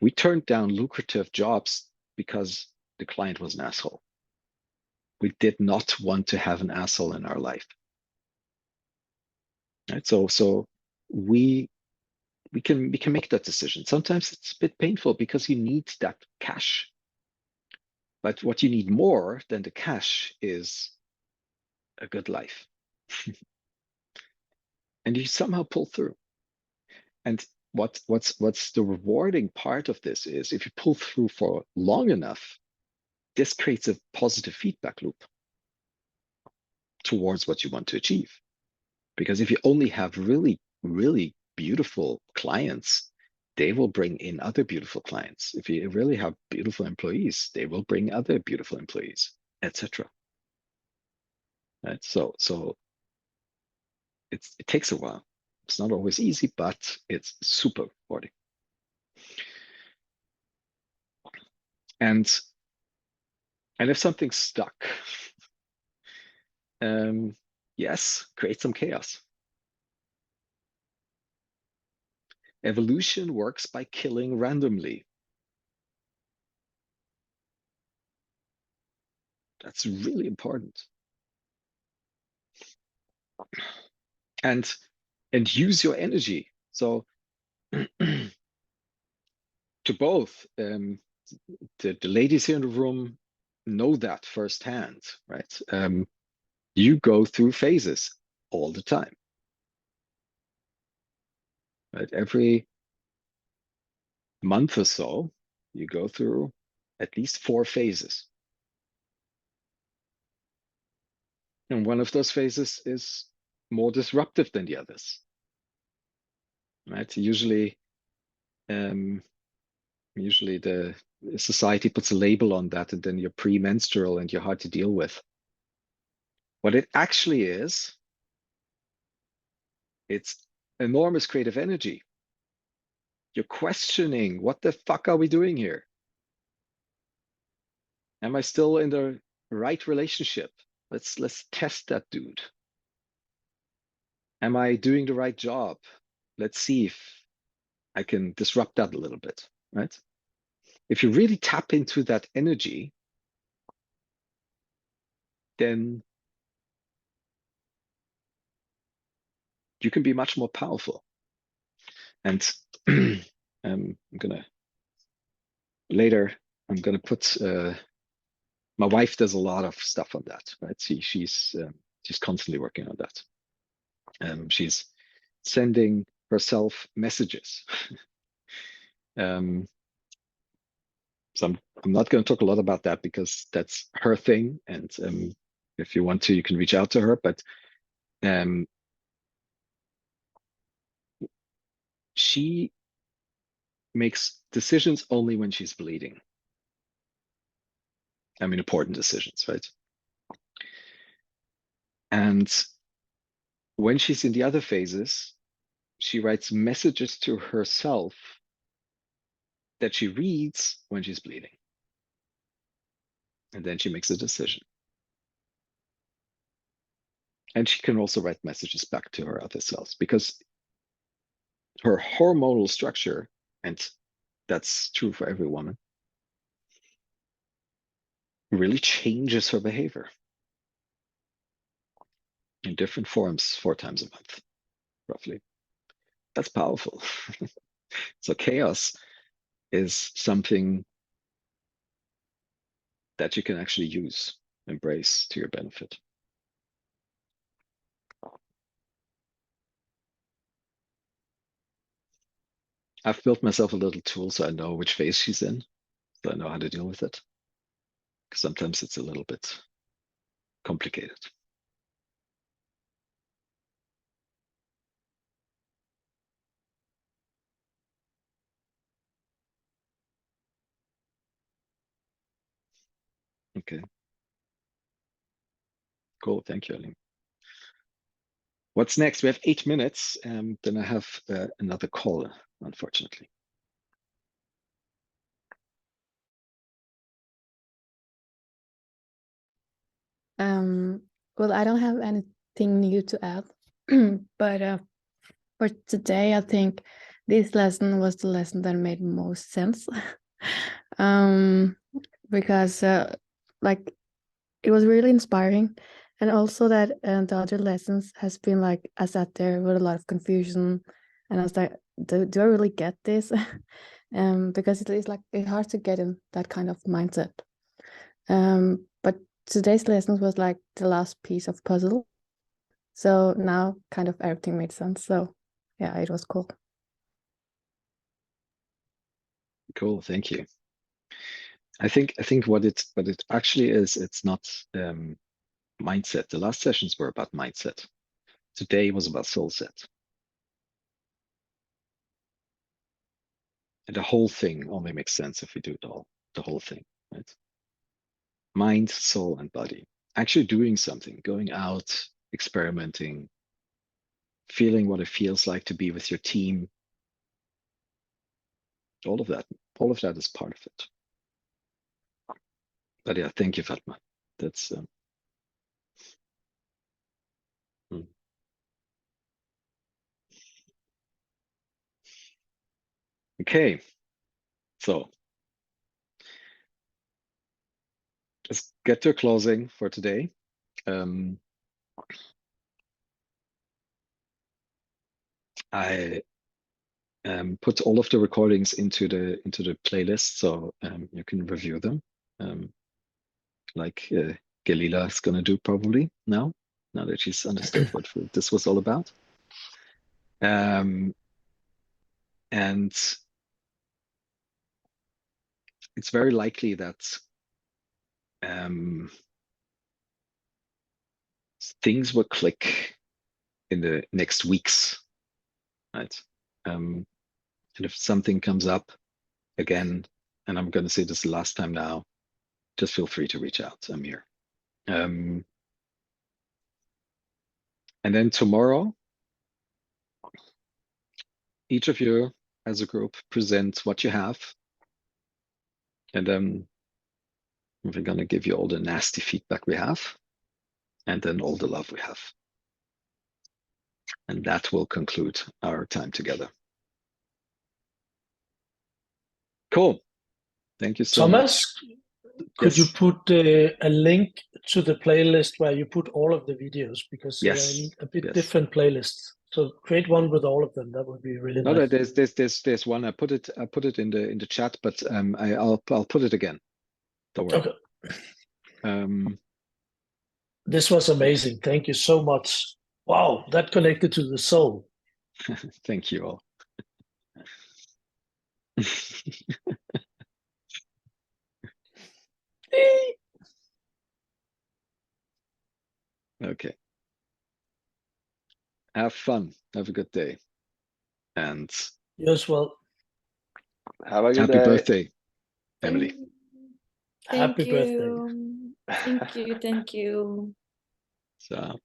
We turned down lucrative jobs because the client was an asshole. We did not want to have an asshole in our life. Right? So we can make that decision. Sometimes it's a bit painful because you need that cash. But what you need more than the cash is a good life. And you somehow pull through. And what's the rewarding part of this is if you pull through for long enough, this creates a positive feedback loop towards what you want to achieve. Because if you only have really, really beautiful clients, they will bring in other beautiful clients. If you really have beautiful employees, they will bring other beautiful employees, etc. Right? So it takes a while. It's not always easy, but it's super rewarding. And if something's stuck, yes, create some chaos. Evolution works by killing randomly. That's really important. And use your energy. So to both, the ladies here in the room know that firsthand, right? You go through phases all the time. Right? Every month or so, you go through at least 4 phases. And one of those phases is more disruptive than the others. Right? Usually the society puts a label on that, and then you're premenstrual and you're hard to deal with. What it actually is, it's enormous creative energy. You're questioning, what the fuck are we doing here? Am I still in the right relationship? Let's test that dude. Am I doing the right job? Let's see if I can disrupt that a little bit, right? If you really tap into that energy, then you can be much more powerful. And I'm gonna put my wife does a lot of stuff on that, right? She's constantly working on that. She's sending herself messages. So I'm not going to talk a lot about that because that's her thing. And if you want to, you can reach out to her. But she makes decisions only when she's bleeding. I mean, important decisions, right? And when she's in the other phases, she writes messages to herself that she reads when she's bleeding. And then she makes a decision. And she can also write messages back to her other selves because her hormonal structure, and that's true for every woman, really changes her behavior in different forms 4 times a month, roughly. That's powerful. So chaos is something that you can actually use, embrace to your benefit. I've built myself a little tool so I know which phase she's in, so I know how to deal with it. Because sometimes it's a little bit complicated. Okay. Cool. Thank you, Aline. What's next? We have 8 minutes, and then I have another call, unfortunately. Well, I don't have anything new to add, but for today, I think this lesson was the lesson that made most sense. Because like it was really inspiring, and also that the other lessons has been like I sat there with a lot of confusion, and I was like, do I really get this? Because it is like it's hard to get in that kind of mindset. But today's lesson was like the last piece of puzzle. So now kind of everything made sense. So yeah, it was cool. Cool, thank you. I think what it actually is, it's not mindset. The last sessions were about mindset. Today was about soul set. And the whole thing only makes sense if we do it all, the whole thing, right? Mind, soul, and body. Actually doing something, going out, experimenting, feeling what it feels like to be with your team. All of that is part of it. But yeah, thank you, Fatma. That's okay. So let's get to a closing for today. I put all of the recordings into the playlist, so you can review them, like Galila is gonna do probably now that she's understood what this was all about. And it's very likely that things will click in the next weeks, right? And if something comes up again, and I'm going to say this the last time now, just feel free to reach out. I'm here. And then tomorrow, each of you as a group present what you have. And then we're going to give you all the nasty feedback we have, and then all the love we have. And that will conclude our time together. Cool. Thank you so Thomas, much. could you Yes. put a link to the playlist where you put all of the videos, because they're Yes. in a bit Yes. different playlists. So create one with all of them. That would be really No, nice. there's one. I put it in the chat, but I'll put it again. Don't worry. Okay. This was amazing. Thank you so much. Wow, that connected to the soul. Thank you all. Okay. Have fun. Have a good day. And you as well. Have a good happy day. birthday, Emily. Thank Happy birthday. you. Thank you. Thank you. So